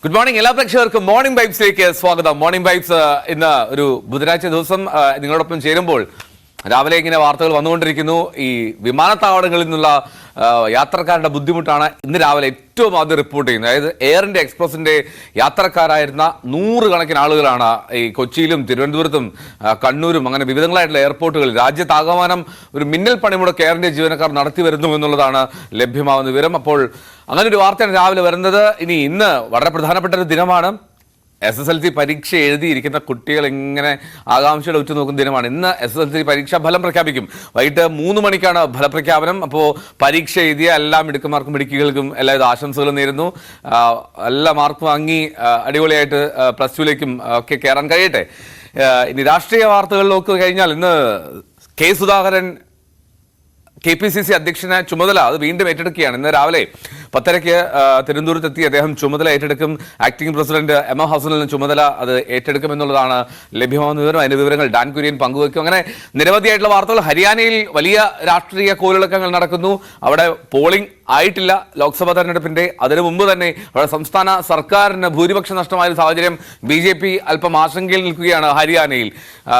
Good morning എല്ലാ പ്രേക്ഷകർക്കും morning വൈബ്സിലേക്ക് സ്വാഗതം. മോർണിംഗ് വൈബ്സ് ഇന്ന് ഒരു ബുധനാഴ്ച ദിവസം നിങ്ങളോടൊപ്പം ചേരുമ്പോൾ രാവിലെ ഇങ്ങനെ വാർത്തകൾ വന്നുകൊണ്ടിരിക്കുന്നു. ഈ വിമാനത്താവളങ്ങളിൽ നിന്നുള്ള യാത്രക്കാരുടെ ബുദ്ധിമുട്ടാണ് ഇന്ന് രാവിലെ ഏറ്റവും ആദ്യം റിപ്പോർട്ട് ചെയ്യുന്നത്. അതായത് എയർ ഇന്ത്യ എക്സ്പ്രസിന്റെ യാത്രക്കാരായിരുന്ന 100 കണക്കിന് ആളുകളാണ് ഈ കൊച്ചിയിലും തിരുവനന്തപുരത്തും കണ്ണൂരും അങ്ങനെ വിവിധങ്ങളായിട്ടുള്ള എയർപോർട്ടുകളിൽ രാജ്യത്താകമാനം ഒരു മിന്നൽ പണിമുടക്ക് എയർ ഇന്ത്യ ജീവനക്കാർ നടത്തി വരുന്നു എന്നുള്ളതാണ് ലഭ്യമാകുന്ന വിവരം. അപ്പോൾ അങ്ങനെ ഒരു വാർത്തയാണ് രാവിലെ വരുന്നത്. ഇന്ന് വളരെ പ്രധാനപ്പെട്ട ഒരു ദിനമാണ്. SSLC പരീക്ഷ എഴുതിയിരിക്കുന്ന കുട്ടികൾ ഇങ്ങനെ ആകാംക്ഷയുടെ ഉറ്റുനോക്കുന്ന ദിനമാണ്. ഇന്ന് SSLC പരീക്ഷാ ഫലം പ്രഖ്യാപിക്കും. വൈകിട്ട് 3 മണിക്കാണ് ഫലപ്രഖ്യാപനം. അപ്പോൾ പരീക്ഷ എഴുതിയ എല്ലാ മിടുക്കന്മാർക്കും മിടുക്കികൾക്കും എല്ലാവിധ ആശംസകളും നേരുന്നു. എല്ലാ മാർക്ക് വാങ്ങി അടിപൊളിയായിട്ട് +2ലേക്കും ഒക്കെ കയറാൻ കഴിയട്ടെ. ഇനി രാഷ്ട്രീയ വാർത്തകൾ നോക്കുക കഴിഞ്ഞാൽ ഇന്ന് കെ സുധാകരൻ KPCC അധ്യക്ഷനെ ചുമതല അത് വീണ്ടും ഏറ്റെടുക്കുകയാണ്. ഇന്ന് രാവിലെ 10:30 തിരുവനന്തപുരത്തെത്തി അദ്ദേഹം ചുമതല ഏറ്റെടുക്കും. ആക്ടിംഗ് പ്രസിഡന്റ് എം ഹസനിൽ ചുമതല അത് ഏറ്റെടുക്കുമെന്നുള്ളതാണ് ലഭ്യമാകുന്ന വിവരം. അതിന്റെ വിവരങ്ങൾ ഡാൻ കുര്യൻ പങ്കുവയ്ക്കും. അങ്ങനെ നിരവധിയായിട്ടുള്ള വാർത്തകൾ. ഹരിയാനയിൽ വലിയ രാഷ്ട്രീയ കോലിളക്കങ്ങൾ നടക്കുന്നു. അവിടെ പോളിംഗ് ആയിട്ടില്ല ലോക്സഭാ തെരഞ്ഞെടുപ്പിന്റെ. അതിനു മുമ്പ് തന്നെ അവിടെ സംസ്ഥാന സർക്കാരിന് ഭൂരിപക്ഷം നഷ്ടമായ സാഹചര്യം BJP അല്പം ആശങ്കയിൽ നിൽക്കുകയാണ് ഹരിയാനയിൽ.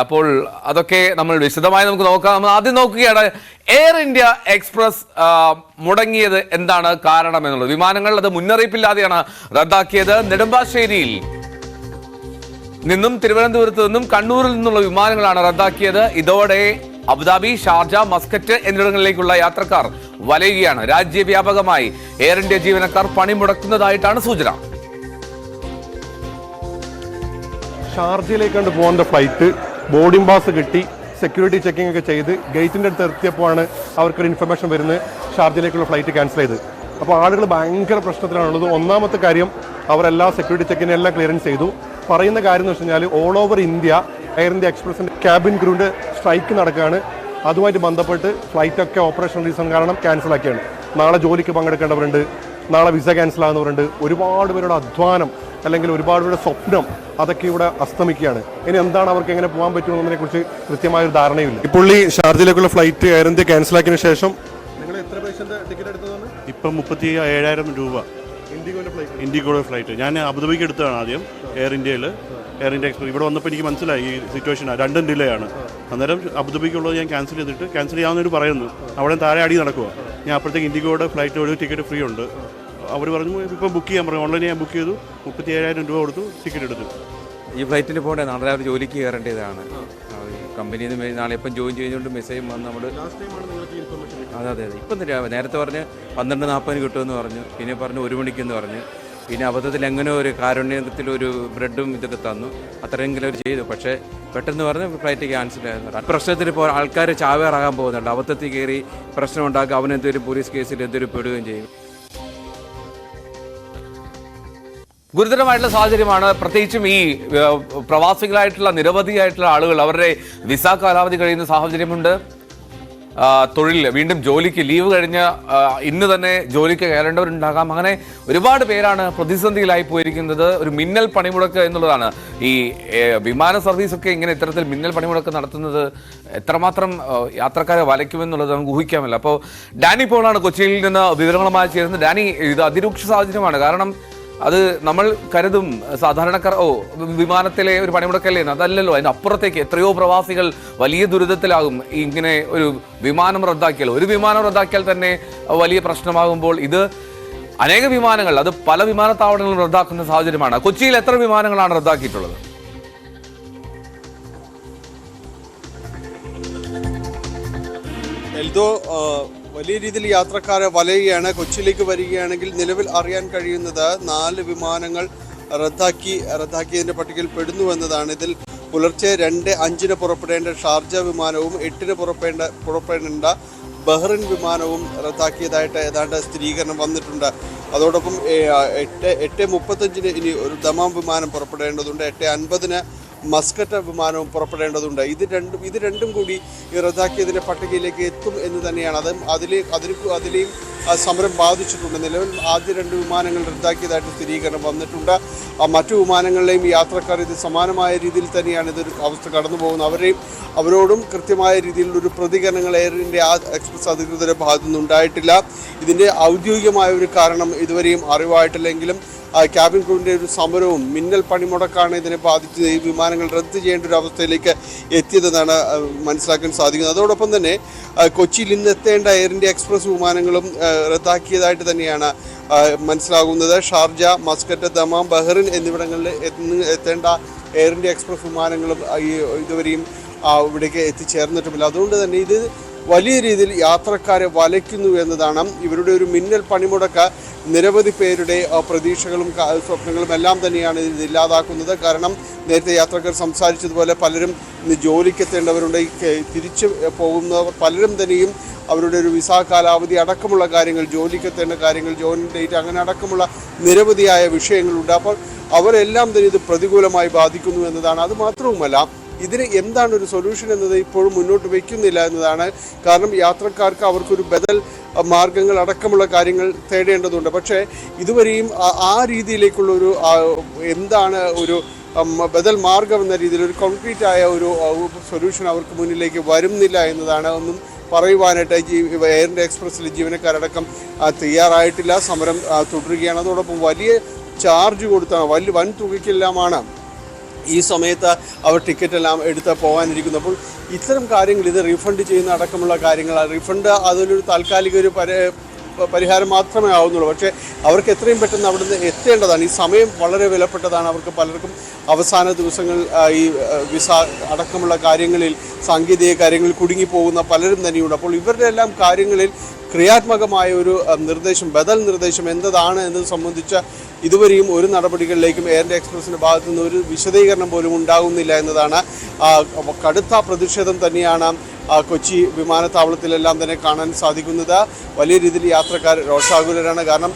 അപ്പോൾ അതൊക്കെ നമ്മൾ വിശദമായി നമുക്ക് നോക്കാം. നമ്മൾ ആദ്യം നോക്കുകയാണ് എയർ ഇന്ത്യ എക്സ്പ്രസ് മുടങ്ങിയത് എന്താണ് കാരണം എന്നുള്ളത്. വിമാനങ്ങൾ അത് മുന്നറിയിപ്പില്ലാതെയാണ് റദ്ദാക്കിയത്. നെടുമ്പാശ്ശേരിയിൽ നിന്നും തിരുവനന്തപുരത്ത് നിന്നും കണ്ണൂരിൽ നിന്നുള്ള വിമാനങ്ങളാണ് റദ്ദാക്കിയത്. ഇതോടെ അബുദാബി, ഷാർജ, മസ്കറ്റ് എന്നിവിടങ്ങളിലേക്കുള്ള യാത്രക്കാർ വലയുകയാണ്. രാജ്യവ്യാപകമായി എയർ ഇന്ത്യ ജീവനക്കാർ പണിമുടക്കുന്നതായിട്ടാണ് സൂചന. ഷാർജയിലേക്കാണ്ട് പോകുന്ന ഫ്ലൈറ്റ് ബോർഡിംഗ് പാസ് കിട്ടി സെക്യൂരിറ്റി ചെക്കിംഗ് ഒക്കെ ചെയ്ത് ഗേറ്റിൻ്റെ അടുത്ത് എത്തിയപ്പോഴാണ് അവർക്കൊരു ഇൻഫർമേഷൻ വരുന്നത് ഷാർജയിലേക്കുള്ള ഫ്ലൈറ്റ് ക്യാൻസൽ ചെയ്ത്. അപ്പോൾ ആളുകൾ ഭയങ്കര പ്രശ്നത്തിലാണുള്ളത്. ഒന്നാമത്തെ കാര്യം അവരെല്ലാ സെക്യൂരിറ്റി ചെക്കിനെ എല്ലാം ക്ലിയറൻസ് ചെയ്തു. പറയുന്ന കാര്യം എന്ന് വെച്ച് കഴിഞ്ഞാൽ all over India Air India എക്സ്പ്രസിൻ്റെ ക്യാബിൻ ക്രൂവിൻ്റെ സ്ട്രൈക്ക് നടക്കുകയാണ്. അതുമായിട്ട് ബന്ധപ്പെട്ട് ഫ്ലൈറ്റൊക്കെ ഓപ്പറേഷൻ റീസൺ കാരണം ക്യാൻസൽ ആക്കിയാണ്. നാളെ ജോലിക്ക് പങ്കെടുക്കേണ്ടവരുണ്ട്, നാളെ വിസ ക്യാൻസൽ ആകുന്നവരുണ്ട്. ഒരുപാട് പേരുടെ അധ്വാനം അല്ലെങ്കിൽ ഒരുപാട് പേരുടെ സ്വപ്നം അതൊക്കെ ഇവിടെ അസ്തമിക്കുകയാണ്. ഇനി എന്താണ് അവർക്ക് എങ്ങനെ പോകാൻ പറ്റുമെന്നതിനെ കുറിച്ച് കൃത്യമായൊരു ധാരണയില്ല. ഇപ്പോൾ ഈ ഷാർജയിലേക്കുള്ള ഫ്ലൈറ്റ് എയർ ഇന്ത്യ ക്യാൻസൽ ആക്കിയതിനു ശേഷം നിങ്ങൾ എത്ര പൈസന്റെ ടിക്കറ്റ് എടുത്തതാണ്? ഇപ്പം 37,000 രൂപ ഇൻഡിഗോയുടെ ഫ്ലൈറ്റ്. ഞാൻ അബുദാബിക്ക് എടുത്തതാണ് ആദ്യം എയർ ഇന്ത്യ എക്സ്പ്രസ്. ഇവിടെ വന്നപ്പോൾ എനിക്ക് മനസ്സിലായി ഈ സിറ്റുവേഷനാണ്, രണ്ടും ഡിലേ ആണ്. അന്നേരം അബുദാബിക്കുള്ളത് ഞാൻ ക്യാൻസൽ ചെയ്തിട്ട് ക്യാൻസൽ ചെയ്യാമെന്നൊരു പറയുന്നു. അവിടെ താഴെ അടി നടക്കുക. ഞാൻ അപ്പോഴത്തേക്ക് ഇൻഡിഗോയുടെ ഫ്ലൈറ്റ് ഒരു ടിക്കറ്റ് ഫ്രീ ഉണ്ട്. അവർ പറഞ്ഞു ഇപ്പം ബുക്ക് ചെയ്യാൻ പറഞ്ഞു. ഓൺലൈനിൽ ഞാൻ ബുക്ക് ചെയ്തു. 37,000 രൂപ കൊടുത്തു, ടിക്കറ്റ് എടുത്തു. ഈ ഫ്ലൈറ്റിന് പോകണ്ടേ, നാളെ രാവിലെ ജോലിക്ക് കയറേണ്ടതാണ്. കമ്പനിയിൽ നിന്ന് നാളെ ഇപ്പം ജോയിൻ ചെയ്യുന്നതുകൊണ്ട് മെസ്സേജ് വന്ന് നമ്മൾ അതെ ഇപ്പം നേരത്തെ പറഞ്ഞ് 12:40 കിട്ടുമെന്ന് പറഞ്ഞു. പിന്നെ പറഞ്ഞു 1 മണിക്കെന്ന് പറഞ്ഞു. പിന്നെ അബദ്ധത്തിൽ എങ്ങനെ ഒരു കാരുണ്യത്തിൽ ഒരു ബ്രെഡും ഇതൊക്കെ തന്നു. അത്രയെങ്കിലും അവർ ചെയ്തു. പക്ഷേ പെട്ടെന്ന് പറഞ്ഞ് ഫ്ലൈറ്റ് ക്യാൻസൽ ആയിരുന്നു. പ്രശ്നത്തിൽ ഇപ്പോൾ ആൾക്കാർ ചാവേറാകാൻ പോകുന്നുണ്ട്. അബദ്ധത്തിൽ കയറി പ്രശ്നം ഉണ്ടാക്കുക, അവനെന്തൊരു പോലീസ് കേസിൽ എന്തൊരു പെടുകയും ചെയ്യും. ഗുരുതരമായിട്ടുള്ള സാഹചര്യമാണ്. പ്രത്യേകിച്ചും ഈ പ്രവാസികളായിട്ടുള്ള നിരവധിയായിട്ടുള്ള ആളുകൾ അവരുടെ വിസ കാലാവധി കഴിയുന്ന സാഹചര്യമുണ്ട്. തൊഴിൽ വീണ്ടും ജോലിക്ക് ലീവ് കഴിഞ്ഞ് ഇന്ന് തന്നെ ജോലിക്ക് കയറേണ്ടവരുണ്ടാകാം. അങ്ങനെ ഒരുപാട് പേരാണ് പ്രതിസന്ധിയിലായി പോയിരിക്കുന്നത്. ഒരു മിന്നൽ പണിമുടക്ക് എന്നുള്ളതാണ്. ഈ വിമാന സർവീസൊക്കെ ഇങ്ങനെ ഇത്തരത്തിൽ മിന്നൽ പണിമുടക്ക് നടത്തുന്നത് എത്രമാത്രം യാത്രക്കാരെ വലയ്ക്കുമെന്നുള്ളത് നമുക്ക് ഊഹിക്കാമല്ലോ. അപ്പോൾ ഡാനി പോളാണ് കൊച്ചിയിൽ നിന്ന് വിവരങ്ങളുമായി ചേരുന്നത്. ഡാനി, ഇത് അതിരൂക്ഷ സാഹചര്യമാണ്. കാരണം അത് നമ്മൾ കരുതും സാധാരണക്കാർ വിമാനത്തിലെ ഒരു പണിമുടക്കല്ലേ, അതല്ലല്ലോ. അതിനപ്പുറത്തേക്ക് എത്രയോ പ്രവാസികൾ വലിയ ദുരിതത്തിലാകും ഇങ്ങനെ ഒരു വിമാനം റദ്ദാക്കിയാൽ. ഒരു വിമാനം റദ്ദാക്കിയാൽ തന്നെ വലിയ പ്രശ്നമാകുമ്പോൾ ഇത് അനേക വിമാനങ്ങൾ, അത് പല വിമാനത്താവളങ്ങളും റദ്ദാക്കുന്ന സാഹചര്യമാണ്. കൊച്ചിയിൽ എത്ര വിമാനങ്ങളാണ് റദ്ദാക്കിയിട്ടുള്ളത്? വലിയ രീതിയിൽ യാത്രക്കാരെ വലയുകയാണ്. കൊച്ചിയിലേക്ക് വരികയാണെങ്കിൽ നിലവിൽ അറിയാൻ കഴിയുന്നത് 4 വിമാനങ്ങൾ റദ്ദാക്കിയതിൻ്റെ പട്ടികയിൽ പെടുന്നുവെന്നതാണ്. ഇതിൽ പുലർച്ചെ 2:05 പുറപ്പെടേണ്ട ഷാർജ വിമാനവും 8 പുറപ്പെടേണ്ട ബഹ്റിൻ വിമാനവും റദ്ദാക്കിയതായിട്ട് ഏതാണ്ട് സ്ഥിരീകരണം വന്നിട്ടുണ്ട്. അതോടൊപ്പം 8:35 ഇനി ഒരു ദമാം വിമാനം പുറപ്പെടേണ്ടതുണ്ട്. 8:50 മസ്കറ്റ് വിമാനവും പുറപ്പെടേണ്ടതുണ്ട്. ഇത് രണ്ടും കൂടി ഈ റദ്ദാക്കിയതിൻ്റെ പട്ടികയിലേക്ക് എത്തും എന്ന് തന്നെയാണ്. അതിലെയും സമരം ബാധിച്ചിട്ടുണ്ട്. നിലവിൽ ആദ്യ 2 വിമാനങ്ങൾ റദ്ദാക്കിയതായിട്ട് സ്ഥിരീകരണം വന്നിട്ടുണ്ട്. മറ്റു വിമാനങ്ങളിലെയും യാത്രക്കാർ ഇത് സമാനമായ രീതിയിൽ തന്നെയാണ് ഇതൊരു അവസ്ഥ കടന്നു പോകുന്നത്. അവരോടും കൃത്യമായ രീതിയിലൊരു പ്രതികരണങ്ങൾ എയർ ഇന്ത്യ എക്സ്പ്രസ് അധികൃതരുടെ ഭാഗത്തു നിന്നുണ്ടായിട്ടില്ല. ഇതിൻ്റെ ഔദ്യോഗികമായ ഒരു കാരണം ഇതുവരെയും അറിവായിട്ടില്ലെങ്കിലും ക്യാബിൻ ക്രൂവിൻ്റെ ഒരു സമരവും മിന്നൽ പണിമുടക്കാണ് ഇതിനെ ബാധിച്ചത്. ഈ വിമാനങ്ങൾ റദ്ദ് ചെയ്യേണ്ട ഒരു അവസ്ഥയിലേക്ക് എത്തിയതെന്നാണ് മനസ്സിലാക്കാൻ സാധിക്കുന്നത്. അതോടൊപ്പം തന്നെ കൊച്ചിയിൽ ഇന്ന് എത്തേണ്ട എയർ ഇന്ത്യ എക്സ്പ്രസ് വിമാനങ്ങളും റദ്ദാക്കിയതായിട്ട് തന്നെയാണ് മനസ്സിലാകുന്നത്. ഷാർജ, മസ്കറ്റ്, ദമാം, ബഹ്റിൻ എന്നിവിടങ്ങളിൽ എത്തേണ്ട എയർ ഇന്ത്യ എക്സ്പ്രസ് വിമാനങ്ങളും ഇതുവരെയും ഇവിടേക്ക് എത്തിച്ചേർന്നിട്ടുമില്ല. അതുകൊണ്ട് തന്നെ ഇത് വലിയ രീതിയിൽ യാത്രക്കാരെ വലയ്ക്കുന്നു എന്നതാണ്. ഇവരുടെ ഒരു മിന്നൽ പണിമുടക്ക് നിരവധി പേരുടെ പ്രതീക്ഷകളും സ്വപ്നങ്ങളും എല്ലാം തന്നെയാണ് ഇത് ഇല്ലാതാക്കുന്നത്. കാരണം നേരത്തെ യാത്രക്കാർ സംസാരിച്ചതുപോലെ പലരും ജോലിക്കെത്തേണ്ടവരുണ്ട്, തിരിച്ചു പോകുന്നവർ പലരും തന്നെയും അവരുടെ ഒരു വിസ കാലാവധി അടക്കമുള്ള കാര്യങ്ങൾ, ജോലിക്കെത്തേണ്ട കാര്യങ്ങൾ, ജോയിനിങ് ഡേറ്റ് അങ്ങനെ അടക്കമുള്ള നിരവധിയായ വിഷയങ്ങളുണ്ട്. അപ്പോൾ അവരെല്ലാം തന്നെ ഇത് പ്രതികൂലമായി ബാധിക്കുന്നു എന്നതാണ്. അതുമാത്രവുമല്ല, ഇതിന് എന്താണ് ഒരു സൊല്യൂഷൻ എന്നത് ഇപ്പോഴും മുന്നോട്ട് വയ്ക്കുന്നില്ല എന്നതാണ്. കാരണം യാത്രക്കാർക്ക് അവർക്കൊരു ബദൽ മാർഗങ്ങൾ അടക്കമുള്ള കാര്യങ്ങൾ തേടേണ്ടതുണ്ട്. പക്ഷേ ഇതുവരെയും ആ രീതിയിലേക്കുള്ള ഒരു എന്താണ് ഒരു ബദൽ മാർഗം എന്ന രീതിയിൽ ഒരു കോൺക്രീറ്റ് ആയ ഒരു സൊല്യൂഷൻ അവർക്ക് മുന്നിലേക്ക് വരുന്നില്ല എന്നതാണ്. ഒന്നും പറയുവാനായിട്ട് എയർ ഇന്ത്യ എക്സ്പ്രസ്സിൽ ജീവനക്കാരടക്കം തയ്യാറായിട്ടില്ല. സമരം തുടരുകയാണ്. അതോടൊപ്പം വലിയ ചാർജ് കൊടുത്താണ്, വൻ തുകയ്ക്കെല്ലാമാണ് ഈ സമയത്ത് അവർ ടിക്കറ്റെല്ലാം എടുത്ത് പോകാനിരിക്കുന്നു. അപ്പോൾ ഇത്തരം കാര്യങ്ങൾ, ഇത് റീഫണ്ട് ചെയ്യുന്ന അടക്കമുള്ള കാര്യങ്ങൾ, റീഫണ്ട് അതൊരു താൽക്കാലിക ഒരു പരിഹാരം മാത്രമേ ആവുന്നുള്ളൂ. പക്ഷേ അവർക്ക് എത്രയും പെട്ടെന്ന് അവിടെ നിന്ന് എത്തേണ്ടതാണ്. ഈ സമയം വളരെ വിലപ്പെട്ടതാണ്. അവർക്ക് പലർക്കും അവസാന ദിവസങ്ങൾ ഈ വിസ അടക്കമുള്ള കാര്യങ്ങളിൽ, സാങ്കേതിക കാര്യങ്ങളിൽ കുടുങ്ങിപ്പോകുന്ന പലരും തന്നെയുണ്ട്. അപ്പോൾ ഇവരുടെ എല്ലാം കാര്യങ്ങളിൽ ക്രിയാത്മകമായ ഒരു നിർദ്ദേശം, ബദൽ നിർദ്ദേശം എന്താണ് എന്നത് സംബന്ധിച്ച ഇതുവരെയും ഒരു നടപടികളിലേക്കും എയർ ഇന്ത്യ എക്സ്പ്രസിൻ്റെ ഭാഗത്തു നിന്ന് ഒരു വിശദീകരണം പോലും ഉണ്ടാകുന്നില്ല എന്നതാണ്. കടുത്ത പ്രതിഷേധം തന്നെയാണ് കൊച്ചി വിമാനത്താവളത്തിലെല്ലാം തന്നെ കാണാൻ സാധിക്കുന്നത്. വലിയ രീതിയിൽ യാത്രക്കാർ രോഷാകുലരാണ്. കാരണം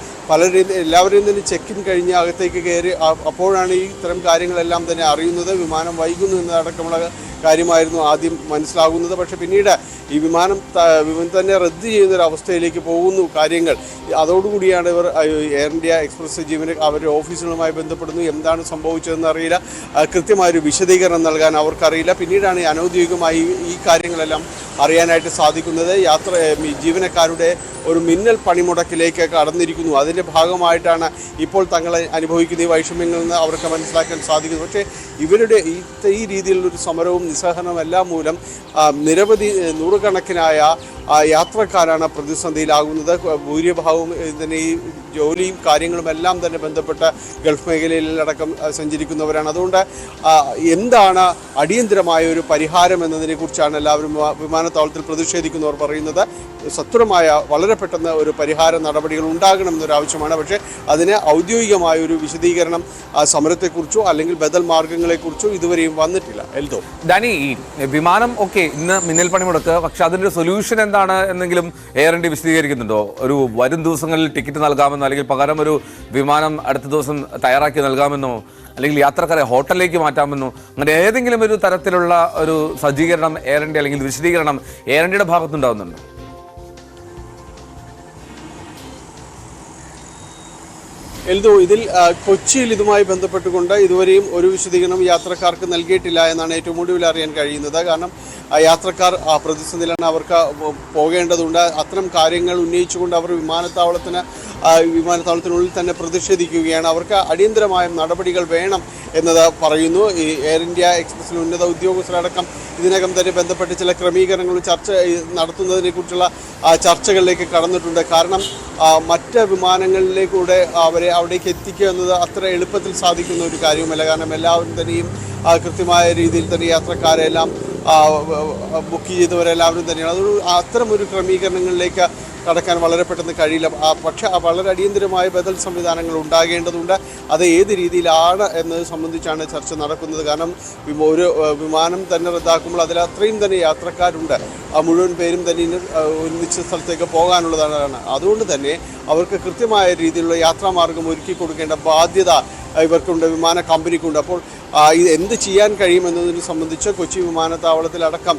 എല്ലാവരെയും തന്നെ ചെക്കിൻ കഴിഞ്ഞ് അകത്തേക്ക് കയറി അപ്പോഴാണ് ഈ ഇത്തരം കാര്യങ്ങളെല്ലാം തന്നെ അറിയുന്നത്. വിമാനം വൈകുന്നു എന്നതടക്കമുള്ള കാര്യമായിരുന്നു ആദ്യം മനസ്സിലാകുന്നത്. പക്ഷേ പിന്നീട് ഈ വിമാനം തന്നെ റദ്ദ് ചെയ്യുന്നൊരവസ്ഥയിലേക്ക് പോകുന്നു കാര്യങ്ങൾ. അതോടുകൂടിയാണ് ഇവർ എയർ ഇന്ത്യ എക്സ്പ്രസ് അവരുടെ ഓഫീസുകളുമായി ബന്ധപ്പെടുന്നു. എന്താണ് സംഭവിച്ചതെന്ന് അറിയില്ല, കൃത്യമായൊരു വിശദീകരണം നൽകാൻ അവർക്കറിയില്ല. പിന്നീടാണ് അനൗദ്യോഗികമായി ഈ കാര്യങ്ങളെല്ലാം അറിയാനായിട്ട് സാധിക്കുന്നത്. ജീവനക്കാരുടെ ഒരു മിന്നൽ പണിമുടക്കിലേക്ക് കടന്നിരിക്കുന്നു. അതിൻ്റെ ഭാഗമായിട്ടാണ് ഇപ്പോൾ തങ്ങൾ അനുഭവിക്കുന്ന ഈ വൈഷമ്യങ്ങളിൽ നിന്ന് അവർക്ക് മനസ്സിലാക്കാൻ സാധിക്കുന്നത്. പക്ഷേ ഇവരുടെ ഈ രീതിയിലുള്ളൊരു സമരവും നിസ്സഹനവും എല്ലാം മൂലം നിരവധി നൂറുകണക്കിനായ യാത്രക്കാരാണ് പ്രതിസന്ധിയിലാകുന്നത്. ഭൂരിഭാഗവും തന്നെ ഈ ജോലിയും കാര്യങ്ങളും എല്ലാം തന്നെ ബന്ധപ്പെട്ട ഗൾഫ് മേഖലയിലടക്കം സഞ്ചരിക്കുന്നവരാണ്. അതുകൊണ്ട് എന്താണ് അടിയന്തരമായ ഒരു പരിഹാരം എന്നതിനെക്കുറിച്ചാണ് എല്ലാവരും വിമാനത്താവളത്തിൽ പ്രതിഷേധിക്കുന്നവർ പറയുന്നത്. സത്വരമായ വളരെ പെട്ടെന്ന് ഒരു പരിഹാര നടപടികൾ ഉണ്ടാകണമെന്നൊരാവശ്യമാണ്. പക്ഷേ അതിന് ഔദ്യോഗികമായ ഒരു വിശദീകരണം സമരത്തെക്കുറിച്ചോ അല്ലെങ്കിൽ ബദൽ മാർഗങ്ങളെക്കുറിച്ചോ ഇതുവരെയും വന്നിട്ടില്ല. എൽദോ, ഡാനി, ഈ വിമാനം ഇന്ന് മിന്നൽ പണിമുടക്ക്, പക്ഷെ അതിൻ്റെ സൊല്യൂഷൻ എന്താണ് എന്നെങ്കിലും എയർ ഇന്ത്യ വിശദീകരിക്കുന്നുണ്ടോ? ഒരു വരും ദിവസങ്ങളിൽ ടിക്കറ്റ് നൽകാമെന്നോ അല്ലെങ്കിൽ പകരം ഒരു വിമാനം അടുത്ത ദിവസം തയ്യാറാക്കി നൽകാമെന്നോ അല്ലെങ്കിൽ യാത്രക്കാരെ ഹോട്ടലിലേക്ക് മാറ്റാമെന്നോ അങ്ങനെ ഏതെങ്കിലും ഒരു തരത്തിലുള്ള ഒരു സജ്ജീകരണം എയർ ഇന്ത്യ അല്ലെങ്കിൽ വിശദീകരണം എയർ ഇന്ത്യയുടെ ഭാഗത്തുണ്ടാകുന്നുണ്ടോ? എൽദോ, ഇതിൽ കൊച്ചിയിൽ ഇതുമായി ബന്ധപ്പെട്ടുകൊണ്ട് ഇതുവരെയും ഒരു വിശദീകരണം യാത്രക്കാർക്ക് നൽകിയിട്ടില്ല എന്നാണ് ഏറ്റവും ഒടുവിൽ അറിയാൻ കഴിയുന്നത്. കാരണം യാത്രക്കാർ പ്രതിസന്ധിയിലാണ്, അവർക്ക് പോകേണ്ടതുണ്ട്. അത്തരം കാര്യങ്ങൾ ഉന്നയിച്ചുകൊണ്ട് അവർ വിമാനത്താവളത്തിനുള്ളിൽ തന്നെ പ്രതിഷേധിക്കുകയാണ്. അവർക്ക് അടിയന്തരമായ നടപടികൾ വേണം എന്നത് പറയുന്നു. ഈ എയർ ഇന്ത്യ എക്സ്പ്രസിൽ ഉന്നത ഉദ്യോഗസ്ഥരടക്കം ഇതിനകം തന്നെ ബന്ധപ്പെട്ട് ചില ക്രമീകരണങ്ങളും നടത്തുന്നതിനെക്കുറിച്ചുള്ള ചർച്ചകളിലേക്ക് കടന്നിട്ടുണ്ട്. കാരണം മറ്റ് വിമാനങ്ങളിലേക്കൂടെ അവരെ അവിടേക്ക് എത്തിക്കുക എന്നത് അത്ര എളുപ്പത്തിൽ സാധിക്കുന്ന ഒരു കാര്യവുമല്ല. കാരണം എല്ലാവരും തന്നെയും കൃത്യമായ രീതിയിൽ തന്നെ യാത്രക്കാരെല്ലാം ബുക്ക് ചെയ്തവരെല്ലാവരും തന്നെയാണ്. അത്തരം ഒരു ക്രമീകരണങ്ങളിലേക്ക് കടക്കാൻ വളരെ പെട്ടെന്ന് കഴിയില്ല. പക്ഷേ വളരെ അടിയന്തരമായ ബദൽ സംവിധാനങ്ങൾ ഉണ്ടാകേണ്ടതുണ്ട്. അത് ഏത് രീതിയിലാണ് എന്നത് സംബന്ധിച്ചാണ് ചർച്ച നടക്കുന്നത്. കാരണം ഒരു വിമാനം തന്നെ റദ്ദാക്കുമ്പോൾ അതിൽ അത്രയും തന്നെ യാത്രക്കാരുണ്ട്. മുഴുവൻ പേരും തന്നെ ഒരു നിശ്ചിത സ്ഥലത്തേക്ക് പോകാനുള്ളതാണ്. അതുകൊണ്ട് തന്നെ അവർക്ക് കൃത്യമായ രീതിയിലുള്ള യാത്രാമാർഗം ഒരുക്കി കൊടുക്കേണ്ട ബാധ്യത ഇവർക്കുണ്ട്, വിമാന കമ്പനിക്കുണ്ട്. അപ്പോൾ ഇത് എന്ത് ചെയ്യാൻ കഴിയുമെന്നതിനെ സംബന്ധിച്ച് കൊച്ചി വിമാനത്താവളത്തിലടക്കം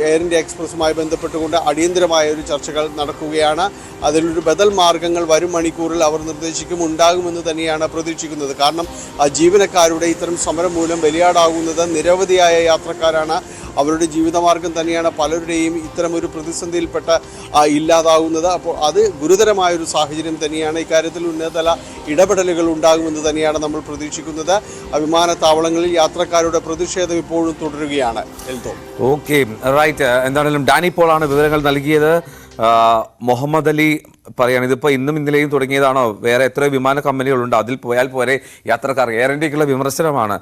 എയർ ഇന്ത്യ എക്സ്പ്രസുമായി ബന്ധപ്പെട്ടുകൊണ്ട് അടിയന്തരമായ ഒരു ചർച്ചകൾ നടക്കുകയാണ്. അതിലൊരു ബദൽ മാർഗങ്ങൾ വരും മണിക്കൂറിൽ അവർ ഉണ്ടാകുമെന്ന് തന്നെയാണ് പ്രതീക്ഷിക്കുന്നത്. കാരണം ജീവനക്കാരുടെ ഇത്തരം സമരം മൂലം ബലിയാടാകുന്നത് നിരവധിയായ യാത്രക്കാരാണ്. അവരുടെ ജീവിതമാർഗം തന്നെയാണ് പലരുടെയും ഇത്തരമൊരു പ്രതിസന്ധിയിൽപ്പെട്ട ഇല്ലാതാകുന്നത്. അപ്പോൾ അത് ഗുരുതരമായൊരു സാഹചര്യം തന്നെയാണ്. ഇക്കാര്യത്തിൽ ഉന്നതതല ഇടപെടലുകൾ ഉണ്ടാകുമെന്ന് തന്നെയാണ് നമ്മൾ പ്രതീക്ഷിക്കുന്നത്. വിമാനത്താവളങ്ങളിൽ യാത്രക്കാരുടെ പ്രതിഷേധം ഇപ്പോഴും തുടരുകയാണ്. Okay, right. എന്താണെങ്കിലും ഡാനി പോളാണ് വിവരങ്ങൾ നൽകിയത്. മുഹമ്മദ് അലി പറയാണ്, ഇതിപ്പോൾ ഇന്നും ഇന്നലെയും തുടങ്ങിയതാണോ? വേറെ എത്രയോ വിമാന കമ്പനികളുണ്ട്, അതിൽ പോയാൽ പോരെ യാത്രക്കാർ? എയർ ഇന്ത്യക്കുള്ള വിമർശനമാണ്.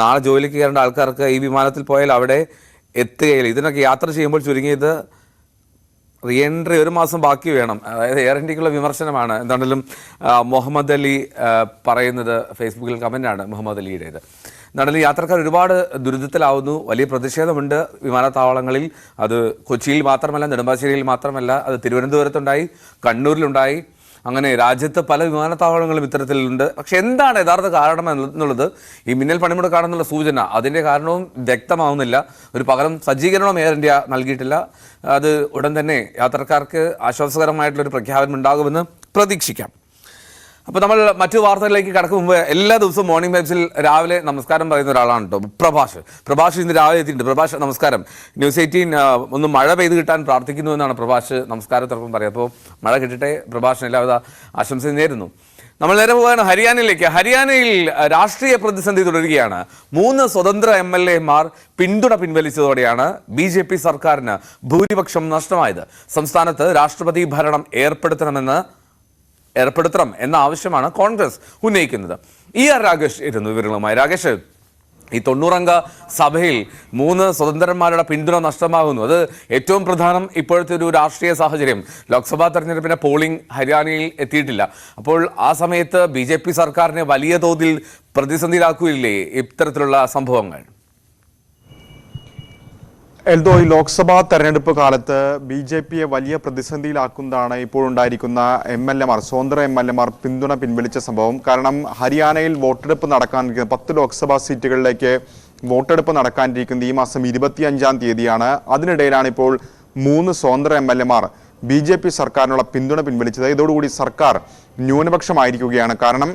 നാളെ ജോലിക്ക് കയറേണ്ട ആൾക്കാർക്ക് ഈ വിമാനത്തിൽ പോയാൽ അവിടെ എത്തുകയില്ല. ഇതിനൊക്കെ യാത്ര ചെയ്യുമ്പോൾ ചുരുങ്ങിയത് റീ എൻട്രി 1 മാസം ബാക്കി വേണം. അതായത് എയർ ഇന്ത്യക്കുള്ള വിമർശനമാണ്. എന്താണെങ്കിലും മുഹമ്മദ് അലി പറയുന്നത് ഫേസ്ബുക്കിൽ കമൻ്റാണ് മുഹമ്മദ് അലിയുടേത്. എന്താണെങ്കിലും യാത്രക്കാർ ഒരുപാട് ദുരിതത്തിലാവുന്നു. വലിയ പ്രതിഷേധമുണ്ട് വിമാനത്താവളങ്ങളിൽ. അത് കൊച്ചിയിൽ മാത്രമല്ല, നെടുമ്പാശ്ശേരിയിൽ മാത്രമല്ല, അത് തിരുവനന്തപുരത്തുണ്ടായി, കണ്ണൂരിലുണ്ടായി. അങ്ങനെ രാജ്യത്ത് പല വിമാനത്താവളങ്ങളും ഇത്തരത്തിലുണ്ട്. പക്ഷെ എന്താണ് യഥാർത്ഥ കാരണം എന്നുള്ളത് ഈ മിന്നൽ പണിമുടക്കാണെന്നുള്ള സൂചന, അതിൻ്റെ കാരണവും വ്യക്തമാവുന്നില്ല. ഒരു പകരം സജ്ജീകരണം എയർ ഇന്ത്യ നൽകിയിട്ടില്ല. അത് ഉടൻ തന്നെ യാത്രക്കാർക്ക് ആശ്വാസകരമായിട്ടുള്ളൊരു പ്രഖ്യാപനം ഉണ്ടാകുമെന്ന് പ്രതീക്ഷിക്കാം. അപ്പോൾ നമ്മൾ മറ്റു വാർത്തകളിലേക്ക് കടക്കും മുമ്പ് എല്ലാ ദിവസവും മോർണിംഗ് വൈബ്സിൽ രാവിലെ നമസ്കാരം പറയുന്ന ഒരാളാണ് കേട്ടോ, പ്രഭാഷ് ഇന്ന് രാവിലെ എത്തിയിട്ടുണ്ട്. പ്രഭാഷ് നമസ്കാരം. ന്യൂസ് 18 ഒന്ന് മഴ പെയ്ത് കിട്ടാൻ പ്രാർത്ഥിക്കുന്നു എന്നാണ് പ്രഭാഷ് നമസ്കാരത്തോടൊപ്പം പറയുക. അപ്പോൾ മഴ കിട്ടട്ടെ, പ്രഭാഷിന് എല്ലാവിധ ആശംസയും നേരുന്നു. നമ്മൾ നേരെ പോകാൻ ഹരിയാനയിലേക്ക്. ഹരിയാനയിൽ രാഷ്ട്രീയ പ്രതിസന്ധി തുടരുകയാണ്. 3 സ്വതന്ത്ര MLA-മാർ പിന്തുണ പിൻവലിച്ചതോടെയാണ് BJP സർക്കാരിന് ഭൂരിപക്ഷം നഷ്ടമായത്. സംസ്ഥാനത്ത് രാഷ്ട്രപതി ഭരണം ഏർപ്പെടുത്തണം എന്ന ആവശ്യമാണ് കോൺഗ്രസ് ഉന്നയിക്കുന്നത്. ER രാകേഷ് ഇരുന്നു വിവരങ്ങളുമായി. രാകേഷ്, ഈ 90-അംഗ സഭയിൽ 3 സ്വതന്ത്രന്മാരുടെ പിന്തുണ നഷ്ടമാകുന്നു. അത് ഏറ്റവും പ്രധാനം ഇപ്പോഴത്തെ ഒരു രാഷ്ട്രീയ സാഹചര്യം. ലോക്സഭാ തെരഞ്ഞെടുപ്പിന്റെ പോളിംഗ് ഹരിയാനയിൽ എത്തിയിട്ടില്ല. അപ്പോൾ ആ സമയത്ത് BJP സർക്കാരിനെ വലിയ തോതിൽ പ്രതിസന്ധിയിലാക്കുകയില്ലേ ഇത്തരത്തിലുള്ള സംഭവങ്ങൾ? എൽദോ, ഈ ലോക്സഭാ തെരഞ്ഞെടുപ്പ് കാലത്ത് BJPയെ വലിയ പ്രതിസന്ധിയിലാക്കുന്നതാണ് ഇപ്പോഴുണ്ടായിരിക്കുന്ന MLA-മാർ, സ്വതന്ത്ര MLA-മാർ പിന്തുണ പിൻവലിച്ച സംഭവം. കാരണം ഹരിയാനയിൽ വോട്ടെടുപ്പ് നടക്കാനിരിക്കുന്ന 10 ലോക്സഭാ സീറ്റുകളിലേക്ക് വോട്ടെടുപ്പ് നടക്കാനിരിക്കുന്നത് ഈ മാസം 25-ാം തീയതിയാണ്. അതിനിടയിലാണ് ഇപ്പോൾ 3 സ്വതന്ത്ര MLA-മാർ BJP സർക്കാരിനുള്ള പിന്തുണ പിൻവലിച്ചത്. ഇതോടുകൂടി സർക്കാർ ന്യൂനപക്ഷമായിരിക്കുകയാണ്. കാരണം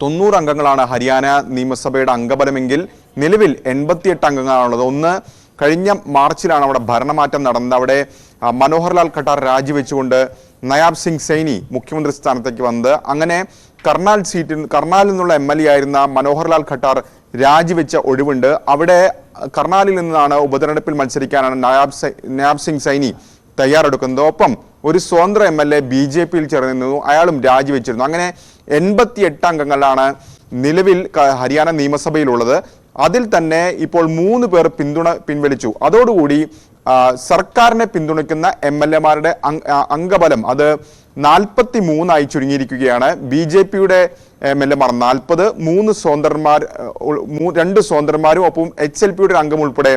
90 അംഗങ്ങളാണ് ഹരിയാന നിയമസഭയുടെ അംഗബലമെങ്കിൽ നിലവിൽ 88 അംഗങ്ങളാണുള്ളത്. ഒന്ന്, കഴിഞ്ഞ മാർച്ചിലാണ് അവിടെ ഭരണമാറ്റം നടന്നത്. അവിടെ മനോഹർലാൽ ഖട്ടാർ രാജിവെച്ചുകൊണ്ട് നയാബ് സിംഗ് സൈനി മുഖ്യമന്ത്രി സ്ഥാനത്തേക്ക് വന്നത്. അങ്ങനെ കർണാലിൽ നിന്നുള്ള MLA ആയിരുന്ന മനോഹർലാൽ ഖട്ടാർ രാജിവെച്ച ഒഴിവുണ്ട്. അവിടെ കർണാലിൽ നിന്നാണ് ഉപതെരഞ്ഞെടുപ്പിൽ മത്സരിക്കാനാണ് നയാബ് സിംഗ് സൈനി തയ്യാറെടുക്കുന്നത്. ഒപ്പം ഒരു സ്വതന്ത്ര MLA BJPയിൽ ചേർന്നിരുന്നു, അയാളും രാജിവെച്ചിരുന്നു. അങ്ങനെ 88 അംഗങ്ങളാണ് നിലവിൽ ഹരിയാന നിയമസഭയിലുള്ളത്. അതിൽ തന്നെ ഇപ്പോൾ 3 പേർ പിന്തുണ പിൻവലിച്ചു. അതോടുകൂടി സർക്കാരിനെ പിന്തുണയ്ക്കുന്ന MLA-മാരുടെ അംഗബലം അത് 43 ചുരുങ്ങിയിരിക്കുകയാണ്. BJPയുടെ MLA-മാർ 40, 2 സ്വതന്ത്രന്മാരും ഒപ്പം HLPയുടെ അംഗം ഉൾപ്പെടെ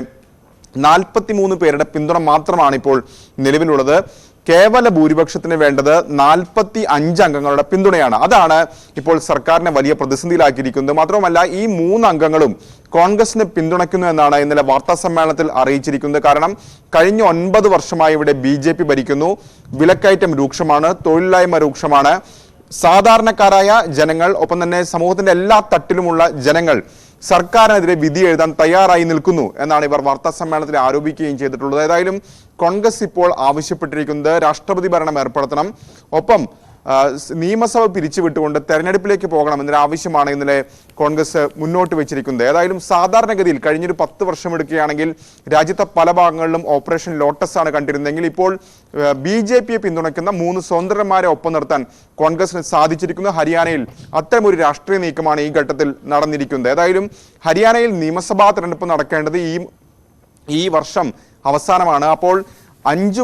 43 പേരുടെ പിന്തുണ മാത്രമാണ് ഇപ്പോൾ നിലവിലുള്ളത്. കേവല ഭൂരിപക്ഷത്തിന് വേണ്ടത് 45 അംഗങ്ങളുടെ പിന്തുണയാണ്. അതാണ് ഇപ്പോൾ സർക്കാരിനെ വലിയ പ്രതിസന്ധിയിലാക്കിയിരിക്കുന്നത്. മാത്രമല്ല, ഈ 3 അംഗങ്ങളും കോൺഗ്രസിനെ പിന്തുണയ്ക്കുന്നു എന്നാണ് ഇന്നലെ വാർത്താ സമ്മേളനത്തിൽ അറിയിച്ചിരിക്കുന്നത്. കാരണം കഴിഞ്ഞ 9 വർഷമായി ഇവിടെ BJP ഭരിക്കുന്നു. വിലക്കയറ്റം രൂക്ഷമാണ്, തൊഴിലില്ലായ്മ രൂക്ഷമാണ്. സാധാരണക്കാരായ ജനങ്ങൾ, ഒപ്പം തന്നെ സമൂഹത്തിന്റെ എല്ലാ തട്ടിലുമുള്ള ജനങ്ങൾ സർക്കാരിനെതിരെ വിധി എഴുതാൻ തയ്യാറായി നിൽക്കുന്നു എന്നാണ് ഇവർ വാർത്താ സമ്മേളനത്തിൽ ആരോപിക്കുകയും ചെയ്തിട്ടുള്ളത്. ഏതായാലും കോൺഗ്രസ് ഇപ്പോൾ ആവശ്യപ്പെട്ടിരിക്കുന്നത് രാഷ്ട്രപതി ഭരണം ഏർപ്പെടുത്തണം, ഒപ്പം നിയമസഭ പിരിച്ചുവിട്ടുകൊണ്ട് തെരഞ്ഞെടുപ്പിലേക്ക് പോകണം എന്നൊരു ആവശ്യമാണ് ഇന്നലെ കോൺഗ്രസ് മുന്നോട്ട് വെച്ചിരിക്കുന്നത്. ഏതായാലും സാധാരണഗതിയിൽ കഴിഞ്ഞൊരു 10 വർഷം എടുക്കുകയാണെങ്കിൽ രാജ്യത്തെ പല ഭാഗങ്ങളിലും ഓപ്പറേഷൻ ലോട്ടസ് ആണ് കണ്ടിരുന്നെങ്കിൽ ഇപ്പോൾ BJPയെ പിന്തുണയ്ക്കുന്ന 3 സ്വതന്ത്രന്മാരെ ഒപ്പം നിർത്താൻ കോൺഗ്രസിന് സാധിച്ചിരിക്കുന്നു. ഹരിയാനയിൽ അത്തരമൊരു രാഷ്ട്രീയ നീക്കമാണ് ഈ ഘട്ടത്തിൽ നടന്നിരിക്കുന്നത്. ഏതായാലും ഹരിയാനയിൽ നിയമസഭാ തെരഞ്ഞെടുപ്പ് നടക്കേണ്ടത് ഈ വർഷം അവസാനമാണ്. അപ്പോൾ 6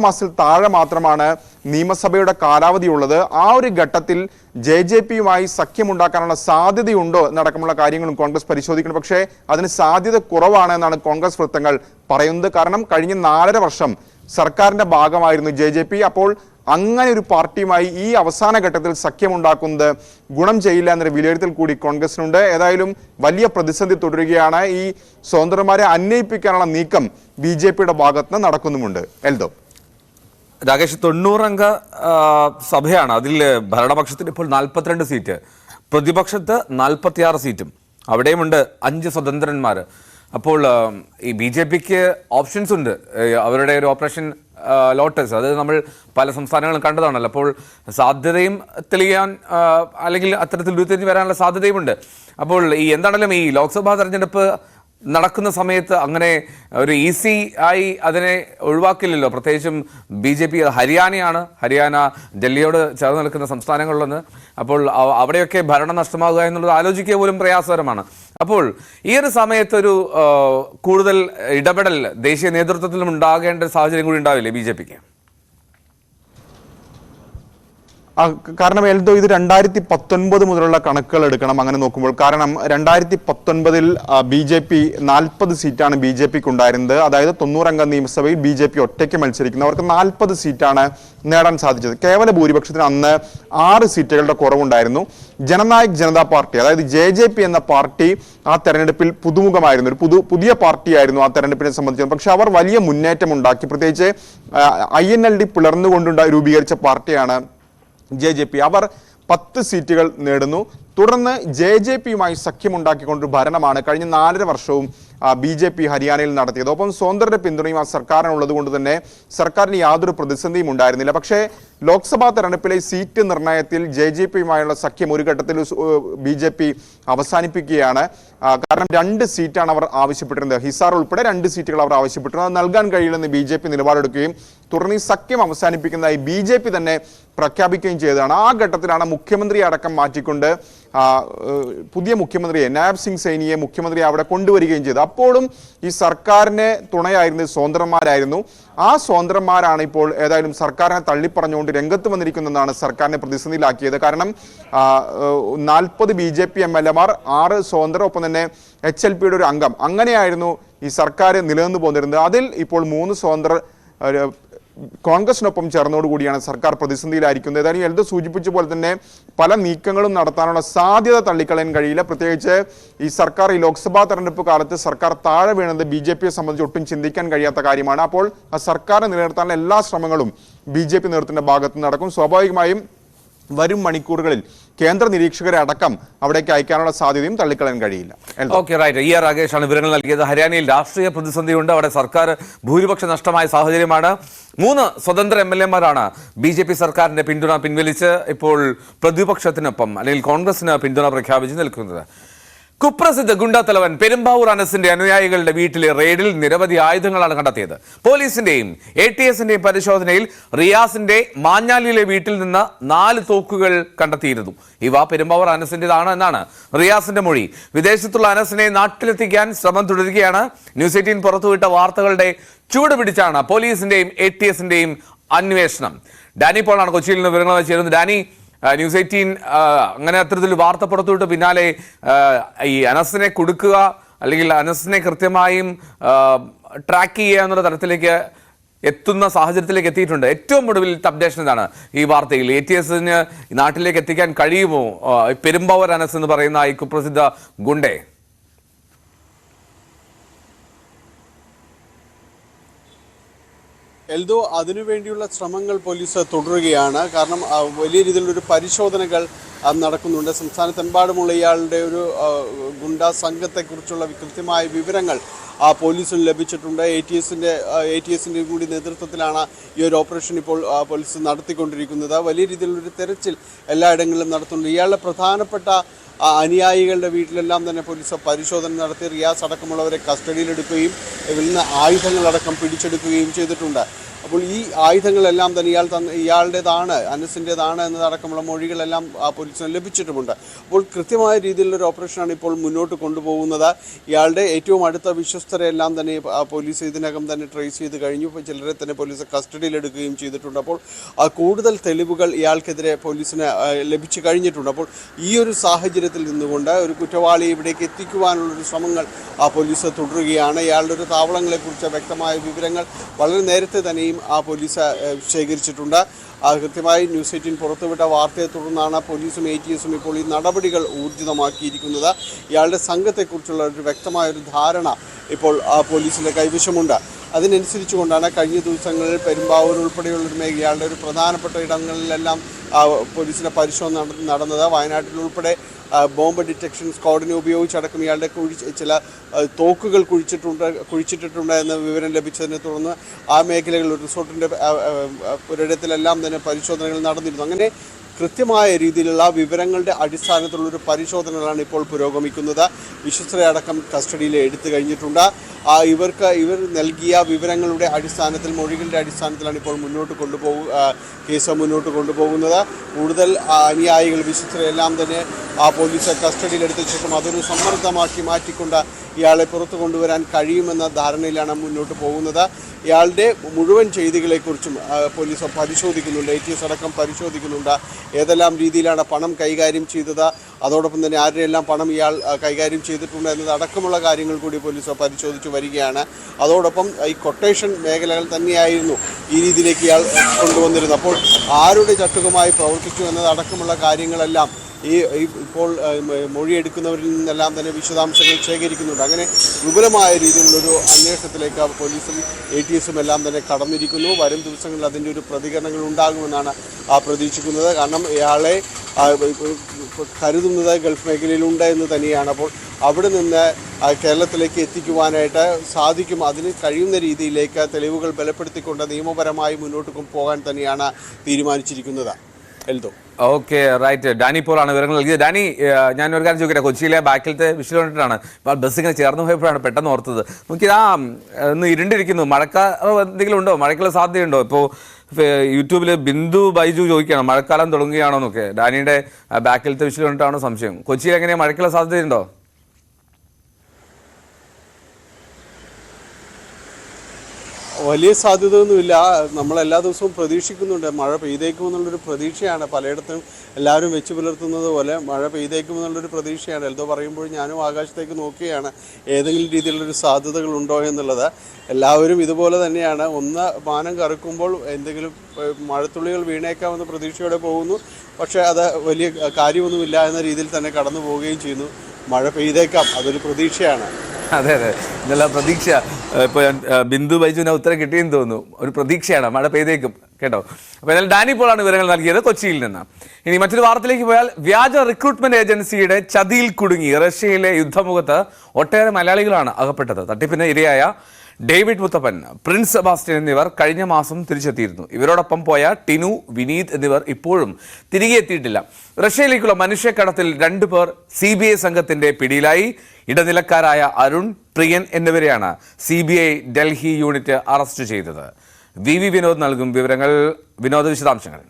മാസത്തിൽ താഴെ മാത്രമാണ് നിയമസഭയുടെ കാലാവധി ഉള്ളത്. ആ ഒരു ഘട്ടത്തിൽ JJPയുമായി സഖ്യമുണ്ടാക്കാനുള്ള സാധ്യതയുണ്ടോ എന്നടക്കമുള്ള കാര്യങ്ങളും കോൺഗ്രസ് പരിശോധിക്കണം. പക്ഷേ അതിന് സാധ്യത കുറവാണ് എന്നാണ് കോൺഗ്രസ് വൃത്തങ്ങൾ പറയുന്നത്. കാരണം കഴിഞ്ഞ 4.5 വർഷം സർക്കാരിന്റെ ഭാഗമായിരുന്നു JJP. അപ്പോൾ അങ്ങനെ ഒരു പാർട്ടിയുമായി ഈ അവസാന ഘട്ടത്തിൽ സഖ്യമുണ്ടാക്കുന്നത് ഗുണം ചെയ്യില്ല എന്നൊരു വിലയിരുത്തൽ കൂടി കോൺഗ്രസിനുണ്ട്. ഏതായാലും വലിയ പ്രതിസന്ധി തുടരുകയാണ്. ഈ സ്വതന്ത്രന്മാരെ അന്വയിപ്പിക്കാനുള്ള നീക്കം BJPയുടെ ഭാഗത്ത് നടക്കുന്നുമുണ്ട്. എൽദോ, രാകേഷ്, 90-അംഗ സഭയാണ്. അതിൽ ഭരണപക്ഷത്തിന് ഇപ്പോൾ 42 സീറ്റ്, പ്രതിപക്ഷത്ത് 46 സീറ്റും. അവിടെയുമുണ്ട് 5 സ്വതന്ത്രന്മാർ. അപ്പോൾ ഈ BJPക്ക് ഓപ്ഷൻസ് ഉണ്ട്. അവരുടെ ഒരു ഓപ്പറേഷൻ ലോട്ടസ്, അത് നമ്മൾ പല സംസ്ഥാനങ്ങളും കണ്ടതാണല്ലോ. അപ്പോൾ സാധ്യതയും തെളിയാൻ അല്ലെങ്കിൽ അത്തരത്തിൽ ഉരുത്തിരിഞ്ഞ് വരാനുള്ള സാധ്യതയുമുണ്ട്. അപ്പോൾ ഈ എന്താണെങ്കിലും ഈ ലോക്സഭാ തെരഞ്ഞെടുപ്പ് നടക്കുന്ന സമയത്ത് അങ്ങനെ ഒരു ഈസി ആയി അതിനെ ഒഴിവാക്കില്ലല്ലോ. പ്രത്യേകിച്ചും BJP ഹരിയാനയാണ്, ഹരിയാന ഡൽഹിയോട് ചേർന്ന് നിൽക്കുന്ന സംസ്ഥാനങ്ങളിലൊന്ന്. അപ്പോൾ അവിടെയൊക്കെ ഭരണം നഷ്ടമാകുക എന്നുള്ളത് ആലോചിക്കുക പോലും പ്രയാസകരമാണ്. അപ്പോൾ ഈ ഒരു സമയത്തൊരു കൂടുതൽ ഇടപെടൽ ദേശീയ നേതൃത്വത്തിലും ഉണ്ടാകേണ്ട സാഹചര്യം കൂടി ഉണ്ടാവില്ലേ BJPക്ക്? കാരണം എൽദോ ഇത് 2019 മുതലുള്ള കണക്കുകൾ എടുക്കണം അങ്ങനെ നോക്കുമ്പോൾ. കാരണം 2019 BJP 40 സീറ്റാണ് BJPക്ക് ഉണ്ടായിരുന്നത്. അതായത് 90 അംഗ നിയമസഭയിൽ BJP ഒറ്റയ്ക്ക് മത്സരിക്കുന്നു. അവർക്ക് 40 സീറ്റാണ് നേടാൻ സാധിച്ചത്. കേവല ഭൂരിപക്ഷത്തിന് അന്ന് 6 സീറ്റുകളുടെ കുറവുണ്ടായിരുന്നു. ജനനായക് ജനതാ പാർട്ടി, അതായത് JJP എന്ന പാർട്ടി ആ തെരഞ്ഞെടുപ്പിൽ പുതുമുഖമായിരുന്നു, ഒരു പുതിയ പാർട്ടിയായിരുന്നു ആ തെരഞ്ഞെടുപ്പിനെ സംബന്ധിച്ചത്. പക്ഷെ അവർ വലിയ മുന്നേറ്റം ഉണ്ടാക്കി. പ്രത്യേകിച്ച് INLD പിളർന്നുകൊണ്ട് രൂപീകരിച്ച പാർട്ടിയാണ് JJP. അവർ 10 സീറ്റുകൾ നേടുന്നു. തുടർന്ന് JJPയുമായി സഖ്യമുണ്ടാക്കിക്കൊണ്ടൊരു ഭരണമാണ് കഴിഞ്ഞ 4.5 വർഷവും BJP ഹരിയാനയിൽ നടത്തിയത്. ഒപ്പം സ്വതന്ത്രരുടെ പിന്തുണയും ആ സർക്കാരിനുള്ളത് കൊണ്ട് തന്നെ സർക്കാരിന് യാതൊരു പ്രതിസന്ധിയും ഉണ്ടായിരുന്നില്ല. പക്ഷേ ലോക്സഭാ തെരഞ്ഞെടുപ്പിലെ സീറ്റ് നിർണയത്തിൽ JJPയുമായുള്ള സഖ്യം ഒരു ഘട്ടത്തിൽ BJP അവസാനിപ്പിക്കുകയാണ്. കാരണം 2 സീറ്റാണ് അവർ ആവശ്യപ്പെട്ടിരുന്നത്. ഹിസാർ ഉൾപ്പെടെ 2 സീറ്റുകൾ അവർ ആവശ്യപ്പെട്ടിരുന്നത്. അത് നൽകാൻ കഴിയില്ലെന്ന് BJP നിലപാടെടുക്കുകയും തുടർന്ന് ഈ സഖ്യം അവസാനിപ്പിക്കുന്നതായി BJP തന്നെ പ്രഖ്യാപിക്കുകയും ചെയ്തതാണ്. ആ ഘട്ടത്തിലാണ് മുഖ്യമന്ത്രി അടക്കം മാറ്റിക്കൊണ്ട് പുതിയ മുഖ്യമന്ത്രിയെ നായബ് സിംഗ് സൈനിയെ മുഖ്യമന്ത്രിയെ അവിടെ കൊണ്ടുവരികയും ചെയ്തു. അപ്പോഴും ഈ സർക്കാരിനെ തുണയായിരുന്നത് സ്വതന്ത്രന്മാരായിരുന്നു. ആ സ്വതന്ത്രന്മാരാണ് ഇപ്പോൾ ഏതായാലും സർക്കാരിനെ തള്ളിപ്പറഞ്ഞുകൊണ്ട് രംഗത്ത് വന്നിരിക്കുന്നതെന്നാണ് സർക്കാരിനെ പ്രതിസന്ധിയിലാക്കിയത്. കാരണം 40 BJP MLAമാർ, 6 സ്വതന്ത്രർ, ഒപ്പം തന്നെ HLPയുടെ ഒരു അംഗം, അങ്ങനെയായിരുന്നു ഈ സർക്കാർ നിലനിന്ന് പോന്നിരുന്നത്. അതിൽ ഇപ്പോൾ 3 സ്വതന്ത്രർ കോൺഗ്രസിനൊപ്പം ചേർന്നതോടുകൂടിയാണ് സർക്കാർ പ്രതിസന്ധിയിലായിരിക്കുന്നത്. ഏതായാലും എൽദോ സൂചിപ്പിച്ച പോലെ തന്നെ പല നീക്കങ്ങളും നടത്താനുള്ള സാധ്യത തള്ളിക്കളയാൻ കഴിയില്ല. പ്രത്യേകിച്ച് ഈ സർക്കാർ ഈ ലോക്സഭാ തെരഞ്ഞെടുപ്പ് കാലത്ത് സർക്കാർ താഴെ വീണത് BJPയെ സംബന്ധിച്ച് ഒട്ടും ചിന്തിക്കാൻ കഴിയാത്ത കാര്യമാണ്. അപ്പോൾ ആ സർക്കാരിനെ നിലനിർത്താനുള്ള എല്ലാ ശ്രമങ്ങളും BJP നേതൃത്വത്തിന്റെ ഭാഗത്ത് നടക്കും. സ്വാഭാവികമായും വരും മണിക്കൂറുകളിൽ കേന്ദ്ര നിരീക്ഷകരെ അടക്കം അവിടേക്ക് അയക്കാനുള്ള സാധ്യതയും തള്ളിക്കളയാൻ കഴിയില്ല. Okay, right. രാകേഷാണ് വിവരങ്ങൾ നൽകിയത്. ഹരിയാനയിൽ രാഷ്ട്രീയ പ്രതിസന്ധിയുണ്ട്. അവിടെ സർക്കാർ ഭൂരിപക്ഷം നഷ്ടമായ സാഹചര്യമാണ്. 3 സ്വതന്ത്ര MLAമാരാണ് BJP സർക്കാരിന്റെ പിന്തുണ പിൻവലിച്ച് ഇപ്പോൾ പ്രതിപക്ഷത്തിനൊപ്പം അല്ലെങ്കിൽ കോൺഗ്രസിന് പിന്തുണ പ്രഖ്യാപിച്ച് നിൽക്കുന്നത്. കുപ്രസിദ്ധ ഗുണ്ടാ തലവൻ പെരുമ്പാവൂർ അനസിന്റെ അനുയായികളുടെ വീട്ടിലെ റെയ്ഡിൽ നിരവധി ആയുധങ്ങളാണ് കണ്ടെത്തിയത്. പോലീസിന്റെയും ATSന്റെയും പരിശോധനയിൽ റിയാസിന്റെ മാഞ്ഞാലിയിലെ വീട്ടിൽ നിന്ന് 4 തോക്കുകൾ കണ്ടെത്തിയിരുന്നു. ഇവ പെരുമ്പാവൂർ അനസിന്റേതാണ് എന്നാണ് റിയാസിന്റെ മൊഴി. വിദേശത്തുള്ള അനസിനെ നാട്ടിലെത്തിക്കാൻ ശ്രമം തുടരുകയാണ്. ന്യൂസ് 18 പുറത്തുവിട്ട വാർത്തകളുടെ ചൂട് പിടിച്ചാണ് പോലീസിന്റെയും ATSന്റെയും അന്വേഷണം. ഡാനി പോളാണ് കൊച്ചിയിൽ നിന്ന് വിവരങ്ങൾ ചേരുന്നത്. ഡാനി, ന്യൂസ് 18 അങ്ങനെ അത്തരത്തിൽ വാർത്ത പുറത്തുവിട്ട് പിന്നാലെ ഈ അനസിനെ കൊടുക്കുക അല്ലെങ്കിൽ അനസിനെ കൃത്യമായും ട്രാക്ക് ചെയ്യുക എന്നുള്ള തരത്തിലേക്ക് എത്തുന്ന സാഹചര്യത്തിലേക്ക് എത്തിയിട്ടുണ്ട്. ഏറ്റവും ഒടുവിൽ അപ്ഡേഷൻ എന്താണ് ഈ വാർത്തയിൽ? ATSന് നാട്ടിലേക്ക് എത്തിക്കാൻ കഴിയുമോ പെരുമ്പാവൂർ അനസ് എന്ന് പറയുന്ന ഈ കുപ്രസിദ്ധ ഗുണ്ടേ? എൽദോ, അതിനുവേണ്ടിയുള്ള ശ്രമങ്ങൾ പോലീസ് തുടരുകയാണ്. കാരണം വലിയ രീതിയിലൊരു പരിശോധനകൾ നടക്കുന്നുണ്ട്. സംസ്ഥാനത്തെമ്പാടുമുള്ള ഇയാളുടെ ഒരു ഗുണ്ടാ സംഘത്തെക്കുറിച്ചുള്ള കൃത്യമായ വിവരങ്ങൾ പോലീസിന് ലഭിച്ചിട്ടുണ്ട്. ATSന്റെ കൂടി നേതൃത്വത്തിലാണ് ഈ ഒരു ഓപ്പറേഷൻ ഇപ്പോൾ പോലീസ് നടത്തിക്കൊണ്ടിരിക്കുന്നത്. വലിയ രീതിയിലൊരു തെരച്ചിൽ എല്ലായിടങ്ങളിലും നടത്തുന്നുണ്ട്. ഇയാളുടെ പ്രധാനപ്പെട്ട അനുയായികളുടെ വീട്ടിലെല്ലാം തന്നെ പോലീസ് പരിശോധന നടത്തി റിയാസ് അടക്കമുള്ളവരെ കസ്റ്റഡിയിലെടുക്കുകയും ഇവരിൽ നിന്ന് ആയുധങ്ങളടക്കം പിടിച്ചെടുക്കുകയും ചെയ്തിട്ടുണ്ട്. അപ്പോൾ ഈ ആയുധങ്ങളെല്ലാം തന്നെ ഇയാളുടേതാണ്, അനസിൻ്റേതാണ് എന്നതടക്കമുള്ള മൊഴികളെല്ലാം പോലീസിന് ലഭിച്ചിട്ടുമുണ്ട്. അപ്പോൾ കൃത്യമായ രീതിയിലുള്ളൊരു ഓപ്പറേഷനാണ് ഇപ്പോൾ മുന്നോട്ട് കൊണ്ടുപോകുന്നത്. ഇയാളുടെ ഏറ്റവും അടുത്ത വിശ്വസ്തരെല്ലാം തന്നെ പോലീസ് ഇതിനകം തന്നെ ട്രേസ് ചെയ്ത് കഴിഞ്ഞു. ചിലരെ തന്നെ പോലീസ് കസ്റ്റഡിയിലെടുക്കുകയും ചെയ്തിട്ടുണ്ട്. അപ്പോൾ കൂടുതൽ തെളിവുകൾ ഇയാൾക്കെതിരെ പോലീസിന് ലഭിച്ചു കഴിഞ്ഞിട്ടുണ്ട്. അപ്പോൾ ഈ ഒരു സാഹചര്യത്തിൽ നിന്നുകൊണ്ട് ഒരു കുറ്റവാളിയെ ഇവിടേക്ക് എത്തിക്കുവാനുള്ളൊരു ശ്രമങ്ങൾ പോലീസ് തുടരുകയാണ്. ഇയാളുടെ ഒരു താവളങ്ങളെക്കുറിച്ച് വ്യക്തമായ വിവരങ്ങൾ വളരെ നേരത്തെ തന്നെയും പോലീസ് ശേഖരിച്ചിട്ടുണ്ട്. കൃത്യമായി ന്യൂസ് 18 പുറത്തുവിട്ട വാർത്തയെ തുടർന്നാണ് പോലീസും ATSും ഇപ്പോൾ ഈ നടപടികൾ ഊർജിതമാക്കിയിരിക്കുന്നത്. ഇയാളുടെ സംഘത്തെക്കുറിച്ചുള്ള ഒരു വ്യക്തമായൊരു ധാരണ ഇപ്പോൾ പോലീസിൻ്റെ കൈവശമുണ്ട്. അതിനനുസരിച്ചുകൊണ്ടാണ് കഴിഞ്ഞ ദിവസങ്ങളിൽ പെരുമ്പാവൂർ ഉൾപ്പെടെയുള്ളൊരു ഇയാളുടെ ഒരു പ്രധാനപ്പെട്ട ഇടങ്ങളിലെല്ലാം പോലീസിൻ്റെ പരിശോധന നടന്നത്. വയനാട്ടിലുൾപ്പെടെ ബോംബ് ഡിറ്റക്ഷൻ സ്ക്വാഡിനെ ഉപയോഗിച്ചടക്കം ഇയാളുടെ ചില തോക്കുകൾ കുഴിച്ചിട്ടിട്ടുണ്ട് എന്ന വിവരം ലഭിച്ചതിനെ തുടർന്ന് ആ മേഖലകളിൽ റിസോർട്ടിൻ്റെ ഒരിടത്തിലെല്ലാം തന്നെ പരിശോധനകൾ നടന്നിരുന്നു. അങ്ങനെ കൃത്യമായ രീതിയിലുള്ള വിവരങ്ങളുടെ അടിസ്ഥാനത്തിലുള്ളൊരു പരിശോധനകളാണ് ഇപ്പോൾ പുരോഗമിക്കുന്നത്. വിശ്വസ്തരെ അടക്കം കസ്റ്റഡിയിൽ എടുത്തു കഴിഞ്ഞിട്ടുണ്ട്. ഇവർ നൽകിയ വിവരങ്ങളുടെ അടിസ്ഥാനത്തിൽ, മൊഴികളുടെ അടിസ്ഥാനത്തിലാണ് ഇപ്പോൾ കേസ് മുന്നോട്ട് കൊണ്ടുപോകുന്നത്. കൂടുതൽ അനുയായികൾ, വിശ്വസ്തരെല്ലാം തന്നെ പോലീസ് കസ്റ്റഡിയിലെടുത്ത ശേഷം അതൊരു സമ്മർദ്ദമാക്കി മാറ്റിക്കൊണ്ട് ഇയാളെ പുറത്തു കൊണ്ടുവരാൻ കഴിയുമെന്ന ധാരണയിലാണ് മുന്നോട്ട് പോകുന്നത്. ഇയാളുടെ മുഴുവൻ ചെയ്തികളെക്കുറിച്ചും പോലീസ് പരിശോധിക്കുന്നുണ്ട്, ATS അടക്കം പരിശോധിക്കുന്നുണ്ട്. ഏതെല്ലാം രീതിയിലാണ് പണം കൈകാര്യം ചെയ്തത്, അതോടൊപ്പം തന്നെ ആരുടെയെല്ലാം പണം ഇയാൾ കൈകാര്യം ചെയ്തിട്ടുണ്ട് എന്നതടക്കമുള്ള കാര്യങ്ങൾ കൂടി പോലീസ് പരിശോധിച്ചു വരികയാണ്. അതോടൊപ്പം ഈ കൊട്ടേഷൻ മേഖലകൾ തന്നെയായിരുന്നു ഈ രീതിയിലേക്ക് ഇയാൾ കൊണ്ടുവന്നിരുന്നത്. അപ്പോൾ ആരുടെ ചട്ടുകമായി പ്രവർത്തിച്ചു എന്നതടക്കമുള്ള കാര്യങ്ങളെല്ലാം ഇപ്പോൾ മൊഴിയെടുക്കുന്നവരിൽ നിന്നെല്ലാം തന്നെ വിശദാംശങ്ങൾ ശേഖരിക്കുന്നുണ്ട്. അങ്ങനെ വിപുലമായ രീതിയിലുള്ളൊരു അന്വേഷണത്തിലേക്ക് പോലീസും ATSും എല്ലാം തന്നെ കടന്നിരിക്കുന്നു. വരും ദിവസങ്ങളിൽ അതിൻ്റെ ഒരു പ്രതികരണങ്ങൾ ഉണ്ടാകുമെന്നാണ് പ്രതീക്ഷിക്കുന്നത്. കാരണം ഇയാളെ കരുതുന്നത് ഗൾഫ് മേഖലയിലുണ്ട് എന്ന് തന്നെയാണ്. അപ്പോൾ അവിടെ നിന്ന് കേരളത്തിലേക്ക് എത്തിക്കുവാനായിട്ട് സാധിക്കും. അതിന് കഴിയുന്ന രീതിയിലേക്ക് തെളിവുകൾ ബലപ്പെടുത്തിക്കൊണ്ട് നിയമപരമായി മുന്നോട്ട് പോകാൻ തന്നെയാണ് തീരുമാനിച്ചിരിക്കുന്നത്. എൽദോ. Okay, right. ഡാനി പോളാണ് വിവരങ്ങൾ നൽകിയത്. ഡാനി, ഞാൻ ഒരു കാര്യം ചോദിക്കട്ടെ, കൊച്ചിയിലെ ബാക്കിലത്തെ വിഷയം കണ്ടിട്ടാണ് ഇപ്പോൾ ബസ് ഇങ്ങനെ ചേർന്ന് പോയപ്പോഴാണ് പെട്ടെന്ന് ഓർത്തത്. നോക്കിയത് ഒന്ന് ഇരുണ്ടിരിക്കുന്നു, മഴക്കാലം എന്തെങ്കിലും ഉണ്ടോ, മഴയ്ക്കുള്ള സാധ്യതയുണ്ടോ? ഇപ്പോൾ യൂട്യൂബിൽ ബിന്ദു ബൈജു ചോദിക്കുകയാണ് മഴക്കാലം തുടങ്ങുകയാണോ എന്നൊക്കെ. ഡാനിയുടെ ബാക്കിലത്തെ വിഷയം കണ്ടിട്ടാണോ സംശയം? കൊച്ചിയിൽ എങ്ങനെയാണ്, മഴയ്ക്കുള്ള സാധ്യതയുണ്ടോ? വലിയ സാധ്യതയൊന്നുമില്ല. നമ്മളെല്ലാ ദിവസവും പ്രതീക്ഷിക്കുന്നുണ്ട് മഴ പെയ്തേക്കുമെന്നുള്ളൊരു പ്രതീക്ഷയാണ്. പലയിടത്തും എല്ലാവരും വെച്ച് പുലർത്തുന്നത് പോലെ മഴ പെയ്തേക്കുമെന്നുള്ളൊരു പ്രതീക്ഷയാണ്. എൽദോ പറയുമ്പോൾ ഞാനും ആകാശത്തേക്ക് നോക്കുകയാണ് ഏതെങ്കിലും രീതിയിലുള്ളൊരു സാധ്യതകളുണ്ടോ എന്നുള്ളത്. എല്ലാവരും ഇതുപോലെ തന്നെയാണ്. ഒന്ന് മാനം കറുക്കുമ്പോൾ എന്തെങ്കിലും മഴത്തുള്ളികൾ വീണേക്കാമെന്ന പ്രതീക്ഷയോടെ പോകുന്നു. പക്ഷേ അത് വലിയ കാര്യമൊന്നുമില്ല എന്ന രീതിയിൽ തന്നെ കടന്നു പോവുകയും ചെയ്യുന്നു. മഴ പെയ്തേക്കാം, അതൊരു പ്രതീക്ഷയാണ്. അതെ അതെ, ഇതെല്ലാം പ്രതീക്ഷ. ഇപ്പോൾ ബിന്ദു ബൈജുവിന് ഉത്തരം കിട്ടിയെന്ന് തോന്നുന്നു. ഒരു പ്രതീക്ഷയാണ്, മഴ പെയ്തേക്കും കേട്ടോ. അപ്പോൾ എന്നാൽ ഡാനി പോളാണ് വിവരങ്ങൾ നൽകിയത് കൊച്ചിയിൽ നിന്ന്. ഇനി മറ്റൊരു വാർത്തയിലേക്ക് പോയാൽ, വ്യാജ റിക്രൂട്ട്മെന്റ് ഏജൻസിയുടെ ചതിയിൽ കുടുങ്ങി റഷ്യയിലെ യുദ്ധമുഖത്ത് ഒട്ടേറെ മലയാളികളാണ് അകപ്പെട്ടത്. തട്ടിപ്പിന് ഇരയായ ഡേവിഡ് മുത്തപ്പൻ, പ്രിൻസ് സെബാസ്റ്റ്യൻ എന്നിവർ കഴിഞ്ഞ മാസം തിരിച്ചെത്തിയിരുന്നു. ഇവരോടൊപ്പം പോയ ടിനു, വിനീത് എന്നിവർ ഇപ്പോഴും തിരികെ എത്തിയിട്ടില്ല. റഷ്യയിലേക്കുള്ള മനുഷ്യക്കടത്തിൽ 2 പേർ CBI സംഘത്തിന്റെ പിടിയിലായി. ഇടനിലക്കാരായ അരുൺ, പ്രിയൻ എന്നിവരെയാണ് CBI ഡൽഹി യൂണിറ്റ് അറസ്റ്റ് ചെയ്തത്. VV വിനോദ് നൽകും വിവരങ്ങൾ. വിനോദ, വിശദാംശങ്ങൾ.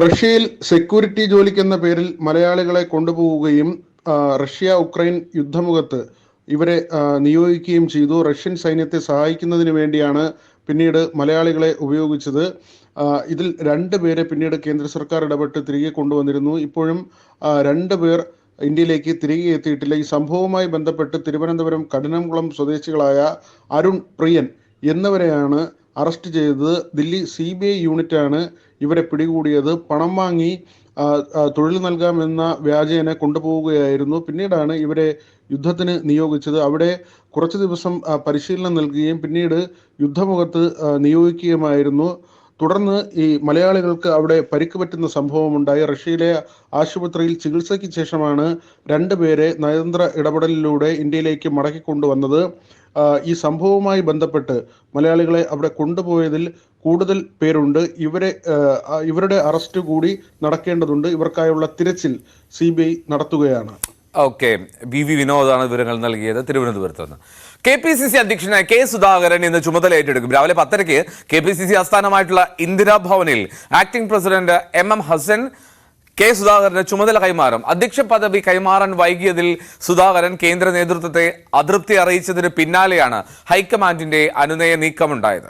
റഷ്യയിൽ സെക്യൂരിറ്റി ജോലിക്കെന്ന പേരിൽ മലയാളികളെ കൊണ്ടുപോവുകയും റഷ്യ ഉക്രൈൻ യുദ്ധമുഖത്ത് ഇവരെ നിയോഗിക്കുകയും ചെയ്തു. റഷ്യൻ സൈന്യത്തെ സഹായിക്കുന്നതിന് വേണ്ടിയാണ് പിന്നീട് മലയാളികളെ ഉപയോഗിച്ചത്. ഇതിൽ 2 പേരെ പിന്നീട് കേന്ദ്ര സർക്കാർ ഇടപെട്ട് തിരികെ കൊണ്ടുവന്നിരുന്നു. ഇപ്പോഴും 2 പേർ ഇന്ത്യയിലേക്ക് തിരികെ എത്തിയിട്ടില്ല. ഈ സംഭവവുമായി ബന്ധപ്പെട്ട് തിരുവനന്തപുരം കഠിനംകുളം സ്വദേശികളായ അരുൺ, പ്രിയൻ എന്നിവരെയാണ് അറസ്റ്റ് ചെയ്തത്. ദില്ലി CBI യൂണിറ്റാണ് ഇവരെ പിടികൂടിയത്. പണം വാങ്ങി തൊഴിൽ നൽകാമെന്ന വ്യാജേന കൊണ്ടുപോവുകയായിരുന്നു. പിന്നീടാണ് ഇവരെ യുദ്ധത്തിന് നിയോഗിച്ചത്. അവിടെ കുറച്ച് ദിവസം പരിശീലനം നൽകുകയും പിന്നീട് യുദ്ധമുഖത്ത് നിയോഗിക്കുകയുമായിരുന്നു. തുടർന്ന് ഈ മലയാളികൾക്ക് അവിടെ പരിക്ക് പറ്റുന്ന സംഭവമുണ്ടായി. റഷ്യയിലെ ആശുപത്രിയിൽ ചികിത്സയ്ക്ക് ശേഷമാണ് 2 പേരെ നയതന്ത്ര ഇടപെടലിലൂടെ ഇന്ത്യയിലേക്ക് മടക്കിക്കൊണ്ടുവന്നത്. ഈ സംഭവവുമായി ബന്ധപ്പെട്ട് മലയാളികളെ അവിടെ കൊണ്ടുപോയതിൽ കൂടുതൽ പേരുണ്ട്. ഇവരുടെ അറസ്റ്റ് കൂടി നടക്കേണ്ടതുണ്ട്. ഇവർക്കായുള്ള തിരച്ചിൽ CBI നടത്തുകയാണ്. ഓക്കെ, VV വിനോദാണ് വിവരങ്ങൾ നൽകിയത് തിരുവനന്തപുരത്ത് നിന്ന്. KPCC അധ്യക്ഷനായ K സുധാകരൻ ഇന്ന് ചുമതല ഏറ്റെടുക്കും. രാവിലെ 10:30 KPCC ആസ്ഥാനമായിട്ടുള്ള ഇന്ദിരാഭവനിൽ acting president MM Hassan K സുധാകരന് ചുമതല കൈമാറും. അധ്യക്ഷ പദവി കൈമാറാൻ വൈകിയതിൽ സുധാകരൻ കേന്ദ്ര നേതൃത്വത്തെ അതൃപ്തി അറിയിച്ചതിന് പിന്നാലെയാണ് ഹൈക്കമാൻഡിന്റെ അനുനയ നീക്കമുണ്ടായത്.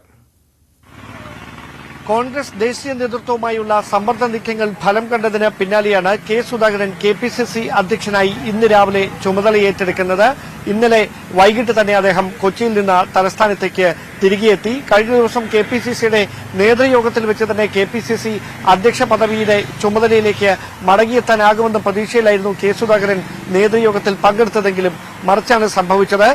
കോൺഗ്രസ് ദേശീയ നേതൃത്വവുമായുള്ള സമ്മർദ്ദ നീക്കങ്ങൾ ഫലം കണ്ടതിന് പിന്നാലെയാണ് K സുധാകരൻ KPCC അധ്യക്ഷനായി ഇന്ന് രാവിലെ ചുമതല ഏറ്റെടുക്കുന്നത്. ഇന്നലെ വൈകിട്ട് തന്നെ അദ്ദേഹം കൊച്ചിയിൽ നിന്ന് തലസ്ഥാനത്തേക്ക് തിരികെ എത്തി. കഴിഞ്ഞ ദിവസം KPCCയുടെ നേതൃയോഗത്തിൽ വെച്ച് തന്നെ KPCC അധ്യക്ഷ പദവിയുടെ ചുമതലയിലേക്ക് മടങ്ങിയെത്താനാകുമെന്ന പ്രതീക്ഷയിലായിരുന്നു K സുധാകരൻ നേതൃയോഗത്തിൽ പങ്കെടുത്തതെങ്കിലും മറിച്ചാണ് സംഭവിച്ചത്.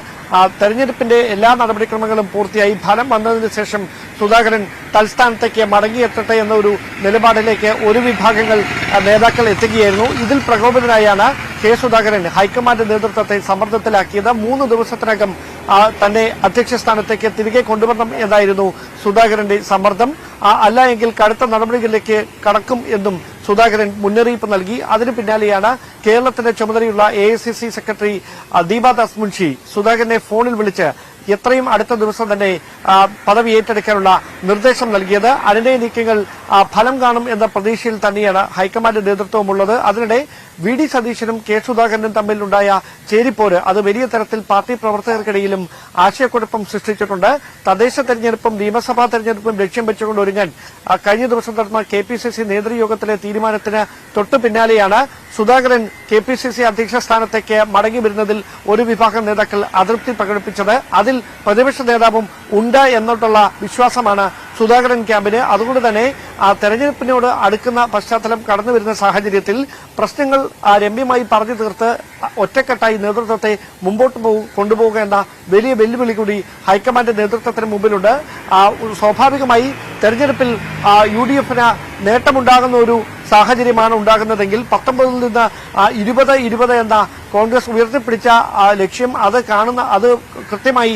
തെരഞ്ഞെടുപ്പിന്റെ എല്ലാ നടപടിക്രമങ്ങളും പൂർത്തിയായി ഫലം വന്നതിന് ശേഷം സുധാകരൻ തൽസ്ഥാനത്തേക്ക് മടങ്ങിയെത്തട്ടെ എന്ന ഒരു നിലപാടിലേക്ക് ഒരു വിഭാഗങ്ങൾ നേതാക്കൾ എത്തുകയായിരുന്നു. ഇതിൽ പ്രകോപിതനായാണ് കെ സുധാകരൻ ഹൈക്കമാൻഡ് നേതൃത്വത്തെ സമ്മർദ്ദത്തിലാക്കിയത്. 3 ദിവസത്തിനകം തന്നെ അധ്യക്ഷ സ്ഥാനത്തേക്ക് തിരികെ കൊണ്ടുവരണം എന്നായിരുന്നു സുധാകരന്റെ സമ്മർദ്ദം. അല്ല എങ്കിൽ കടുത്ത നടപടികളിലേക്ക് കടക്കും എന്നും സുധാകരൻ മുന്നറിയിപ്പ് നൽകി. അതിനു പിന്നാലെയാണ് കേരളത്തിന്റെ ചുമതലയുള്ള AICC സെക്രട്ടറി ദീപാദാസ് മുൻഷി സുധാകരനെ ഫോണിൽ വിളിച്ച് എത്രയും അടുത്ത ദിവസം തന്നെ പദവി ഏറ്റെടുക്കാനുള്ള നിർദ്ദേശം നൽകിയത്. അനുനയ നീക്കങ്ങൾ ഫലം കാണും എന്ന പ്രതീക്ഷയിൽ തന്നെയാണ് ഹൈക്കമാൻഡ് നേതൃത്വമുള്ളത്. അതിനിടെ VD സതീശനും കെ സുധാകരനും തമ്മിലുണ്ടായ ചേരിപ്പോര് അത് വലിയ തരത്തിൽ പാർട്ടി പ്രവർത്തകർക്കിടയിലും ആശയക്കുഴപ്പം സൃഷ്ടിച്ചിട്ടുണ്ട്. തദ്ദേശ തെരഞ്ഞെടുപ്പും നിയമസഭാ തെരഞ്ഞെടുപ്പും ലക്ഷ്യം വെച്ചുകൊണ്ട് ഒരുങ്ങാൻ കഴിഞ്ഞ ദിവസം നടന്ന KPCC നേതൃയോഗത്തിലെ തീരുമാനത്തിന് തൊട്ടു പിന്നാലെയാണ് സുധാകരൻ KPCC അധ്യക്ഷ സ്ഥാനത്തേക്ക് മടങ്ങി വരുന്നതിൽ ഒരു വിഭാഗം നേതാക്കൾ അതൃപ്തി പ്രകടിപ്പിച്ചത്. അതിൽ പ്രതിപക്ഷ നേതാവും ഉണ്ട് എന്നിട്ടുള്ള വിശ്വാസമാണ് സുധാകരൻ ക്യാമ്പിന്. അതുകൊണ്ട് തന്നെ തെരഞ്ഞെടുപ്പിനോട് അടുക്കുന്ന പശ്ചാത്തലം കടന്നു വരുന്ന സാഹചര്യത്തിൽ പ്രശ്നങ്ങൾ രമ്യമായി പറഞ്ഞു തീർത്ത് ഒറ്റക്കെട്ടായി നേതൃത്വത്തെ മുമ്പോട്ട് കൊണ്ടുപോകുക എന്ന വലിയ വെല്ലുവിളി കൂടി ഹൈക്കമാൻഡ് നേതൃത്വത്തിന് മുമ്പിലുണ്ട്. സ്വാഭാവികമായി തെരഞ്ഞെടുപ്പിൽ UDF-ന് നേട്ടമുണ്ടാകുന്ന ഒരു സാഹചര്യമാണ് ഉണ്ടാകുന്നതെങ്കിൽ 19-ൽ നിന്ന് 20 എന്ന കോൺഗ്രസ് ഉയർത്തിപ്പിടിച്ച ലക്ഷ്യം അത് കൃത്യമായി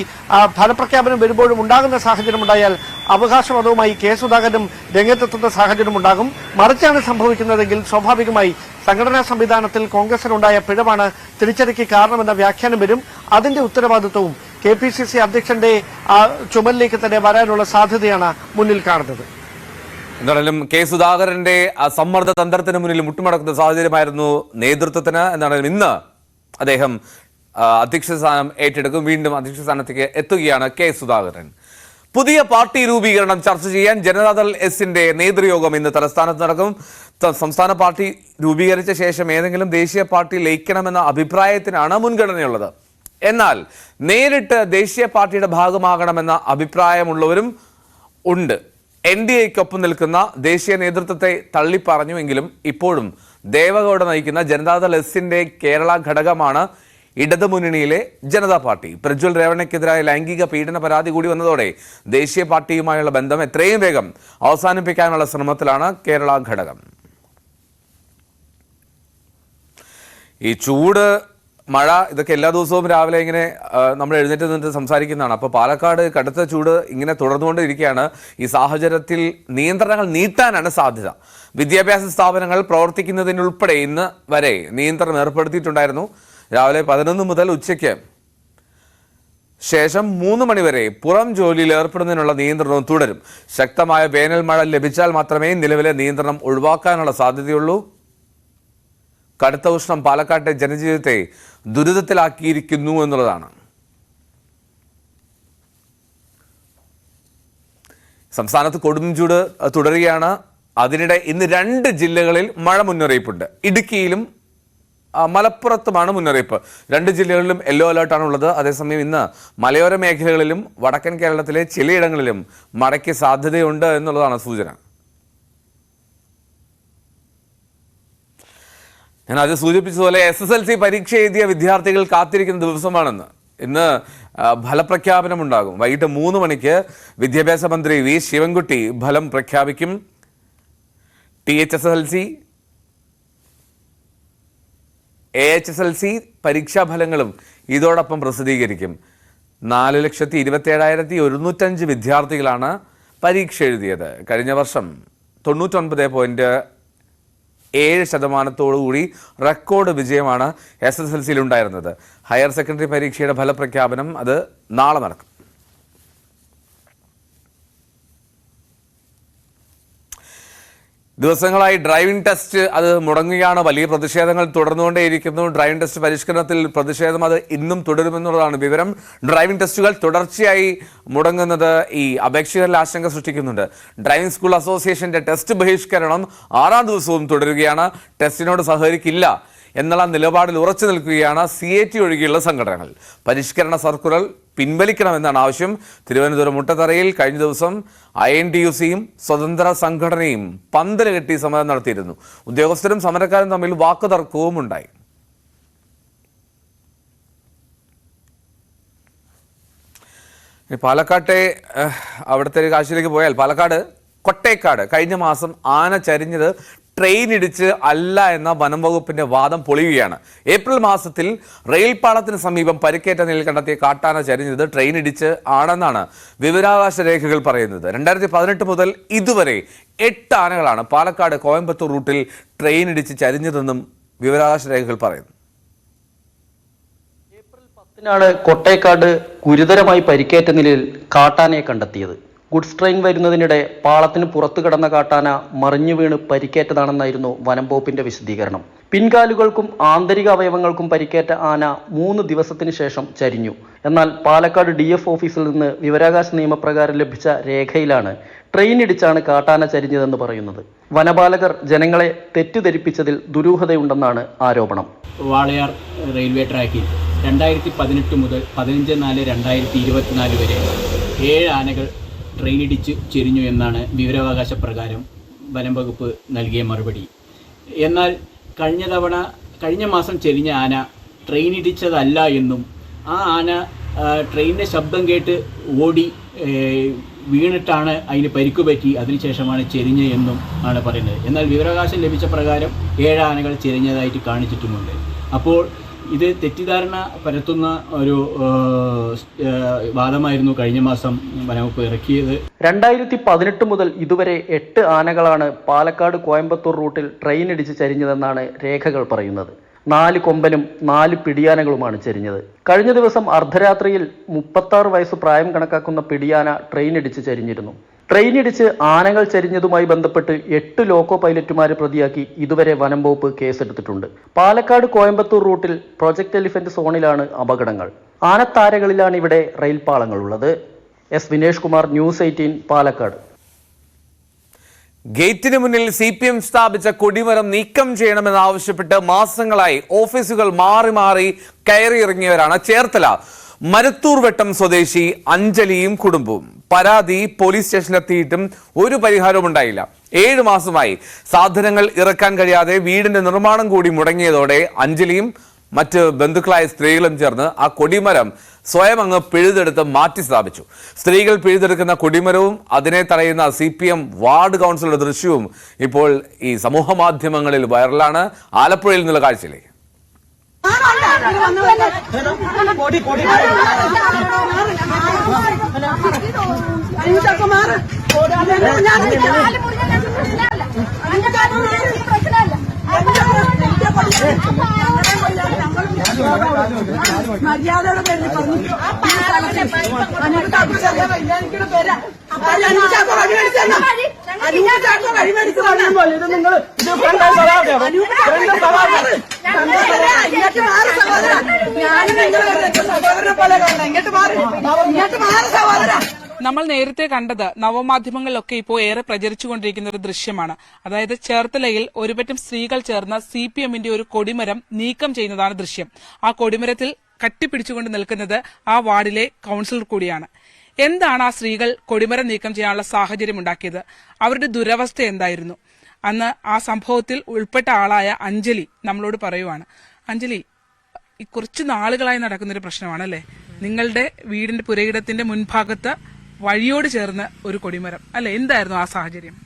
ഫലപ്രഖ്യാപനം വരുമ്പോഴും ഉണ്ടാകുന്ന സാഹചര്യം ഉണ്ടായാൽ അവകാശവാദവുമായി കെ സുധാകരനും രംഗത്തെത്തുന്ന സാഹചര്യം ഉണ്ടാകും. മറിച്ചാണ് സംഭവിക്കുന്നതെങ്കിൽ സ്വാഭാവികമായി സംഘടനാ സംവിധാനത്തിൽ കോൺഗ്രസിനുണ്ടായ പിഴവാണ് തിരിച്ചടിക്ക് കാരണമെന്ന വ്യാഖ്യാനം വരും. അതിന്റെ ഉത്തരവാദിത്വവും KPCC അധ്യക്ഷന്റെ ചുമലിലേക്ക് തന്നെ വരാനുള്ള സാധ്യതയാണ് മുന്നിൽ കാണുന്നത്. എന്തായാലും കെ സുധാകരന്റെ സമ്മർദ്ദ തന്ത്രത്തിന് മുന്നിൽ മുട്ടുമടക്കുന്ന സാഹചര്യമായിരുന്നു നേതൃത്വത്തിന്. എന്താണെങ്കിലും ഇന്ന് അദ്ദേഹം അധ്യക്ഷ സ്ഥാനം ഏറ്റെടുക്കും. വീണ്ടും അധ്യക്ഷ സ്ഥാനത്തേക്ക് എത്തുകയാണ് കെ സുധാകരൻ. പുതിയ പാർട്ടി രൂപീകരണം ചർച്ച ചെയ്യാൻ ജനതാദൾ എസിന്റെ നേതൃയോഗം ഇന്ന് തലസ്ഥാനത്ത് നടക്കും. സംസ്ഥാന പാർട്ടി രൂപീകരിച്ച ശേഷം ഏതെങ്കിലും ദേശീയ പാർട്ടി ലയിക്കണമെന്ന അഭിപ്രായത്തിനാണ് മുൻഗണനയുള്ളത്. എന്നാൽ നേരിട്ട് ദേശീയ പാർട്ടിയുടെ ഭാഗമാകണമെന്ന അഭിപ്രായമുള്ളവരും ഉണ്ട്. NDAയ്ക്കൊപ്പം നിൽക്കുന്ന ദേശീയ നേതൃത്വത്തെ തള്ളിപ്പറഞ്ഞുവെങ്കിലും ഇപ്പോഴും ദേവഗൌഡ നയിക്കുന്ന ജനതാദൾ എസിന്റെ കേരള ഘടകമാണ് ഇടതുമുന്നണിയിലെ ജനതാ പാർട്ടി. പ്രജ്വൽ രേവണ്ണയ്ക്കെതിരായ ലൈംഗിക പീഡന പരാതി കൂടി വന്നതോടെ ദേശീയ പാർട്ടിയുമായുള്ള ബന്ധം എത്രയും വേഗം അവസാനിപ്പിക്കാനുള്ള ശ്രമത്തിലാണ് കേരള ഘടകം. ഈ ചൂട്, മഴ, ഇതൊക്കെ എല്ലാ ദിവസവും രാവിലെ ഇങ്ങനെ നമ്മൾ എഴുന്നേറ്റ് നിന്നിട്ട് സംസാരിക്കുന്നതാണ്. അപ്പോൾ പാലക്കാട് കടുത്ത ചൂട് ഇങ്ങനെ തുടർന്നുകൊണ്ടിരിക്കുകയാണ്. ഈ സാഹചര്യത്തിൽ നിയന്ത്രണങ്ങൾ നീട്ടാനാണ് സാധ്യത. വിദ്യാഭ്യാസ സ്ഥാപനങ്ങൾ പ്രവർത്തിക്കുന്നതിനുൾപ്പെടെ ഇന്ന് വരെ നിയന്ത്രണം ഏർപ്പെടുത്തിയിട്ടുണ്ടായിരുന്നു. രാവിലെ 11 മുതൽ ഉച്ചയ്ക്ക് ശേഷം 3 മണിവരെ പുറം ജോലിയിൽ ഏർപ്പെടുന്നതിനുള്ള നിയന്ത്രണവും തുടരും. ശക്തമായ വേനൽ മഴ ലഭിച്ചാൽ മാത്രമേ നിലവിലെ നിയന്ത്രണം ഒഴിവാക്കാനുള്ള സാധ്യതയുള്ളൂ. കടുത്ത ഉഷ്ണം പാലക്കാട്ടെ ജനജീവിതത്തെ ദുരിതത്തിലാക്കിയിരിക്കുന്നു എന്നുള്ളതാണ്. സംസ്ഥാനത്ത് കൊടും ചൂട് തുടരുകയാണ്. അതിനിടെ ഇന്ന് 2 ജില്ലകളിൽ മഴ മുന്നറിയിപ്പുണ്ട്. ഇടുക്കിയിലും മലപ്പുറത്തുമാണ് മുന്നറിയിപ്പ്. 2 ജില്ലകളിലും യെല്ലോ അലേർട്ടാണ് ഉള്ളത്. അതേസമയം ഇന്ന് മലയോര മേഖലകളിലും വടക്കൻ കേരളത്തിലെ ചിലയിടങ്ങളിലും മഴയ്ക്ക് സാധ്യതയുണ്ട് എന്നുള്ളതാണ് സൂചന. ഞാൻ അത് സൂചിപ്പിച്ചതുപോലെ SSLC പരീക്ഷ എഴുതിയ വിദ്യാർത്ഥികൾ കാത്തിരിക്കുന്ന ദിവസമാണെന്ന്. ഇന്ന് ഫലപ്രഖ്യാപനമുണ്ടാകും. വൈകിട്ട് 3 മണിക്ക് വിദ്യാഭ്യാസ മന്ത്രി വി ശിവൻകുട്ടി ഫലം പ്രഖ്യാപിക്കും. THSLC, AHSLC പരീക്ഷാഫലങ്ങളും ഇതോടൊപ്പം പ്രസിദ്ധീകരിക്കും. 4,27,105 വിദ്യാർത്ഥികളാണ് പരീക്ഷ എഴുതിയത്. കഴിഞ്ഞ വർഷം 99.7% റെക്കോർഡ് വിജയമാണ് SSLCയിൽ ഉണ്ടായിരുന്നത്. ഹയർ സെക്കൻഡറി പരീക്ഷയുടെ ഫലപ്രഖ്യാപനം അത് നാളെ നടക്കും. ദിവസങ്ങളായി ഡ്രൈവിംഗ് ടെസ്റ്റ് അത് മുടങ്ങുകയാണ്. വലിയ പ്രതിഷേധങ്ങൾ തുടർന്നുകൊണ്ടേയിരിക്കുന്നു. ഡ്രൈവിംഗ് ടെസ്റ്റ് പരിഷ്കരണത്തിൽ പ്രതിഷേധം അത് ഇന്നും തുടരുമെന്നുള്ളതാണ് വിവരം. ഡ്രൈവിംഗ് ടെസ്റ്റുകൾ തുടർച്ചയായി മുടങ്ങുന്നത് ഈ അപേക്ഷകരിൽ ആശങ്ക സൃഷ്ടിക്കുന്നുണ്ട്. ഡ്രൈവിംഗ് സ്കൂൾ അസോസിയേഷന്റെ ടെസ്റ്റ് ബഹിഷ്കരണം 6ാം ദിവസവും തുടരുകയാണ്. ടെസ്റ്റിനോട് സഹകരിക്കില്ല എന്നുള്ള നിലപാടിൽ ഉറച്ചു നിൽക്കുകയാണ് CAT ഒഴികെയുള്ള സംഘടനകൾ. പരിഷ്കരണ സർക്കുലർ പിൻവലിക്കണമെന്നാണ് ആവശ്യം. തിരുവനന്തപുരം മുട്ടത്തറയിൽ കഴിഞ്ഞ ദിവസം INTUC-യും സ്വതന്ത്ര സംഘടനയും പന്തല് കെട്ടി സമരം നടത്തിയിരുന്നു. ഉദ്യോഗസ്ഥരും സമരക്കാരും തമ്മിൽ വാക്കുതർക്കവും ഉണ്ടായി. ഇനി പാലക്കാട്ടെ അവിടുത്തെ ഒരു കാഴ്ചയിലേക്ക് പോയാൽ പാലക്കാട് കൊട്ടേക്കാട് കഴിഞ്ഞ മാസം ആന ചരിഞ്ഞത് ട്രെയിൻ ഇടിച്ച് അല്ല എന്ന വനം വകുപ്പിന്റെ വാദം പൊളിയുകയാണ്. ഏപ്രിൽ മാസത്തിൽ റെയിൽപാളത്തിന് സമീപം പരിക്കേറ്റ നിലയിൽ കണ്ടെത്തിയ കാട്ടാന ചരിഞ്ഞത് ട്രെയിൻ ഇടിച്ച് ആണെന്നാണ് വിവരാവകാശ രേഖകൾ പറയുന്നത്. 2018 മുതൽ ഇതുവരെ 8 ആനകളാണ് പാലക്കാട് കോയമ്പത്തൂർ റൂട്ടിൽ ട്രെയിൻ ഇടിച്ച് ചരിഞ്ഞതെന്നും വിവരാവകാശ രേഖകൾ പറയുന്നു. ഏപ്രിൽ 10-നാണ് കൊട്ടേക്കാട് ഗുരുതരമായി പരിക്കേറ്റ നിലയിൽ കാട്ടാനയെ കണ്ടെത്തിയത്. ഗുഡ്സ് ട്രെയിൻ വരുന്നതിനിടെ പാളത്തിന് പുറത്തു കിടന്ന കാട്ടാന മറിഞ്ഞു വീണ് പരിക്കേറ്റതാണെന്നായിരുന്നു വനം വകുപ്പിന്റെ വിശദീകരണം. പിൻകാലുകൾക്കും ആന്തരിക അവയവങ്ങൾക്കും പരിക്കേറ്റ ആന 3 ദിവസത്തിന് ശേഷം ചരിഞ്ഞു. എന്നാൽ പാലക്കാട് DF ഓഫീസിൽ നിന്ന് വിവരാവകാശ നിയമപ്രകാരം ലഭിച്ച രേഖയിലാണ് ട്രെയിൻ ഇടിച്ചാണ് കാട്ടാന ചരിഞ്ഞതെന്ന് പറയുന്നത്. വനപാലകർ ജനങ്ങളെ തെറ്റിദ്ധരിപ്പിച്ചതിൽ ദുരൂഹതയുണ്ടെന്നാണ് ആരോപണം. വാളയാർ റെയിൽവേ ട്രാക്കിൽ 2018 മുതൽ 15/4/2024 വരെ 7 ആനകൾ ട്രെയിൻ ഇടിച്ച് ചെരിഞ്ഞു എന്നാണ് വിവരാവകാശ പ്രകാരം വനം വകുപ്പ് നൽകിയ മറുപടി. എന്നാൽ കഴിഞ്ഞ മാസം ചെരിഞ്ഞ ആന ട്രെയിൻ ഇടിച്ചതല്ല എന്നും ആ ആന ട്രെയിനിൻ്റെ ശബ്ദം കേട്ട് ഓടി വീണിട്ടാണ് അതിന് പരിക്കു പറ്റി അതിനുശേഷമാണ് ചെരിഞ്ഞ് എന്നും ആണ് പറയുന്നത്. എന്നാൽ വിവരാവകാശം ലഭിച്ച പ്രകാരം 7 ആനകൾ ചെരിഞ്ഞതായിട്ട് കാണിച്ചിട്ടുമുണ്ട്. അപ്പോൾ ഇത് തെറ്റിദ്ധാരണ പരത്തുന്ന ഒരു വാദമായിരുന്നു കഴിഞ്ഞ മാസം വനംവകുപ്പ് ഇറക്കിയത്. 2018 മുതൽ ഇതുവരെ 8 ആനകളാണ് പാലക്കാട് കോയമ്പത്തൂർ റൂട്ടിൽ ട്രെയിൻ ഇടിച്ച് ചരിഞ്ഞതെന്നാണ് രേഖകൾ പറയുന്നത്. 4 കൊമ്പനും 4 പിടിയാനകളുമാണ് ചരിഞ്ഞത്. കഴിഞ്ഞ ദിവസം അർദ്ധരാത്രിയിൽ 36 വയസ്സ് പ്രായം കണക്കാക്കുന്ന പിടിയാന ട്രെയിൻ ഇടിച്ച് ചരിഞ്ഞിരുന്നു. ട്രെയിൻ ഇടിച്ച് ആനകൾ ചരിഞ്ഞതുമായി ബന്ധപ്പെട്ട് 8 ലോക്കോ പൈലറ്റുമാരെ പ്രതിയാക്കി ഇതുവരെ വനം വകുപ്പ് കേസെടുത്തിട്ടുണ്ട്. പാലക്കാട് കോയമ്പത്തൂർ റൂട്ടിൽ പ്രൊജക്ട് എലിഫന്റ് സോണിലാണ് അപകടങ്ങൾ. ആനത്താരകളിലാണ് ഇവിടെ റെയിൽപാളങ്ങളുള്ളത്. S Vinesh Kumar, News 18, Palakkad. ഗേറ്റിന് മുന്നിൽ CPM സ്ഥാപിച്ച കൊടിമരം നീക്കം ചെയ്യണമെന്നാവശ്യപ്പെട്ട് മാസങ്ങളായി ഓഫീസുകൾ മാറി മാറി കയറിയിറങ്ങിയവരാണ് ചേർത്തല മരുത്തൂർ വെട്ടം സ്വദേശി അഞ്ജലിയും കുടുംബവും. പരാതി പോലീസ് സ്റ്റേഷനിലെത്തിയിട്ടും ഒരു പരിഹാരവും ഉണ്ടായില്ല. 7 മാസമായി സാധനങ്ങൾ ഇറക്കാൻ കഴിയാതെ വീടിന്റെ നിർമ്മാണം കൂടി മുടങ്ങിയതോടെ അഞ്ജലിയും മറ്റ് ബന്ധുക്കളായ സ്ത്രീകളും ചേർന്ന് ആ കൊടിമരം സ്വയം അങ്ങ് പിഴുതെടുത്ത് മാറ്റി സ്ഥാപിച്ചു. സ്ത്രീകൾ പിഴുതെടുക്കുന്ന കൊടിമരവും അതിനെ തടയുന്ന CPM വാർഡ് കൗൺസിലറുടെ ദൃശ്യവും ഇപ്പോൾ ഈ സമൂഹ മാധ്യമങ്ങളിൽ വൈറലാണ്. ആലപ്പുഴയിൽ നിന്നുള്ള കാഴ്ചയിലേക്ക്. മര്യാദയുടെ പേരിൽ പറഞ്ഞു നമ്മൾ നേരത്തെ കണ്ടത് നവമാധ്യമങ്ങളിലൊക്കെ ഇപ്പോൾ ഏറെ പ്രചരിച്ചുകൊണ്ടിരിക്കുന്ന ഒരു ദൃശ്യമാണ്. അതായത് ചേർത്തലയിൽ ഒരുപറ്റം സ്ത്രീകൾ ചേർന്ന് CPMന്റെ ഒരു കൊടിമരം നീക്കം ചെയ്യുന്നതാണ് ദൃശ്യം. ആ കൊടിമരത്തിൽ കട്ടിപ്പിടിച്ചുകൊണ്ട് നിൽക്കുന്നത് ആ വാർഡിലെ കൌൺസിലർ കൂടിയാണ്. എന്താണ് ആ സ്ത്രീകൾ കൊടിമരം നീക്കം ചെയ്യാനുള്ള സാഹചര്യം ഉണ്ടാക്കിയത്? അവരുടെ ദുരവസ്ഥ എന്തായിരുന്നു? അന്ന് ആ സംഭവത്തിൽ ഉൾപ്പെട്ട ആളായ അഞ്ജലി നമ്മളോട് പറയുവാണ്. അഞ്ജലി, ഈ കുറച്ച് നാളുകളായി നടക്കുന്നൊരു പ്രശ്നമാണല്ലേ, നിങ്ങളുടെ വീടിന്റെ പുരയിടത്തിന്റെ മുൻഭാഗത്ത് വഴിയോട് ചേർന്ന് ഒരു കൊടിമരം അല്ലെ, എന്തായിരുന്നു ആ സാഹചര്യം?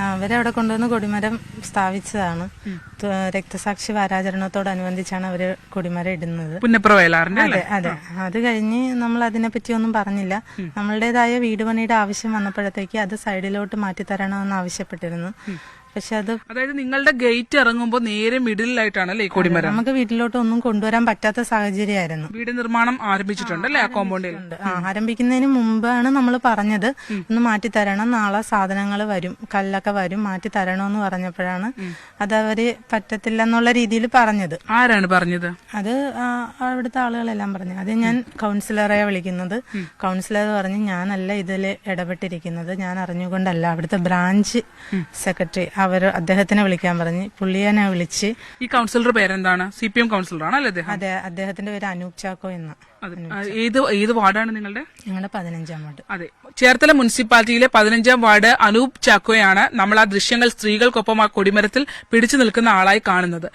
അവരവിടെ കൊണ്ടുവന്ന് കൊടിമരം സ്ഥാപിച്ചതാണ്. രക്തസാക്ഷി വാരാചരണത്തോടനുബന്ധിച്ചാണ് അവര് കൊടിമരം ഇടുന്നത്. പുന്നപ്ര വയലാറിന്റെ. അതെ അതെ. അത് കഴിഞ്ഞ് നമ്മൾ അതിനെപ്പറ്റി ഒന്നും പറഞ്ഞില്ല. നമ്മളുടേതായ വീട് പണിയുടെ ആവശ്യം വന്നപ്പോഴത്തേക്ക് അത് സൈഡിലോട്ട് മാറ്റിത്തരണമെന്ന് ആവശ്യപ്പെട്ടിരുന്നു. പക്ഷെ അതായത് നിങ്ങളുടെ ഗേറ്റ് ഇറങ്ങുമ്പോൾ നേരെ മിഡിലായിട്ടാണല്ലേ ഈ കൊടിമരം? നമുക്ക് വീട്ടിലോട്ട് ഒന്നും കൊണ്ടുവരാൻ പറ്റാത്ത സാഹചര്യമായിരുന്നു. വീട് നിർമ്മാണം ആരംഭിച്ചിട്ടുണ്ട് അല്ലേ? ആ കോമ്പൗണ്ടിൽ ആരംഭിക്കുന്നതിന് മുമ്പാണ് നമ്മൾ പറഞ്ഞത് ഒന്ന് മാറ്റിത്തരണം, നാളെ സാധനങ്ങൾ വരും, കല്ലൊക്കെ വരും, മാറ്റി തരണമെന്ന് പറഞ്ഞപ്പോഴാണ് അതവര് പറ്റത്തില്ലെന്നുള്ള രീതിയിൽ പറഞ്ഞത്. ആരാണ് പറഞ്ഞത്? അത് അവിടുത്തെ ആളുകളെല്ലാം പറഞ്ഞു. അത് ഞാൻ കൗൺസിലറെ വിളിക്കുന്നത്. കൗൺസിലർ പറഞ്ഞു ഞാനല്ല ഇതിൽ ഇടപെട്ടിരിക്കുന്നത്, ഞാൻ അറിഞ്ഞുകൊണ്ടല്ല. അവിടുത്തെ ബ്രാഞ്ച് സെക്രട്ടറി അദ്ദേഹത്തിനെ വിളിക്കാൻ പറഞ്ഞു. പുള്ളിയെ വിളിച്ച്. ഈ കൗൺസിലറുടെ പേരെന്താണ്? CPM കൗൺസിലറാണ് അല്ലേ അദ്ദേഹം? അതെ, അദ്ദേഹത്തിന്റെ പേര് അനൂപ് ചാക്കോ എന്ന. ഏത് വാർഡാണ് നിങ്ങളുടെ? ഞങ്ങളുടെ 15-ാം വാർഡ്. അതെ, ചേർത്തല മുനിസിപ്പാലിറ്റിയിലെ 15-ാം വാർഡ് അനൂപ് ചാക്കോയാണ് നമ്മൾ ആ ദൃശ്യങ്ങൾ സ്ത്രീകൾക്കൊപ്പം ആ കൊടിമരത്തിൽ പിടിച്ചു നിൽക്കുന്ന ആളായി കാണുന്നത്.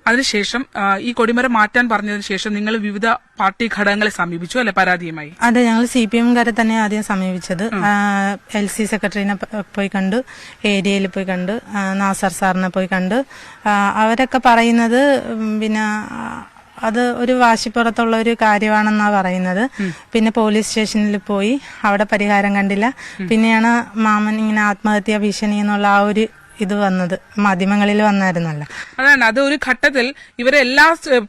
അതിനുശേഷം ഈ കൊടിമരം മാറ്റാൻ പറഞ്ഞതിന് ശേഷം നിങ്ങൾ വിവിധ പാർട്ടി ഘടകങ്ങളെ സമീപിച്ചു അല്ലെ പരാതിയുമായി? അതെ, ഞങ്ങൾ CPM-കാരെ തന്നെ ആദ്യം സമീപിച്ചത്. LC സെക്രട്ടറിനെ പോയി കണ്ടു, ഏരിയയിൽ പോയി കണ്ടു, നാസർ സാറിനെ പോയി കണ്ടു. അവരൊക്കെ പറയുന്നത് പിന്നെ അത് ഒരു വാശിപ്പുറത്തുള്ള ഒരു കാര്യമാണെന്നാണ് പറയുന്നത്. പിന്നെ പോലീസ് സ്റ്റേഷനിൽ പോയി, അവിടെ പരിഹാരം കണ്ടില്ല. പിന്നെയാണ് മാമൻ ഇങ്ങനെ ആത്മഹത്യാ ഭീഷണി എന്നുള്ള ആ ഒരു ഇത് വന്നത്, മാധ്യമങ്ങളിൽ വന്നായിരുന്നല്ലോ. അതാണ്, അത് ഒരു ഘട്ടത്തിൽ ഇവരെ എല്ലാ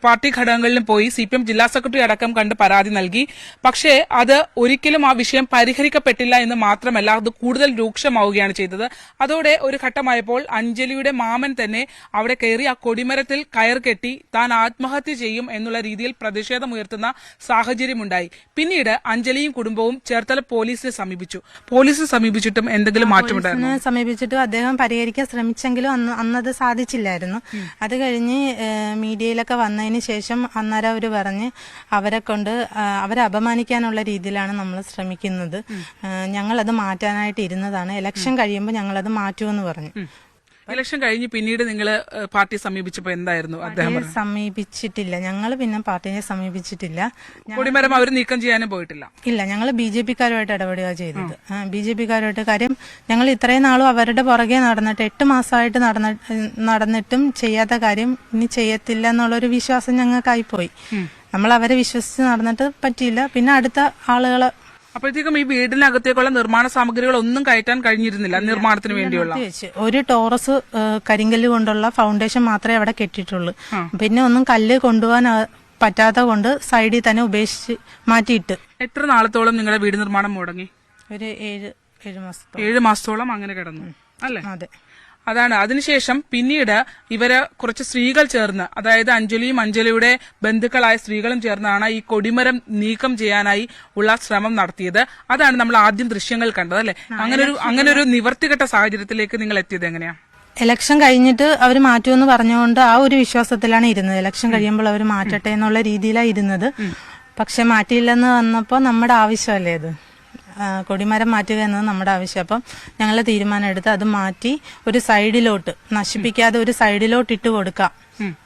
പാർട്ടി ഘടകങ്ങളിലും പോയി CPM ജില്ലാ സെക്രട്ടറി അടക്കം കണ്ട് പരാതി നൽകി. പക്ഷേ അത് ഒരിക്കലും ആ വിഷയം പരിഹരിക്കപ്പെട്ടില്ല എന്ന് മാത്രമല്ല, അത് കൂടുതൽ രൂക്ഷമാവുകയാണ് ചെയ്തത്. അതോടെ ഒരു ഘട്ടമായപ്പോൾ അഞ്ജലിയുടെ മാമൻ തന്നെ അവിടെ കയറി ആ കൊടിമരത്തിൽ കയർ കെട്ടി താൻ ആത്മഹത്യ ചെയ്യും എന്നുള്ള രീതിയിൽ പ്രതിഷേധമുയർത്തുന്ന സാഹചര്യമുണ്ടായി. പിന്നീട് അഞ്ജലിയും കുടുംബവും ചേർത്തല പോലീസിനെ സമീപിച്ചു. പോലീസിനെ സമീപിച്ചിട്ടും എന്തെങ്കിലും മാറ്റമുണ്ടായിരുന്നു? സമീപിച്ചിട്ടും അദ്ദേഹം പരിഹരിക്കാൻ ശ്രമിച്ചെങ്കിലും അന്നത് സാധിച്ചില്ലായിരുന്നു. അത് കഴിഞ്ഞ് മീഡിയയിലൊക്കെ വന്നതിന് ശേഷം അന്നേരം അവർ പറഞ്ഞ് അവരെ അപമാനിക്കാനുള്ള രീതിയിലാണ് നമ്മൾ ശ്രമിക്കുന്നത്, ഞങ്ങളത് മാറ്റാനായിട്ട് ഇരുന്നതാണ്, ഇലക്ഷൻ കഴിയുമ്പോൾ ഞങ്ങളത് മാറ്റുമെന്ന് പറഞ്ഞു. ഇലക്ഷൻ കഴിഞ്ഞ് പിന്നീട് നിങ്ങൾ പാർട്ടി സമീപിച്ചപ്പോൾ എന്തായിരുന്നു അദ്ദേഹം? സമീപിച്ചിട്ടില്ല, ഞങ്ങൾ പിന്നെ പാർട്ടിയെ സമീപിച്ചിട്ടില്ല. കൊടിമരം അവർ നീക്കം ചെയ്യാനും പോയിട്ടില്ല. ഇല്ല, ഞങ്ങൾ BJP-കാരുമായിട്ട് ഇടപെടുക ചെയ്തത്. BJP-കാരുമായിട്ട് കാര്യം ഞങ്ങൾ ഇത്രയും നാളും അവരുടെ പുറകെ നടന്നിട്ട് 8 മാസമായിട്ട് നടന്നിട്ടും ചെയ്യാത്ത കാര്യം ഇനി ചെയ്യത്തില്ല എന്നുള്ളൊരു വിശ്വാസം ഞങ്ങൾക്കായിപ്പോയി. നമ്മൾ അവരെ വിശ്വസിച്ച് നടന്നിട്ട് പറ്റിയില്ല. പിന്നെ അടുത്ത ആളുകളെ അപ്പോഴത്തേക്കും ഈ വീടിനകത്തേക്കുള്ള നിർമ്മാണ സാമഗ്രികൾ ഒന്നും കയറ്റാൻ കഴിഞ്ഞിരുന്നില്ല നിർമ്മാണത്തിന് വേണ്ടിയുള്ള. ഒരു ടോറസ് കരിങ്കല്ല് കൊണ്ടുള്ള ഫൗണ്ടേഷൻ മാത്രമേ അവിടെ കെട്ടിയിട്ടുള്ളൂ. പിന്നെ ഒന്നും കല്ല് കൊണ്ടുപോകാൻ പറ്റാത്ത കൊണ്ട് സൈഡിൽ തന്നെ ഉപേക്ഷിച്ച് മാറ്റിയിട്ട്. എത്ര നാളത്തോളം നിങ്ങളുടെ വീട് നിർമ്മാണം മുടങ്ങി? ഒരു 7 മാസത്തോളം. 7 മാസത്തോളം അങ്ങനെ കിടന്നു അല്ലേ? അതെ. അതാണ്. അതിനുശേഷം പിന്നീട് ഇവര് കുറച്ച് സ്ത്രീകൾ ചേർന്ന്, അതായത് അഞ്ജലിയും അഞ്ജലിയുടെ ബന്ധുക്കളായ സ്ത്രീകളും ചേർന്നാണ് ഈ കൊടിമരം നീക്കം ചെയ്യാനായി ഉള്ള ശ്രമം നടത്തിയത്. അതാണ് നമ്മൾ ആദ്യം ദൃശ്യങ്ങൾ കണ്ടത് അല്ലെ? അങ്ങനെ ഒരു നിവർത്തികെട്ട സാഹചര്യത്തിലേക്ക് നിങ്ങൾ എത്തിയത് എങ്ങനെയാ? ഇലക്ഷൻ കഴിഞ്ഞിട്ട് അവർ മാറ്റുമെന്ന് പറഞ്ഞുകൊണ്ട് ആ ഒരു വിശ്വാസത്തിലാണ് ഇരുന്നത്. ഇലക്ഷൻ കഴിയുമ്പോൾ അവർ മാറ്റട്ടെ എന്നുള്ള രീതിയിലാണ് ഇരുന്നത്. പക്ഷെ മാറ്റിയില്ലെന്ന് വന്നപ്പോൾ നമ്മുടെ ആവശ്യമല്ലേ അത്, കൊടിമരം മാറ്റുക എന്നത് നമ്മുടെ ആവശ്യം. അപ്പം ഞങ്ങൾ തീരുമാനം എടുത്ത് അത് മാറ്റി ഒരു സൈഡിലോട്ട്, നശിപ്പിക്കാതെ ഒരു സൈഡിലോട്ട് ഇട്ട് കൊടുക്കാം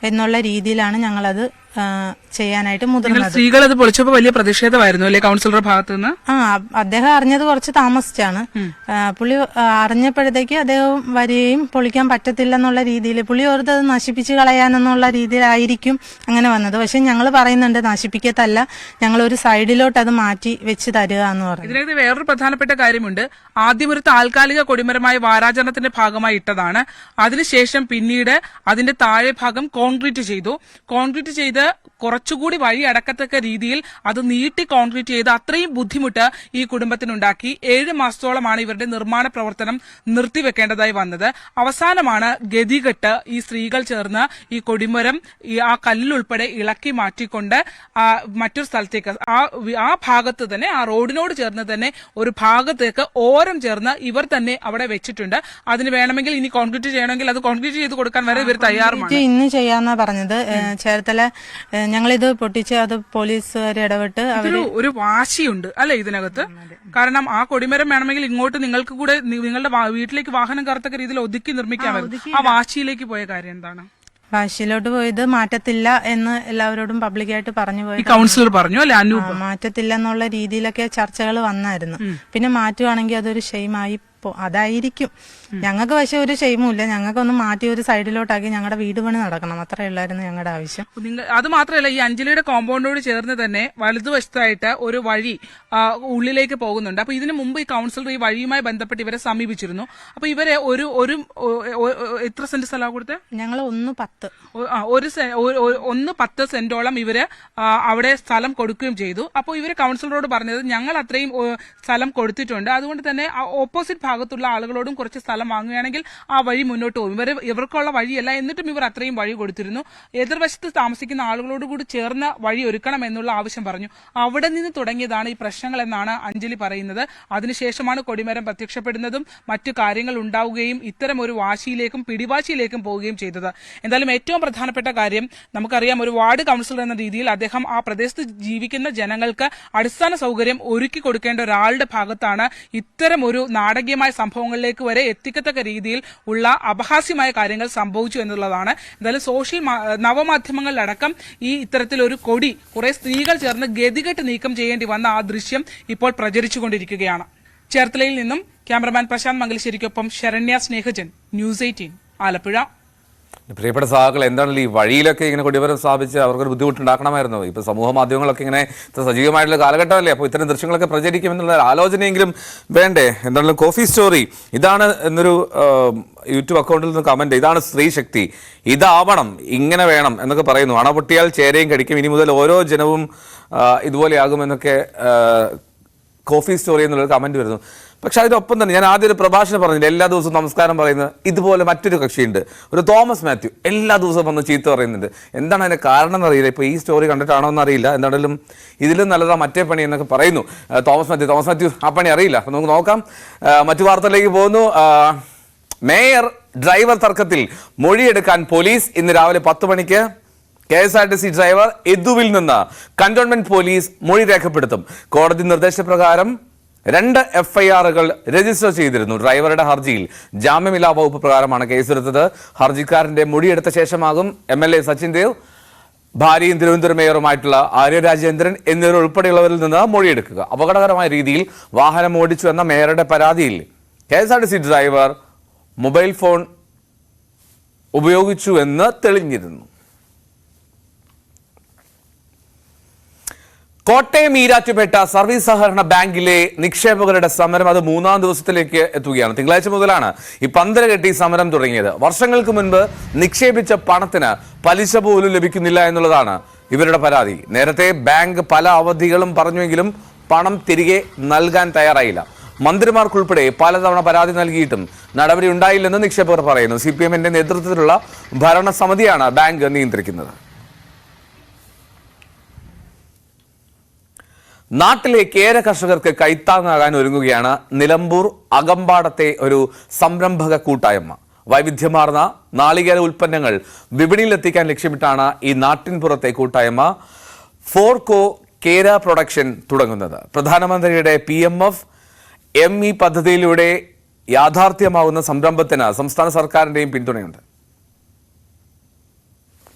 എന്നുള്ള രീതിയിലാണ് ഞങ്ങളത് ചെയ്യാനായിട്ട് മുതിർന്നത്. സ്ത്രീകൾ അത് പൊളിച്ചപ്പോൾ വലിയ പ്രതിഷേധമായിരുന്നു അല്ലെ കൗൺസിലറുടെ ഭാഗത്ത് നിന്ന്? അദ്ദേഹം അറിഞ്ഞത് കുറച്ച് താമസിച്ചാണ്. പുള്ളി അറിഞ്ഞപ്പോഴത്തേക്ക് അദ്ദേഹം വരികയും പൊളിക്കാൻ പറ്റത്തില്ലെന്നുള്ള രീതിയിൽ പുള്ളി ഓർത്ത് അത് നശിപ്പിച്ച് കളയാനെന്നുള്ള രീതിയിലായിരിക്കും അങ്ങനെ വന്നത്. പക്ഷെ ഞങ്ങൾ പറയുന്നുണ്ട് നശിപ്പിക്കത്തല്ല, ഞങ്ങൾ ഒരു സൈഡിലോട്ട് അത് മാറ്റി വെച്ച് തരിക എന്ന് പറഞ്ഞു. ഇതിനകത്ത് വേറൊരു പ്രധാനപ്പെട്ട കാര്യമുണ്ട്. ആദ്യം ഒരു താൽക്കാലിക കൊടിമരമായി വാരാചരണത്തിന്റെ ഭാഗമായി ഇട്ടതാണ്. അതിനുശേഷം പിന്നീട് അതിന്റെ താഴെ ഭാഗം കോൺക്രീറ്റ് ചെയ്ത് കുറച്ചുകൂടി വഴി അടക്കത്തക്ക രീതിയിൽ അത് നീട്ടി കോൺക്രീറ്റ് ചെയ്ത് അത്രയും ബുദ്ധിമുട്ട് ഈ കുടുംബത്തിനുണ്ടാക്കി. 7 മാസത്തോളമാണ് ഇവരുടെ നിർമ്മാണ പ്രവർത്തനം നിർത്തിവെക്കേണ്ടതായി വന്നത്. അവസാനമാണ് ഗതികെട്ട് ഈ സ്ത്രീകൾ ചേർന്ന് ഈ കൊടിമരം ആ കല്ലുൾപ്പെടെ ഇളക്കി മാറ്റിക്കൊണ്ട് മറ്റൊരു സ്ഥലത്തേക്ക് ആ ഭാഗത്ത് തന്നെ, ആ റോഡിനോട് ചേർന്ന് തന്നെ ഒരു ഭാഗത്തേക്ക് ഓരം ചേർന്ന് ഇവർ തന്നെ അവിടെ വെച്ചിട്ടുണ്ട്. അതിന് വേണമെങ്കിൽ ഇനി കോൺക്രീറ്റ് ചെയ്യണമെങ്കിൽ അത് കോൺക്രീറ്റ് ചെയ്ത് കൊടുക്കാൻ വരെ ഇവർ തയ്യാറുമാണ്. ഇന്ന് ചെയ്യാന്നാ പറഞ്ഞത്. ചേർത്തല ഞങ്ങളിത് പൊട്ടിച്ച് അത് പോലീസുകാർ ഇടപെട്ട് ഒരു വാശിയുണ്ട് അല്ലെ ഇതിനകത്ത്? കാരണം ആ കൊടിമരം വേണമെങ്കിൽ ഇങ്ങോട്ട് നിങ്ങൾക്ക് കൂടെ നിങ്ങളുടെ വീട്ടിലേക്ക് വാഹനം കയറത്തക്ക രീതിയിൽ ഒതുക്കി നിർമ്മിക്കാമായിരുന്നു. ആ വാശിയിലേക്ക് പോയ കാര്യം എന്താണ്? വാശിയിലോട്ട് പോയത് മാറ്റത്തില്ല എന്ന് എല്ലാവരോടും പബ്ലിക്കായിട്ട് പറഞ്ഞു പോയി. കൗൺസിലർ പറഞ്ഞു അല്ലെ? മാറ്റത്തില്ല എന്നുള്ള രീതിയിലൊക്കെ ചർച്ചകൾ വന്നായിരുന്നു. പിന്നെ മാറ്റുവാണെങ്കിൽ അതൊരു ഷെയിമായി അതായിരിക്കും. ഞങ്ങൾക്ക് പക്ഷെ ഒരു ഷെയിമും ഇല്ല. ഞങ്ങൾക്കൊന്ന് മാറ്റി ഒരു സൈഡിലോട്ടാക്കി ഞങ്ങളുടെ വീട് പണി നടക്കണം, അത്രേ ഉള്ളായിരുന്നു ഞങ്ങളുടെ ആവശ്യം. അത് മാത്രമല്ല, ഈ അഞ്ജലിയുടെ കോമ്പൗണ്ടോട് ചേർന്ന് തന്നെ വലതുവശത്തായിട്ട് ഒരു വഴി ഉള്ളിലേക്ക് പോകുന്നുണ്ട്. അപ്പൊ ഇതിനു മുമ്പ് ഈ കൗൺസിലർ ഈ വഴിയുമായി ബന്ധപ്പെട്ട് ഇവരെ സമീപിച്ചിരുന്നു. അപ്പൊ ഇവരെ ഒരു എത്ര സെന്റ് സ്ഥലം കൊടുത്തേ? ഞങ്ങൾ 1.10 1.10 സെന്റോളം ഇവര് അവിടെ സ്ഥലം കൊടുക്കുകയും ചെയ്തു. അപ്പോൾ ഇവര് കൗൺസിലറോട് പറഞ്ഞത് ഞങ്ങൾ അത്രയും സ്ഥലം കൊടുത്തിട്ടുണ്ട്, അതുകൊണ്ട് തന്നെ ഓപ്പോസിറ്റ് ഭാഗത്തുള്ള ആളുകളോടും കുറച്ച് സ്ഥലം വാങ്ങുകയാണെങ്കിൽ ആ വഴി മുന്നോട്ട് പോകും. ഇവർക്കുള്ള വഴിയല്ല, എന്നിട്ടും ഇവർ അത്രയും വഴി കൊടുത്തിരുന്നു. എതിർവശത്ത് താമസിക്കുന്ന ആളുകളോട് കൂടി ചേർന്ന് വഴി ഒരുക്കണം എന്നുള്ള ആവശ്യം പറഞ്ഞു. അവിടെ നിന്ന് തുടങ്ങിയതാണ് ഈ പ്രശ്നങ്ങൾ എന്നാണ് അഞ്ജലി പറയുന്നത്. അതിനുശേഷമാണ് കൊടിമരം പ്രത്യക്ഷപ്പെടുന്നതും മറ്റു കാര്യങ്ങൾ ഉണ്ടാവുകയും ഇത്തരം ഒരു വാശിയിലേക്കും പിടിവാശിയിലേക്കും പോവുകയും ചെയ്തത്. എന്തായാലും ഏറ്റവും പ്രധാനപ്പെട്ട കാര്യം നമുക്കറിയാം, ഒരു വാർഡ് കൗൺസിലർ എന്ന രീതിയിൽ അദ്ദേഹം ആ പ്രദേശത്ത് ജീവിക്കുന്ന ജനങ്ങൾക്ക് അടിസ്ഥാന സൗകര്യം ഒരുക്കി കൊടുക്കേണ്ട ഒരാളുടെ ഭാഗത്താണ് ഇത്തരം ഒരു നാടകീയ അനാകരണീയമായ സംഭവങ്ങളിലേക്ക് വരെ എത്തിക്കത്തക്ക രീതിയിൽ ഉള്ള അപഹാസ്യമായ കാര്യങ്ങൾ സംഭവിച്ചു എന്നുള്ളതാണ്. എന്തായാലും നവമാധ്യമങ്ങളിലടക്കം ഈ ഇത്തരത്തിലൊരു കൊടി കുറെ സ്ത്രീകൾ ചേർന്ന് ഗതികെട്ട് നീക്കം ചെയ്യേണ്ടി വന്ന ആ ദൃശ്യം ഇപ്പോൾ പ്രചരിച്ചുകൊണ്ടിരിക്കുകയാണ്. ചേർത്തലയിൽ നിന്നും ക്യാമറമാൻ പ്രശാന്ത് മംഗലശ്ശേരിക്കൊപ്പം ശരണ്യ സ്നേഹജൻ, ന്യൂസ് 18, ആലപ്പുഴ. പ്രിയപ്പെട്ട സഹാക്കൾ, എന്താണല്ലോ ഈ വഴിയിലൊക്കെ ഇങ്ങനെ കൊടിമരം സ്ഥാപിച്ച് അവർക്കൊരു ബുദ്ധിമുട്ടുണ്ടാക്കണമായിരുന്നു. ഇപ്പൊ സമൂഹ മാധ്യമങ്ങളൊക്കെ ഇങ്ങനെ സജീവമായിട്ടുള്ള കാലഘട്ടമല്ലേ, അപ്പോൾ ഇത്തരം ദൃശ്യങ്ങളൊക്കെ പ്രചരിക്കുമെന്നുള്ള ആലോചനയെങ്കിലും വേണ്ടേ? എന്താണല്ലോ കോഫി സ്റ്റോറി, ഇതാണ് എന്നൊരു യൂട്യൂബ് അക്കൗണ്ടിൽ നിന്ന് കമന്റ്, ഇതാണ് സ്ത്രീ ശക്തി, ഇതാവണം, ഇങ്ങനെ വേണം എന്നൊക്കെ പറയുന്നു. അണ പൊട്ടിയാൽ ചേരയും കടിക്കും, ഇനി മുതൽ ഓരോ ജനവും ഇതുപോലെയാകുമെന്നൊക്കെ കോഫി സ്റ്റോറി എന്നുള്ളൊരു കമന്റ് വരുന്നു. പക്ഷെ അതിനൊപ്പം തന്നെ ഞാൻ ആദ്യം ഒരു പ്രഭാഷണം പറഞ്ഞില്ല, എല്ലാ ദിവസവും നമസ്കാരം പറയുന്നത്. ഇതുപോലെ മറ്റൊരു കക്ഷിയുണ്ട്, ഒരു തോമസ് മാത്യു, എല്ലാ ദിവസവും വന്ന് ചീത്ത പറയുന്നുണ്ട്. എന്താണ് അതിന്റെ കാരണം എന്നറിയില്ല. ഇപ്പോൾ ഈ സ്റ്റോറി കണ്ടിട്ടാണോ എന്നറിയില്ല. എന്താണെങ്കിലും ഇതിലും നല്ലതാ മറ്റേ പണി എന്നൊക്കെ പറയുന്നു. തോമസ് മാത്യു ആ പണി അറിയില്ല. അപ്പം നമുക്ക് നോക്കാം. മറ്റു വാർത്തയിലേക്ക് പോകുന്നു. മേയർ ഡ്രൈവർ തർക്കത്തിൽ മൊഴിയെടുക്കാൻ പോലീസ് ഇന്ന് രാവിലെ 10 മണിക്ക് KSRTC ഡ്രൈവർ യദുവിൽ നിന്ന് കന്റോൺമെന്റ് പോലീസ് മൊഴി രേഖപ്പെടുത്തും. കോടതി നിർദ്ദേശപ്രകാരം 2 FIRകൾ രജിസ്റ്റർ ചെയ്തിരുന്നു. ഡ്രൈവറുടെ ഹർജിയിൽ ജാമ്യമില്ലാ വകുപ്പ് പ്രകാരമാണ് കേസെടുത്തത്. ഹർജിക്കാരന്റെ മൊഴിയെടുത്ത ശേഷമാകും MLA സച്ചിൻ ദേവ്, ഭാര്യയും തിരുവനന്തപുരം മേയറുമായിട്ടുള്ള ആര്യ രാജേന്ദ്രൻ എന്നിവരുൾപ്പെടെയുള്ളവരിൽ നിന്ന് മൊഴിയെടുക്കുക. അപകടകരമായ രീതിയിൽ വാഹനം ഓടിച്ചു എന്ന മേയറുടെ പരാതിയിൽ KSRTC ഡ്രൈവർ മൊബൈൽ ഫോൺ ഉപയോഗിച്ചു എന്ന് തെളിഞ്ഞിരുന്നു. കോട്ടയം ഈരാറ്റുപേട്ട സർവീസ് സഹകരണ ബാങ്കിലെ നിക്ഷേപകരുടെ സമരം അത് 3ാം ദിവസത്തിലേക്ക് എത്തുകയാണ്. തിങ്കളാഴ്ച മുതലാണ് ഈ പന്തല് കെട്ടി സമരം തുടങ്ങിയത്. വർഷങ്ങൾക്ക് മുൻപ് നിക്ഷേപിച്ച പണത്തിന് പലിശ പോലും ലഭിക്കുന്നില്ല എന്നുള്ളതാണ് ഇവരുടെ പരാതി. നേരത്തെ ബാങ്ക് പല അവധികളും പറഞ്ഞുവെങ്കിലും പണം തിരികെ നൽകാൻ തയ്യാറായില്ല. മന്ത്രിമാർക്കുൾപ്പെടെ പലതവണ പരാതി നൽകിയിട്ടും നടപടി ഉണ്ടായില്ലെന്ന് നിക്ഷേപകർ പറയുന്നു. CPMന്റെ നേതൃത്വത്തിലുള്ള ഭരണസമിതിയാണ് ബാങ്ക് നിയന്ത്രിക്കുന്നത്. നാട്ടിലെ കേര കർഷകർക്ക് കൈത്താങ്ങാകാൻ ഒരുങ്ങുകയാണ് നിലമ്പൂർ അകമ്പാടത്തെ ഒരു സംരംഭക കൂട്ടായ്മ. വൈവിധ്യമാർന്ന നാളികേര ഉൽപ്പന്നങ്ങൾ വിപണിയിലെത്തിക്കാൻ ലക്ഷ്യമിട്ടാണ് ഈ നാട്ടിൻപുറത്തെ കൂട്ടായ്മ ഫോർകോ കേര പ്രൊഡക്ഷൻ തുടങ്ങുന്നത്. പ്രധാനമന്ത്രിയുടെ PMF-ME പദ്ധതിയിലൂടെ യാഥാർത്ഥ്യമാകുന്ന സംരംഭത്തിന് സംസ്ഥാന സർക്കാരിന്റെയും പിന്തുണയുണ്ട്.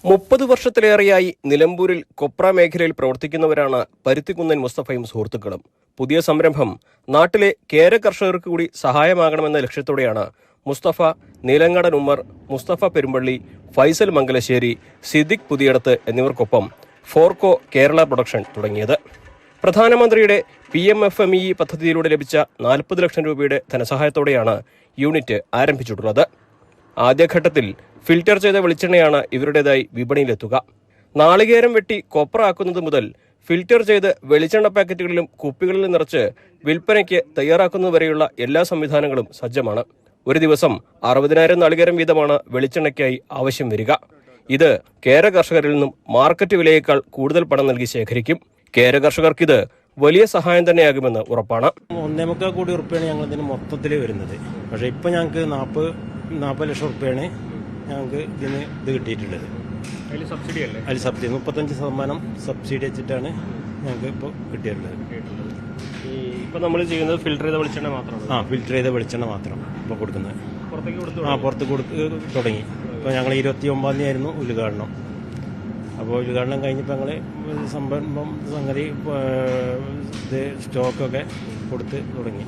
30 വർഷത്തിലേറെയായി നിലമ്പൂരിൽ കൊപ്ര മേഖലയിൽ പ്രവർത്തിക്കുന്നവരാണ് പരുത്തിക്കുന്നൻ മുസ്തഫയും സുഹൃത്തുക്കളും. പുതിയ സംരംഭം നാട്ടിലെ കേര കർഷകർക്ക് കൂടി സഹായമാകണമെന്ന ലക്ഷ്യത്തോടെയാണ് മുസ്തഫ നീലങ്ങാടൻ ഉമ്മർ, മുസ്തഫ പെരുമ്പള്ളി, ഫൈസൽ മംഗലശ്ശേരി, സിദ്ദിഖ് പുതിയടത്ത് എന്നിവർക്കൊപ്പം ഫോർകോ കേരള പ്രൊഡക്ഷൻ തുടങ്ങിയത്. പ്രധാനമന്ത്രിയുടെ PMF-ME പദ്ധതിയിലൂടെ ലഭിച്ച 40 ലക്ഷം രൂപയുടെ ധനസഹായത്തോടെയാണ് യൂണിറ്റ് ആരംഭിച്ചിട്ടുള്ളത്. ആദ്യഘട്ടത്തിൽ ഫിൽറ്റർ ചെയ്ത വെളിച്ചെണ്ണയാണ് ഇവരുടേതായി വിപണിയിലെത്തുക. നാളികേരം വെട്ടി കൊപ്ര ആക്കുന്നത് മുതൽ ഫിൽറ്റർ ചെയ്ത് വെളിച്ചെണ്ണ പാക്കറ്റുകളിലും കുപ്പികളിലും നിറച്ച് വിൽപ്പനയ്ക്ക് തയ്യാറാക്കുന്നതുവരെയുള്ള എല്ലാ സംവിധാനങ്ങളും സജ്ജമാണ്. ഒരു ദിവസം 60,000 നാളികേരം വീതമാണ് വെളിച്ചെണ്ണയ്ക്കായി ആവശ്യം വരിക. ഇത് കേര കർഷകരിൽ നിന്നും മാർക്കറ്റ് വിലയേക്കാൾ കൂടുതൽ പണം നൽകി ശേഖരിക്കും. കേര കർഷകർക്കിത് വലിയ സഹായം തന്നെയാകുമെന്ന് ഉറപ്പാണ്. 1.25 കോടി റുപ്യാണ് ഞങ്ങൾ ഇതിന് മൊത്തത്തിൽ വരുന്നത്. പക്ഷേ ഇപ്പം ഞങ്ങൾക്ക് 40 ലക്ഷം റുപ്യാണ് ഞങ്ങൾക്ക് ഇതിന് കിട്ടിയിട്ടുള്ളത്. അതിൽ സബ്സിഡി 35% സബ്സിഡി വെച്ചിട്ടാണ് ഞങ്ങൾക്ക് ഇപ്പോൾ കിട്ടിയിട്ടുള്ളത്. ഇപ്പം നമ്മൾ ചെയ്യുന്നത് ഫിൽറ്റർ ചെയ്ത വെളിച്ചെണ്ണ മാത്രമാണ്. ഫിൽറ്റർ ചെയ്ത വെളിച്ചെണ്ണ മാത്രം ഇപ്പോൾ കൊടുക്കുന്നത്. പുറത്ത് കൊടുത്ത് തുടങ്ങി. ഇപ്പോൾ ഞങ്ങൾ 29-ാം തീയതി ആയിരുന്നു ഉദ്ഘാടനം. അപ്പോൾ ഉദ്ഘാടനം കഴിഞ്ഞപ്പോൾ ഞങ്ങൾ സംഗതി സ്റ്റോക്കൊക്കെ കൊടുത്ത് തുടങ്ങി.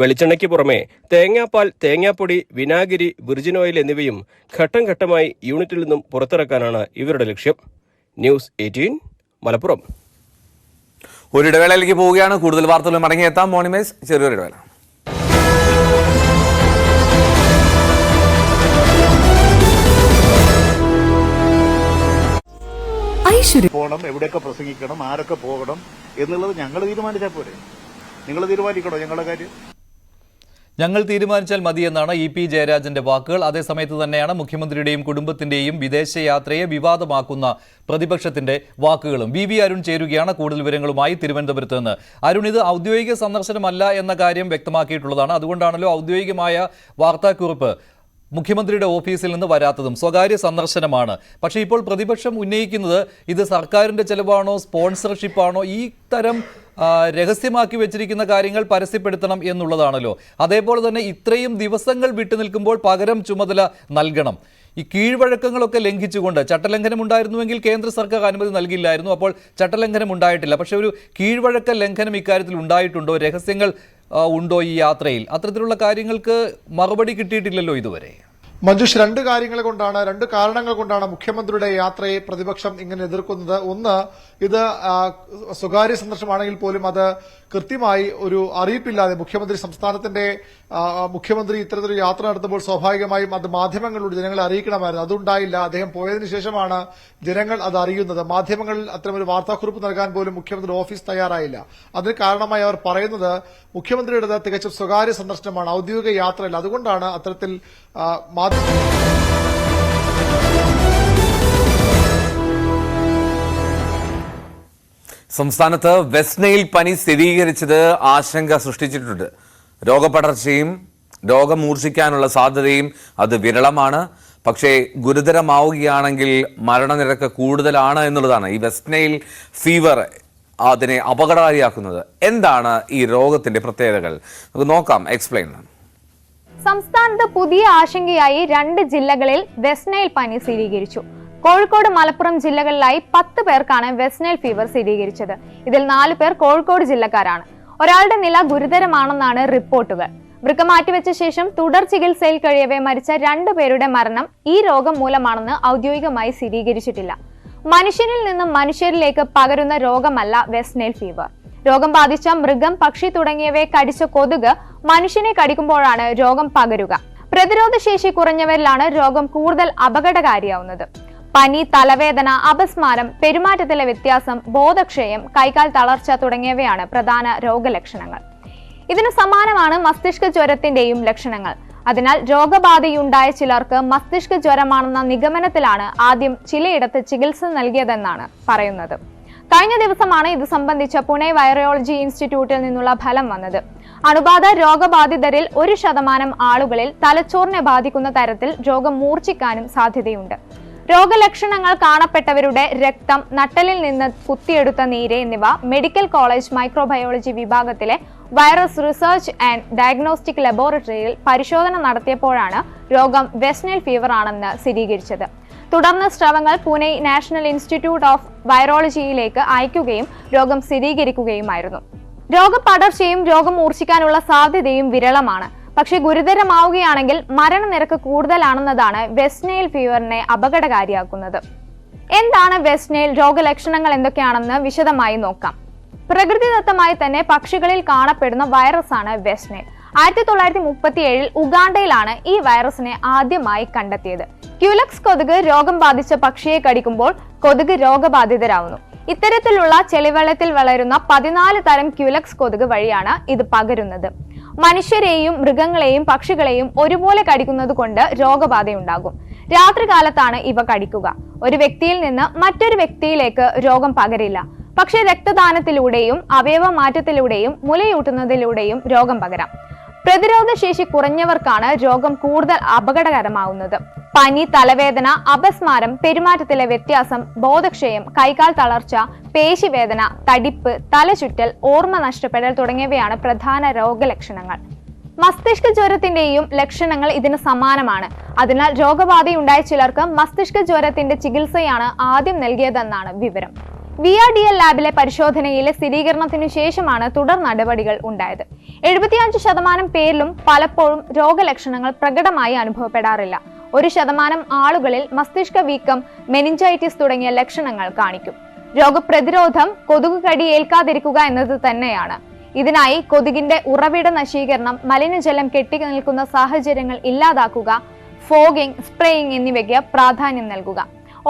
വെളിച്ചെണ്ണയ്ക്ക് പുറമെ തേങ്ങാപ്പാൽ, തേങ്ങാപ്പൊടി, വിനാഗിരി, വിർജിൻ ഓയിൽ എന്നിവയും ഘട്ടം ഘട്ടമായി യൂണിറ്റിൽ നിന്നും പുറത്തിറക്കാനാണ് ഇവരുടെ ലക്ഷ്യം. ന്യൂസ് 18 മലപ്പുറം. ഒരിടവേളയിലേക്ക് പോവുകയാണ്. കൂടുതൽ വാർത്തകൾ മടങ്ങിയെത്താം. മോർണിംഗ് വൈസ് ചെറിയൊരു ഇടവേള. പോകണം, എവിടെയൊക്കെ പ്രസംഗിക്കണം, ആരൊക്കെ പോകണം എന്നുള്ളത് ഞങ്ങൾ തീരുമാനിച്ചാൽ പോരെ? നിങ്ങൾ തീരുമാനിക്കണോ ഞങ്ങളുടെ കാര്യം? ഞങ്ങൾ തീരുമാനിച്ചാൽ മതിയെന്നാണ് EP ജയരാജന്റെ വാക്കുകൾ. അതേസമയത്ത് തന്നെയാണ് മുഖ്യമന്ത്രിയുടെയും കുടുംബത്തിന്റെയും വിദേശയാത്രയെ വിവാദമാക്കുന്ന പ്രതിപക്ഷത്തിന്റെ വാക്കുകളും. VV അരുൺ ചേരുകയാണ് കൂടുതൽ വിവരങ്ങളുമായി തിരുവനന്തപുരത്ത് നിന്ന്. അരുൺ, ഇത് ഔദ്യോഗിക സന്ദർശനമല്ല എന്ന കാര്യം വ്യക്തമാക്കിയിട്ടുള്ളതാണ്. അതുകൊണ്ടാണല്ലോ ഔദ്യോഗികമായ വാർത്താക്കുറിപ്പ് മുഖ്യമന്ത്രിയുടെ ഓഫീസിൽ നിന്ന് വരാത്തതും സ്വകാര്യ സന്ദർശനമാണ്. പക്ഷേ ഇപ്പോൾ പ്രതിപക്ഷം ഉന്നയിക്കുന്നത് ഇത് സർക്കാരിൻ്റെ ചെലവാണോ സ്പോൺസർഷിപ്പാണോ, ഈ തരം രഹസ്യമാക്കി വെച്ചിരിക്കുന്ന കാര്യങ്ങൾ പരസ്യപ്പെടുത്തണം എന്നുള്ളതാണല്ലോ. അതേപോലെ തന്നെ ഇത്രയും ദിവസങ്ങൾ വിട്ടുനിൽക്കുമ്പോൾ പകരം ചുമതല നൽകണം. ഈ കീഴ്വഴക്കങ്ങളൊക്കെ ലംഘിച്ചുകൊണ്ട്, ചട്ടലംഘനം ഉണ്ടായിരുന്നുവെങ്കിൽ കേന്ദ്ര സർക്കാർ അനുമതി നൽകില്ലായിരുന്നു, അപ്പോൾ ചട്ടലംഘനം ഉണ്ടായിട്ടില്ല. പക്ഷേ ഒരു കീഴ്വഴക്ക ലംഘനം ഇക്കാര്യത്തിൽ ഉണ്ടായിട്ടുണ്ടോ, രഹസ്യങ്ങൾ ഉണ്ടോ ഈ യാത്രയിൽ? അത്തരത്തിലുള്ള കാര്യങ്ങൾക്ക് മറുപടി കിട്ടിയിട്ടില്ലല്ലോ ഇതുവരെ. മഞ്ജുഷ്, രണ്ട് കാരണങ്ങൾ കൊണ്ടാണ് മുഖ്യമന്ത്രിയുടെ യാത്രയെ പ്രതിപക്ഷം ഇങ്ങനെ എതിർക്കുന്നത്. ഒന്ന്, ഇത് സ്വകാര്യ സന്ദർശനമാണെങ്കിൽ പോലും അത് കൃത്യമായി ഒരു അറിയിപ്പില്ലാതെ മുഖ്യമന്ത്രി ഇത്തരത്തിലൊരു യാത്ര നടത്തുമ്പോൾ സ്വാഭാവികമായും അത് മാധ്യമങ്ങളിലൂടെ ജനങ്ങളെ അറിയിക്കണമായിരുന്നു. അതുണ്ടായില്ല. അദ്ദേഹം പോയതിനു ശേഷമാണ് ജനങ്ങൾ അത് അറിയുന്നത്. മാധ്യമങ്ങളിൽ അത്തരമൊരു വാർത്താക്കുറിപ്പ് നൽകാൻ പോലും മുഖ്യമന്ത്രി ഓഫീസ് തയ്യാറായില്ല. അതിന് കാരണമായി അവർ പറയുന്നത് മുഖ്യമന്ത്രിയുടേത് തികച്ചും സ്വകാര്യ സന്ദർശനമാണ്, ഔദ്യോഗിക യാത്രയല്ല. അതുകൊണ്ടാണ് അത്തരത്തിൽ സംസ്ഥാനത്ത് വെസ്റ്റ് നൈൽ പനി സ്ഥിരീകരിച്ചത് ആശങ്ക സൃഷ്ടിച്ചിട്ടുണ്ട്. രോഗപടർച്ചയും രോഗം മൂർച്ഛിക്കാനുള്ള സാധ്യതയും അത് വിരളമാണ്. പക്ഷേ ഗുരുതരമാവുകയാണെങ്കിൽ മരണനിരക്ക് കൂടുതലാണ് എന്നുള്ളതാണ് ഈ വെസ്റ്റ് നൈൽ ഫീവർ അതിനെ അപകടകാരിയാക്കുന്നത്. എന്താണ് ഈ രോഗത്തിന്റെ പ്രത്യേകതകൾ? നമുക്ക് നോക്കാം. എക്സ്പ്ലെയിൻ. സംസ്ഥാനത്ത് പുതിയ ആശങ്കയായി 2 ജില്ലകളിൽ വെസ്റ്റ് നൈൽ പനി സ്ഥിരീകരിച്ചു. കോഴിക്കോട്, മലപ്പുറം ജില്ലകളിലായി 10 പേർക്കാണ് വെസ്റ്റ് നൈൽ ഫീവർ സ്ഥിരീകരിച്ചത്. ഇതിൽ 4 പേർ കോഴിക്കോട് ജില്ലക്കാരാണ്. ഒരാളുടെ നില ഗുരുതരമാണെന്നാണ് റിപ്പോർട്ടുകൾ. വൃക്ക മാറ്റിവെച്ച ശേഷം തുടർ ചികിത്സയിൽ കഴിയവേ മരിച്ച 2 പേരുടെ മരണം ഈ രോഗം മൂലമാണെന്ന് ഔദ്യോഗികമായി സ്ഥിരീകരിച്ചിട്ടില്ല. മനുഷ്യനിൽ നിന്നും മനുഷ്യരിലേക്ക് പകരുന്ന രോഗമല്ല വെസ്റ്റ് നൈൽ ഫീവർ. രോഗം ബാധിച്ച മൃഗം, പക്ഷി തുടങ്ങിയവയെ കടിച്ച കൊതുക് മനുഷ്യനെ കടിക്കുമ്പോഴാണ് രോഗം പകരുക. പ്രതിരോധ ശേഷി കുറഞ്ഞവരിലാണ് രോഗം കൂടുതൽ അപകടകാരിയാവുന്നത്. പനി, തലവേദന, അപസ്മാരം, പെരുമാറ്റത്തിലെ വ്യത്യാസം, ബോധക്ഷയം, കൈകാൽ തളർച്ച തുടങ്ങിയവയാണ് പ്രധാന രോഗലക്ഷണങ്ങൾ. ഇതിനു സമാനമാണ് മസ്തിഷ്ക ജ്വരത്തിന്റെയും ലക്ഷണങ്ങൾ. അതിനാൽ രോഗബാധയുണ്ടായ ചിലർക്ക് മസ്തിഷ്ക ജ്വരമാണെന്ന നിഗമനത്തിലാണ് ആദ്യം ചിലയിടത്ത് ചികിത്സ നൽകിയതെന്നാണ് പറയുന്നത്. കഴിഞ്ഞ ദിവസമാണ് ഇത് സംബന്ധിച്ച പുണെ വൈറോളജി ഇൻസ്റ്റിറ്റ്യൂട്ടിൽ നിന്നുള്ള ഫലം വന്നത്. അണുബാധ രോഗബാധിതരിൽ 1% ആളുകളിൽ തലച്ചോറിനെ ബാധിക്കുന്ന തരത്തിൽ രോഗം മൂർച്ഛിക്കാനും സാധ്യതയുണ്ട്. രോഗലക്ഷണങ്ങൾ കാണപ്പെട്ടവരുടെ രക്തം, നട്ടലിൽ നിന്ന് കുത്തിയെടുത്ത നീര് എന്നിവ മെഡിക്കൽ കോളേജ് മൈക്രോബയോളജി വിഭാഗത്തിലെ വൈറസ് റിസർച്ച് ആൻഡ് ഡയഗ്നോസ്റ്റിക് ലബോറട്ടറിയിൽ പരിശോധന നടത്തിയപ്പോഴാണ് രോഗം വെസ്റ്റ് നൈൽ ഫീവർ ആണെന്ന് സ്ഥിരീകരിച്ചത്. തുടർന്ന് സ്രവങ്ങൾ പൂനെ നാഷണൽ ഇൻസ്റ്റിറ്റ്യൂട്ട് ഓഫ് വൈറോളജിയിലേക്ക് അയക്കുകയും രോഗം സ്ഥിരീകരിക്കുകയുമായിരുന്നു. രോഗപടർച്ചയും രോഗം മൂർച്ഛിക്കാനുള്ള സാധ്യതയും വിരളമാണ്. പക്ഷേ ഗുരുതരമാവുകയാണെങ്കിൽ മരണനിരക്ക് കൂടുതലാണെന്നതാണ് വെസ്റ്റ് നൈൽ ഫീവറിനെ അപകടകാരിയാക്കുന്നത്. എന്താണ് വെസ്റ്റ് നൈൽ? രോഗലക്ഷണങ്ങൾ എന്തൊക്കെയാണെന്ന് വിശദമായി നോക്കാം. പ്രകൃതിദത്തമായി തന്നെ പക്ഷികളിൽ കാണപ്പെടുന്ന വൈറസാണ് വെസ്റ്റ് നൈൽ. 1937 ഉഗാണ്ടയിലാണ് ഈ വൈറസിനെ ആദ്യമായി കണ്ടെത്തിയത്. ക്യുലക്സ് കൊതുക് രോഗം ബാധിച്ച പക്ഷിയെ കടിക്കുമ്പോൾ കൊതുക് രോഗബാധിതരാകുന്നു. ഇത്തരത്തിലുള്ള ചെളിവെള്ളത്തിൽ വളരുന്ന 14 തരം ക്യുലക്സ് കൊതുക് വഴിയാണ് ഇത് പകരുന്നത്. മനുഷ്യരെയും മൃഗങ്ങളെയും പക്ഷികളെയും ഒരുപോലെ കടിക്കുന്നത് കൊണ്ട് രോഗബാധയുണ്ടാകും. രാത്രികാലത്താണ് ഇവ കടിക്കുക. ഒരു വ്യക്തിയിൽ നിന്ന് മറ്റൊരു വ്യക്തിയിലേക്ക് രോഗം പകരില്ല. പക്ഷേ രക്തദാനത്തിലൂടെയും അവയവ മാറ്റത്തിലൂടെയും മുലയൂട്ടുന്നതിലൂടെയും രോഗം പകരാം. പ്രതിരോധ ശേഷി കുറഞ്ഞവർക്കാണ് രോഗം കൂടുതൽ അപകടകരമാവുന്നത്. പനി, തലവേദന, അപസ്മാരം, പെരുമാറ്റത്തിലെ വ്യത്യാസം, ബോധക്ഷയം, കൈകാൽ തളർച്ച, പേശിവേദന, തടിപ്പ്, തലചുറ്റൽ, ഓർമ്മ നഷ്ടപ്പെടൽ തുടങ്ങിയവയാണ് പ്രധാന രോഗലക്ഷണങ്ങൾ. മസ്തിഷ്ക ജ്വരത്തിന്റെയും ലക്ഷണങ്ങൾ ഇതിന് സമാനമാണ്. അതിനാൽ രോഗബാധയുണ്ടായ ചിലർക്ക് മസ്തിഷ്ക ജ്വരത്തിന്റെ ചികിത്സയാണ് ആദ്യം നൽകിയതെന്നാണ് വിവരം. VRDL ലാബിലെ പരിശോധനയിലെ സ്ഥിരീകരണത്തിനു ശേഷമാണ് തുടർ നടപടികൾ ഉണ്ടായത്. 75% പേരിലും പലപ്പോഴും രോഗലക്ഷണങ്ങൾ പ്രകടമായി അനുഭവപ്പെടാറില്ല. 1% ആളുകളിൽ മസ്തിഷ്ക വീക്കം, മെനിഞ്ചൈറ്റിസ് തുടങ്ങിയ ലക്ഷണങ്ങൾ കാണിക്കും. രോഗപ്രതിരോധം കൊതുക് കടി ഏൽക്കാതിരിക്കുക എന്നത് തന്നെയാണ്. ഇതിനായി കൊതുകിന്റെ ഉറവിട നശീകരണം, മലിനജലം കെട്ടി നിൽക്കുന്ന സാഹചര്യങ്ങൾ ഇല്ലാതാക്കുക, ഫോഗിംഗ്, സ്പ്രേയിങ് എന്നിവയ്ക്ക് പ്രാധാന്യം നൽകുക.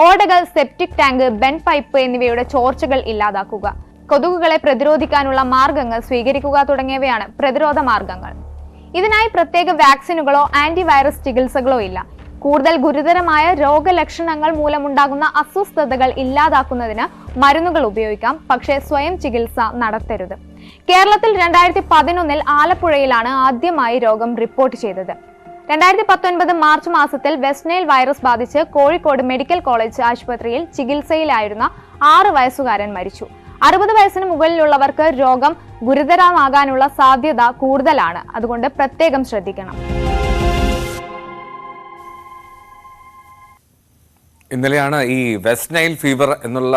ഓടകൾ, സെപ്റ്റിക് ടാങ്ക്, ബെൻ പൈപ്പ് എന്നിവയുടെ ചോർച്ചകൾ ഇല്ലാതാക്കുക, കൊതുകുകളെ പ്രതിരോധിക്കാനുള്ള മാർഗങ്ങൾ സ്വീകരിക്കുക തുടങ്ങിയവയാണ് പ്രതിരോധ മാർഗങ്ങൾ. ഇതിനായി പ്രത്യേക വാക്സിനുകളോ ആന്റിവൈറസ് ചികിത്സകളോ ഇല്ല. കൂടുതൽ ഗുരുതരമായ രോഗലക്ഷണങ്ങൾ മൂലമുണ്ടാകുന്ന അസ്വസ്ഥതകൾ ഇല്ലാതാക്കുന്നതിന് മരുന്നുകൾ ഉപയോഗിക്കാം. പക്ഷേ സ്വയം ചികിത്സ നടത്തരുത്. കേരളത്തിൽ 2011 ആലപ്പുഴയിലാണ് ആദ്യമായി രോഗം റിപ്പോർട്ട് ചെയ്തത്. 2019 മാർച്ച് മാസത്തിൽ വെസ്റ്റ് നൈൽ വൈറസ് ബാധിച്ച് കോഴിക്കോട് മെഡിക്കൽ കോളേജ് ആശുപത്രിയിൽ ചികിത്സയിലായിരുന്ന 6 വയസ്സുകാരൻ മരിച്ചു. 60 വയസ്സിന് മുകളിലുള്ളവർക്ക് രോഗം ഗുരുതരമാകാനുള്ള സാധ്യത കൂടുതലാണ്. അതുകൊണ്ട് പ്രത്യേകം ശ്രദ്ധിക്കണം. ഇന്നലെയാണ് ഈ വെസ്റ്റ് നൈൽ ഫീവർ എന്നുള്ള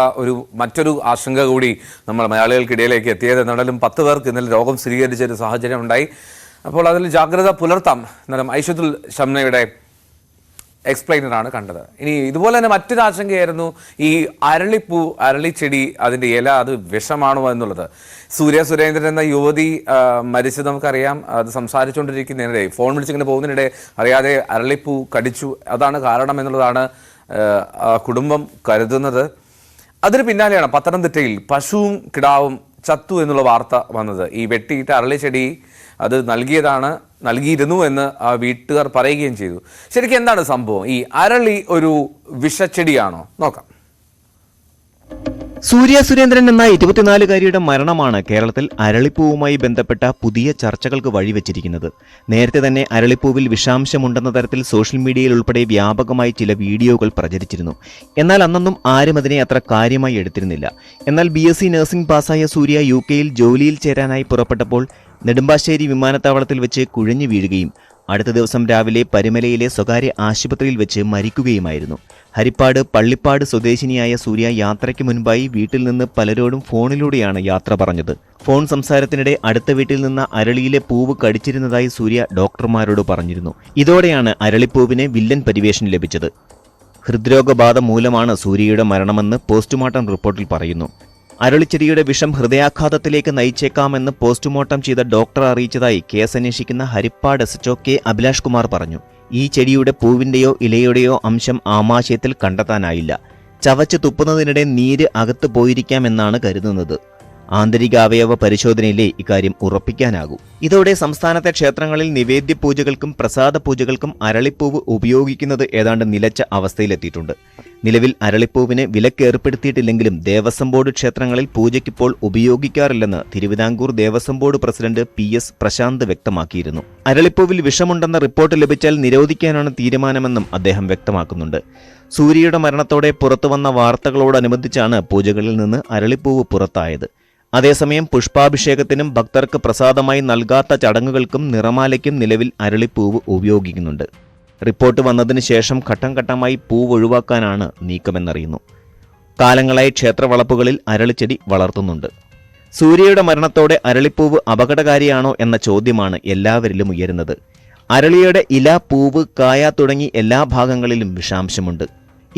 മറ്റൊരു ആശങ്ക കൂടി നമ്മൾ മലയാളികൾക്കിടയിലേക്ക് എത്തിയത്. എന്നാലും 10 പേർക്ക് ഇന്നലെ രോഗം സ്ഥിരീകരിച്ച ഒരു സാഹചര്യം ഉണ്ടായി. അപ്പോൾ അതിൽ ജാഗ്രത പുലർത്താം. എന്നാലും ഐഷത്തുൽ ഷംനയുടെ എക്സ്പ്ലെയിനറാണ് കണ്ടത്. ഇനി ഇതുപോലെ തന്നെ മറ്റൊരു ആശങ്കയായിരുന്നു ഈ അരളിച്ചെടി, അതിൻ്റെ ഇല, അത് വിഷമാണോ എന്നുള്ളത്. സുരേന്ദ്രൻ എന്ന യുവതി മരിച്ചത് നമുക്കറിയാം. അത് സംസാരിച്ചുകൊണ്ടിരിക്കുന്നതിനിടെ, ഫോൺ വിളിച്ചിങ്ങനെ പോകുന്നതിനിടെ അറിയാതെ അരളിപ്പൂ കടിച്ചു, അതാണ് കാരണം എന്നുള്ളതാണ് കുടുംബം കരുതുന്നത്. അതിന് പിന്നാലെയാണ് പത്തനംതിട്ടയിൽ പശുവും കിടാവും ചത്തു എന്നുള്ള വാർത്ത വന്നത്. ഈ വെട്ടിയിട്ട അരളിച്ചെടി അത് നൽകിയിരുന്നു എന്ന് വീട്ടുകാർ പറയുകയും ചെയ്തു. ശരിക്കും എന്താണ് സംഭവം? ഈ അരളി ഒരു വിഷച്ചെടിയാണോ? നോക്കാം. സുരേന്ദ്രൻ എന്ന 24-കാരിയുടെ മരണമാണ് കേരളത്തിൽ അരളിപ്പൂവുമായി ബന്ധപ്പെട്ട പുതിയ ചർച്ചകൾക്ക് വഴിവെച്ചിരിക്കുന്നത്. നേരത്തെ തന്നെ അരളിപ്പൂവിൽ വിഷാംശമുണ്ടെന്ന തരത്തിൽ സോഷ്യൽ മീഡിയയിൽ ഉൾപ്പെടെ വ്യാപകമായി ചില വീഡിയോകൾ പ്രചരിച്ചിരുന്നു. എന്നാൽ അന്നൊന്നും ആരും അതിനെ അത്ര കാര്യമായി എടുത്തിരുന്നില്ല. എന്നാൽ BSc നഴ്സിംഗ് പാസ്സായ സൂര്യ UK-യിൽ ജോലിയിൽ ചേരാനായി പുറപ്പെട്ടപ്പോൾ നെടുമ്പാശ്ശേരി വിമാനത്താവളത്തിൽ വെച്ച് കുഴഞ്ഞു വീഴുകയും അടുത്ത ദിവസം രാവിലെ പരുമലയിലെ സ്വകാര്യ ആശുപത്രിയിൽ വെച്ച് മരിക്കുകയുമായിരുന്നു. ഹരിപ്പാട് പള്ളിപ്പാട് സ്വദേശിനിയായ സൂര്യ യാത്രയ്ക്ക് മുൻപായി വീട്ടിൽ നിന്ന് പലരോടും ഫോണിലൂടെയാണ് യാത്ര പറഞ്ഞത്. ഫോൺ സംസാരത്തിനിടെ അടുത്ത വീട്ടിൽ നിന്ന് അരളിയിലെ പൂവ് കടിച്ചിരുന്നതായി സൂര്യ ഡോക്ടർമാരോട് പറഞ്ഞിരുന്നു. ഇതോടെയാണ് അരളിപ്പൂവിന് വില്ലൻ പരിവേഷം ലഭിച്ചത്. ഹൃദ്രോഗബാധ മൂലമാണ് സൂര്യയുടെ മരണമെന്ന് പോസ്റ്റ്മോർട്ടം റിപ്പോർട്ടിൽ പറയുന്നു. അരളിച്ചെടിയുടെ വിഷം ഹൃദയാഘാതത്തിലേക്ക് നയിച്ചേക്കാമെന്ന് പോസ്റ്റ്മോർട്ടം ചെയ്ത ഡോക്ടർ അറിയിച്ചതായി കേസ് അന്വേഷിക്കുന്ന ഹരിപ്പാട് SHO K അഭിലാഷ് കുമാർ പറഞ്ഞു. ഈ ചെടിയുടെ പൂവിന്റെയോ ഇലയുടെയോ അംശം ആമാശയത്തിൽ കണ്ടെത്താനായില്ല. ചവച്ച് തുപ്പുന്നതിനിടെ നീര് അകത്ത് പോയിരിക്കാമെന്നാണ് കരുതുന്നത്. ആന്തരികാവയവ പരിശോധനയിലെ ഇക്കാര്യം ഉറപ്പിക്കാനാകൂ. ഇതോടെ സംസ്ഥാനത്തെ ക്ഷേത്രങ്ങളിൽ നിവേദ്യ പൂജകൾക്കും പ്രസാദ പൂജകൾക്കും അരളിപ്പൂവ് ഉപയോഗിക്കുന്നത് ഏതാണ്ട് നിലച്ച അവസ്ഥയിലെത്തിയിട്ടുണ്ട്. നിലവിൽ അരളിപ്പൂവിന് വിലക്കേർപ്പെടുത്തിയിട്ടില്ലെങ്കിലും ദേവസ്വം ബോർഡ് ക്ഷേത്രങ്ങളിൽ പൂജയ്ക്കിപ്പോൾ ഉപയോഗിക്കാറില്ലെന്ന് Thiruvithamkoor Devaswom board president PS Prashanth വ്യക്തമാക്കിയിരുന്നു. അരളിപ്പൂവിൽ വിഷമുണ്ടെന്ന റിപ്പോർട്ട് ലഭിച്ചാൽ നിരോധിക്കാനാണ് തീരുമാനമെന്നും അദ്ദേഹം വ്യക്തമാക്കുന്നുണ്ട്. സൂര്യയുടെ മരണത്തോടെ പുറത്തുവന്ന വാർത്തകളോടനുബന്ധിച്ചാണ് പൂജകളിൽ നിന്ന് അരളിപ്പൂവ് പുറത്തായത്. അതേസമയം പുഷ്പാഭിഷേകത്തിനും ഭക്തർക്ക് പ്രസാദമായി നൽകാത്ത ചടങ്ങുകൾക്കും നിറമാലയ്ക്കും നിലവിൽ അരളിപ്പൂവ് ഉപയോഗിക്കുന്നുണ്ട്. റിപ്പോർട്ട് വന്നതിന് ശേഷം ഘട്ടം ഘട്ടമായി പൂവ് ഒഴിവാക്കാനാണ് നീക്കമെന്നറിയുന്നു. കാലങ്ങളായി ക്ഷേത്രവളപ്പുകളിൽ അരളിച്ചെടി വളർത്തുന്നുണ്ട്. സൂര്യയുടെ മരണത്തോടെ അരളിപ്പൂവ് അപകടകാരിയാണോ എന്ന ചോദ്യമാണ് എല്ലാവരിലും ഉയരുന്നത്. അരളിയുടെ ഇല, പൂവ്, കായ തുടങ്ങി എല്ലാ ഭാഗങ്ങളിലും വിഷാംശമുണ്ട്.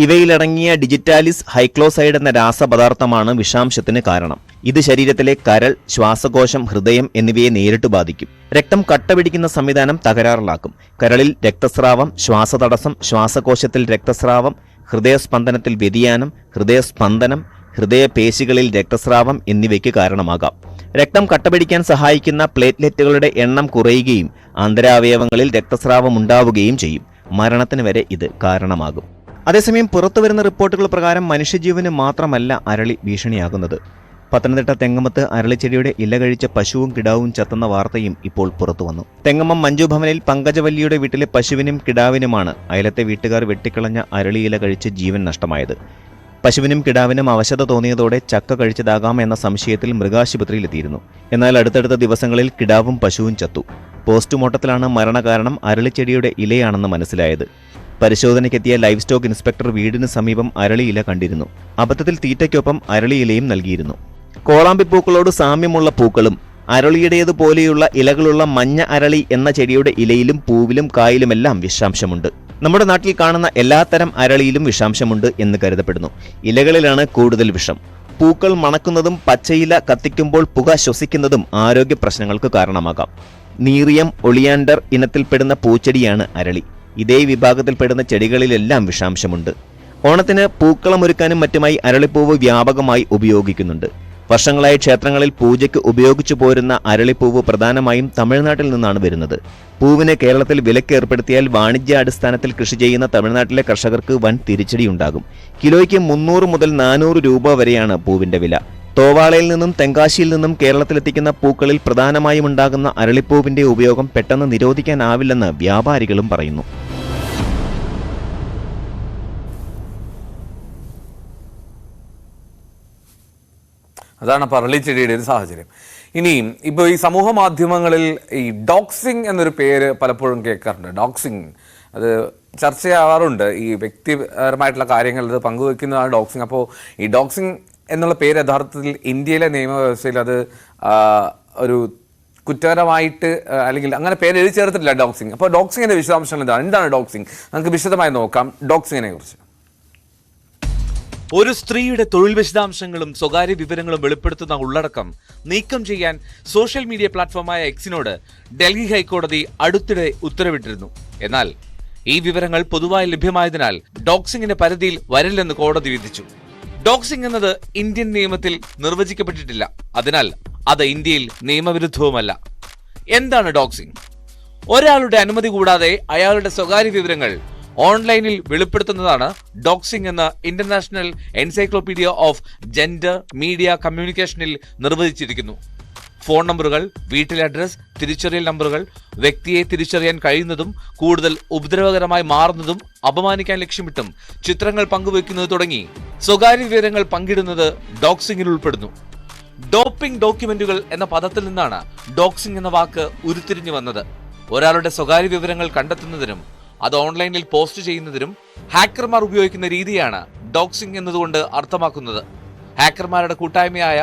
ഇവയിലടങ്ങിയ ഡിജിറ്റാലിസ് ഹൈക്ലോസൈഡ് എന്ന രാസപദാർത്ഥമാണ് വിഷാംശത്തിന് കാരണം. ഇത് ശരീരത്തിലെ കരൾ, ശ്വാസകോശം, ഹൃദയം എന്നിവയെ നേരിട്ട് ബാധിക്കും. രക്തം കട്ടപിടിക്കുന്ന സംവിധാനം തകരാറിലാക്കും. കരളിൽ രക്തസ്രാവം, ശ്വാസതടസ്സം, ശ്വാസകോശത്തിൽ രക്തസ്രാവം, ഹൃദയസ്പന്ദനത്തിൽ വ്യതിയാനം, ഹൃദയസ്പന്ദനം, ഹൃദയപേശികളിൽ രക്തസ്രാവം എന്നിവയ്ക്ക് കാരണമാകാം. രക്തം കട്ടപിടിക്കാൻ സഹായിക്കുന്ന പ്ലേറ്റ്ലെറ്റുകളുടെ എണ്ണം കുറയുകയും ആന്തരാവയവങ്ങളിൽ രക്തസ്രാവം ഉണ്ടാവുകയും ചെയ്യും. മരണത്തിന് വരെ ഇത് കാരണമാകും. അതേസമയം പുറത്തുവരുന്ന റിപ്പോർട്ടുകൾ പ്രകാരം മനുഷ്യജീവന് മാത്രമല്ല അരളി ഭീഷണിയാകുന്നത്. പത്തനംതിട്ട തെങ്ങമത്ത് അരളിച്ചെടിയുടെ ഇല കഴിച്ച പശുവും കിടാവും ചത്തുന്ന വാർത്തയും ഇപ്പോൾ പുറത്തുവന്നു. തെങ്ങമം മഞ്ജു ഭവനിൽ പങ്കജവല്ലിയുടെ വീട്ടിലെ പശുവിനും കിടാവിനുമാണ് അയലത്തെ വീട്ടുകാർ വെട്ടിക്കളഞ്ഞ അരളിയില കഴിച്ച് ജീവൻ നഷ്ടമായത്. പശുവിനും കിടാവിനും അവശത തോന്നിയതോടെ ചക്ക കഴിച്ചതാകാം എന്ന സംശയത്തിൽ മൃഗാശുപത്രിയിലെത്തിയിരുന്നു. എന്നാൽ അടുത്തടുത്ത ദിവസങ്ങളിൽ കിടാവും പശുവും ചത്തു. പോസ്റ്റ്മോർട്ടത്തിലാണ് മരണകാരണം അരളിച്ചെടിയുടെ ഇലയാണെന്ന് മനസ്സിലായത്. പരിശോധനയ്ക്കെത്തിയ ലൈവ് സ്റ്റോക്ക് ഇൻസ്പെക്ടർ വീടിന് സമീപം അരളിയില കണ്ടിരുന്നു. അബദ്ധത്തിൽ തീറ്റയ്ക്കൊപ്പം അരളിയിലയും നൽകിയിരുന്നു. കോളാമ്പിപ്പൂക്കളോട് സാമ്യമുള്ള പൂക്കളും അരളിയുടേതുപോലെയുള്ള ഇലകളുള്ള മഞ്ഞ അരളി എന്ന ചെടിയുടെ ഇലയിലും പൂവിലും കായിലുമെല്ലാം വിഷാംശമുണ്ട്. നമ്മുടെ നാട്ടിൽ കാണുന്ന എല്ലാത്തരം അരളിയിലും വിഷാംശമുണ്ട് എന്ന് കരുതപ്പെടുന്നു. ഇലകളിലാണ് കൂടുതൽ വിഷം. പൂക്കൾ മണക്കുന്നതും പച്ചയില കത്തിക്കുമ്പോൾ പുക ശ്വസിക്കുന്നതും ആരോഗ്യ പ്രശ്നങ്ങൾക്ക് കാരണമാകാം. നീറിയം ഒളിയാൻഡർ ഇനത്തിൽപ്പെടുന്ന പൂച്ചെടിയാണ് അരളി. ഇതേ വിഭാഗത്തിൽപ്പെടുന്ന ചെടികളിലെല്ലാം വിഷാംശമുണ്ട്. ഓണത്തിന് പൂക്കളമൊരുക്കാനും മറ്റുമായി അരളിപ്പൂവ് വ്യാപകമായി ഉപയോഗിക്കുന്നുണ്ട്. വർഷങ്ങളായി ക്ഷേത്രങ്ങളിൽ പൂജയ്ക്ക് ഉപയോഗിച്ചു പോരുന്ന അരളിപ്പൂവ് പ്രധാനമായും തമിഴ്നാട്ടിൽ നിന്നാണ് വരുന്നത്. പൂവിന് കേരളത്തിൽ വിലക്ക് ഏർപ്പെടുത്തിയാൽ വാണിജ്യാടിസ്ഥാനത്തിൽ കൃഷി ചെയ്യുന്ന തമിഴ്നാട്ടിലെ കർഷകർക്ക് വൻ തിരിച്ചടിയുണ്ടാകും. കിലോയ്ക്ക് 300 മുതൽ 400 രൂപ വരെയാണ് പൂവിന്റെ വില. തോവാളയിൽ നിന്നും തെങ്കാശിയിൽ നിന്നും കേരളത്തിലെത്തിക്കുന്ന പൂക്കളിൽ പ്രധാനമായും ഉണ്ടാകുന്ന അരളിപ്പൂവിന്റെ ഉപയോഗം പെട്ടെന്ന് നിരോധിക്കാനാവില്ലെന്ന് വ്യാപാരികളും പറയുന്നു. അതാണ് പറളിച്ചെടിയുടെ ഒരു സാഹചര്യം. ഇനിയും ഇപ്പോൾ ഈ സമൂഹ മാധ്യമങ്ങളിൽ ഈ ഡോക്സിങ് എന്നൊരു പേര് പലപ്പോഴും കേൾക്കാറുണ്ട്. ഡോക്സിങ് അത് ചർച്ചയാവാറുണ്ട്. ഈ വ്യക്തിപരമായിട്ടുള്ള കാര്യങ്ങൾ ഇത് പങ്കുവെക്കുന്നതാണ് ഡോക്സിങ്. അപ്പോൾ ഈ ഡോക്സിങ് എന്നുള്ള പേര് യഥാർത്ഥത്തിൽ ഇന്ത്യയിലെ നിയമവ്യവസ്ഥയിൽ അത് ഒരു കുറ്റകരമായിട്ട് അല്ലെങ്കിൽ അങ്ങനെ പേര് എഴുതി ചേർത്തിട്ടില്ല ഡോക്സിങ്. അപ്പോൾ ഡോക്സിങ്ങിന്റെ വിശദാംശങ്ങൾ എന്താണ് ഡോക്സിങ്? നമുക്ക് വിശദമായി നോക്കാം ഡോക്സിങ്ങിനെ കുറിച്ച്. ഒരു സ്ത്രീയുടെ തൊഴിൽ വിശദാംശങ്ങളും സ്വകാര്യ വിവരങ്ങളും വെളിപ്പെടുത്തുന്ന ഉള്ളടക്കം നീക്കം ചെയ്യാൻ സോഷ്യൽ മീഡിയ പ്ലാറ്റ്ഫോമായ എക്സിനോട് ഡൽഹി ഹൈക്കോടതി അടുത്തിടെ ഉത്തരവിട്ടിരുന്നു. എന്നാൽ ഈ വിവരങ്ങൾ പൊതുവായി ലഭ്യമായതിനാൽ ഡോക്സിങ്ങിന്റെ പരിധിയിൽ വരില്ലെന്ന് കോടതി വിധിച്ചു. ഡോക്സിംഗ് എന്നത് ഇന്ത്യൻ നിയമത്തിൽ നിർവചിക്കപ്പെട്ടിട്ടില്ല. അതിനാൽ അത് ഇന്ത്യയിൽ നിയമവിരുദ്ധവുമല്ല. എന്താണ് ഡോക്സിംഗ്? ഒരാളുടെ അനുമതി കൂടാതെ അയാളുടെ സ്വകാര്യ വിവരങ്ങൾ ഓൺലൈനിൽ വെളിപ്പെടുത്തുന്നതാണ് ഡോക്സിംഗ് എന്ന് international encyclopedia of gender media കമ്മ്യൂണിക്കേഷനിൽ നിർവചിച്ചിരിക്കുന്നു. ഫോൺ നമ്പറുകൾ, വീട്ടിലെ അഡ്രസ്, തിരിച്ചറിയൽ നമ്പറുകൾ, വ്യക്തിയെ തിരിച്ചറിയാൻ കഴിയുന്നതും കൂടുതൽ ഉപദ്രവകരമായി മാറുന്നതും അപമാനിക്കാൻ ലക്ഷ്യമിട്ടും ചിത്രങ്ങൾ പങ്കുവെക്കുന്നത് തുടങ്ങി സ്വകാര്യ വിവരങ്ങൾ പങ്കിടുന്നത് ഡോക്സിംഗിൽ ഉൾപ്പെടുന്നു. ഡോപ്പിംഗ് ഡോക്യുമെന്റുകൾ എന്ന പദത്തിൽ നിന്നാണ് ഡോക്സിംഗ് എന്ന വാക്ക് ഉരുത്തിരിഞ്ഞു വന്നത്. ഒരാളുടെ സ്വകാര്യ വിവരങ്ങൾ കണ്ടെത്തുന്നതിനും അത് ഓൺലൈനിൽ പോസ്റ്റ് ചെയ്യുന്നതിനും ഹാക്കർമാർ ഉപയോഗിക്കുന്ന രീതിയാണ് ഡോക്സിംഗ് എന്നതുകൊണ്ട് അർത്ഥമാക്കുന്നത്. ഹാക്കർമാരുടെ കൂട്ടായ്മയായ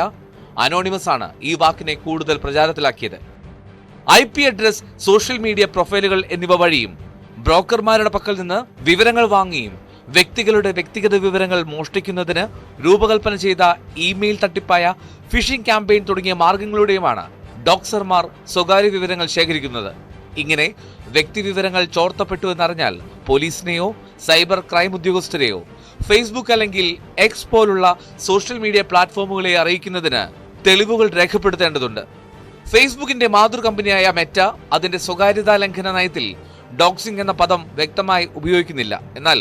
അനോണിമസ് ആണ് ഈ വാക്കിനെ കൂടുതൽ പ്രചാരത്തിലാക്കിയത്. IP അഡ്രസ്, സോഷ്യൽ മീഡിയ പ്രൊഫൈലുകൾ എന്നിവ വഴിയും ബ്രോക്കർമാരുടെ പക്കൽ നിന്ന് വിവരങ്ങൾ വാങ്ങിയും വ്യക്തികളുടെ വ്യക്തിഗത വിവരങ്ങൾ മോഷ്ടിക്കുന്നതിന് രൂപകൽപ്പന ചെയ്ത ഇമെയിൽ തട്ടിപ്പായ ഫിഷിംഗ് ക്യാമ്പയിൻ തുടങ്ങിയ മാർഗങ്ങളിലൂടെയുമാണ് ഡോക്സർമാർ സ്വകാര്യ വിവരങ്ങൾ ശേഖരിക്കുന്നത്. ഇങ്ങനെ വ്യക്തിവിവരങ്ങൾ ചോർത്തപ്പെട്ടു എന്നറിഞ്ഞാൽ പോലീസിനെയോ സൈബർ ക്രൈം ഉദ്യോഗസ്ഥരെയോ ഫേസ്ബുക്ക് അല്ലെങ്കിൽ എക്സ് പോലുള്ള സോഷ്യൽ മീഡിയ പ്ലാറ്റ്ഫോമുകളെ അറിയിക്കുന്നതിന് തെളിവുകൾ രേഖപ്പെടുത്തേണ്ടതുണ്ട്. ഫേസ്ബുക്കിന്റെ മാതൃ കമ്പനിയായ മെറ്റ അതിന്റെ സ്വകാര്യതാ ലംഘന നയത്തിൽ ഡോക്സിംഗ് എന്ന പദം വ്യക്തമായി ഉപയോഗിക്കുന്നില്ല. എന്നാൽ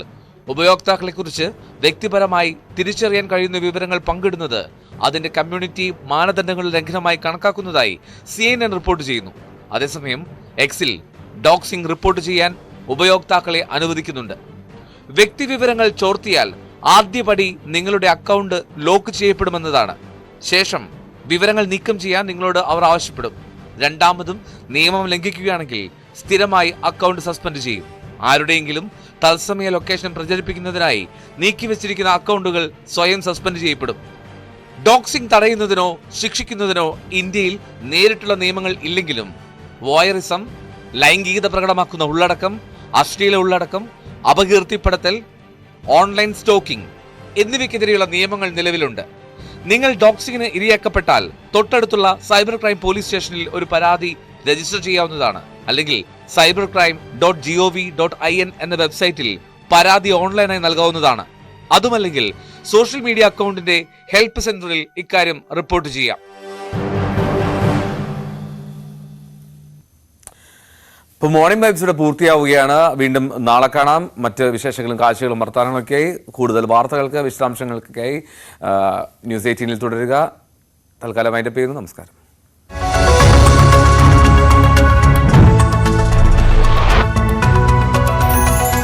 ഉപയോക്താക്കളെക്കുറിച്ച് വ്യക്തിപരമായി തിരിച്ചറിയാൻ കഴിയുന്ന വിവരങ്ങൾ പങ്കിടുന്നത് അതിന്റെ കമ്മ്യൂണിറ്റി മാനദണ്ഡങ്ങളുടെ ലംഘനമായി കണക്കാക്കുന്നതായി CNN റിപ്പോർട്ട് ചെയ്യുന്നു. അതേസമയം എക്സിൽ ഡോക്സിംഗ് റിപ്പോർട്ട് ചെയ്യാൻ ഉപയോക്താക്കളെ അനുവദിക്കുന്നുണ്ട്. വ്യക്തിവിവരങ്ങൾ ചോർത്തിയാൽ ആദ്യപടി നിങ്ങളുടെ അക്കൗണ്ട് ലോക്ക് ചെയ്യപ്പെടുമെന്നതാണ്. ശേഷം വിവരങ്ങൾ നീക്കം ചെയ്യാൻ നിങ്ങളോട് അവർ ആവശ്യപ്പെടും. രണ്ടാമതും നിയമം ലംഘിക്കുകയാണെങ്കിൽ സ്ഥിരമായി അക്കൗണ്ട് സസ്പെൻഡ് ചെയ്യും. ആരുടെയെങ്കിലും തത്സമയ ലൊക്കേഷൻ പ്രചരിപ്പിക്കുന്നതിനായി നീക്കിവെച്ചിരിക്കുന്ന അക്കൗണ്ടുകൾ സ്വയം സസ്പെൻഡ് ചെയ്യപ്പെടും. ഡോക്സിംഗ് തടയുന്നതിനോ ശിക്ഷിക്കുന്നതിനോ ഇന്ത്യയിൽ നേരിട്ടുള്ള നിയമങ്ങൾ ഇല്ലെങ്കിലും വോയറിസം, ലൈംഗികത പ്രകടമാക്കുന്ന ഉള്ളടക്കം, അശ്ലീല ഉള്ളടക്കം, അപകീർത്തിപ്പെടുത്തൽ, ഓൺലൈൻ സ്റ്റോക്കിംഗ് എന്നിവയ്ക്കെതിരെയുള്ള നിയമങ്ങൾ നിലവിലുണ്ട്. നിങ്ങൾ ഡോക്സിങ്ങിന് ഇരയാക്കപ്പെട്ടാൽ തൊട്ടടുത്തുള്ള സൈബർ ക്രൈം പോലീസ് സ്റ്റേഷനിൽ ഒരു പരാതി രജിസ്റ്റർ ചെയ്യാവുന്നതാണ്. അല്ലെങ്കിൽ cybercrime.gov.in എന്ന വെബ്സൈറ്റിൽ പരാതി ഓൺലൈനായി നൽകാവുന്നതാണ്. അതുമല്ലെങ്കിൽ സോഷ്യൽ മീഡിയ അക്കൗണ്ടിന്റെ ഹെൽപ്പ് സെന്ററിൽ ഇക്കാര്യം റിപ്പോർട്ട് ചെയ്യാം. ഇപ്പോൾ മോർണിംഗ് വൈബ്സ് ഇവിടെ പൂർത്തിയാവുകയാണ്. വീണ്ടും നാളെ കാണാം. മറ്റ് വിശേഷങ്ങളും കാഴ്ചകളും വർത്തമാനങ്ങളൊക്കെയായി കൂടുതൽ വാർത്തകൾക്ക് വിശദാംശങ്ങൾക്കൊക്കെയായി ന്യൂസ് 18 തുടരുക. തൽക്കാലം അതിൻ്റെ പേര്. നമസ്കാരം.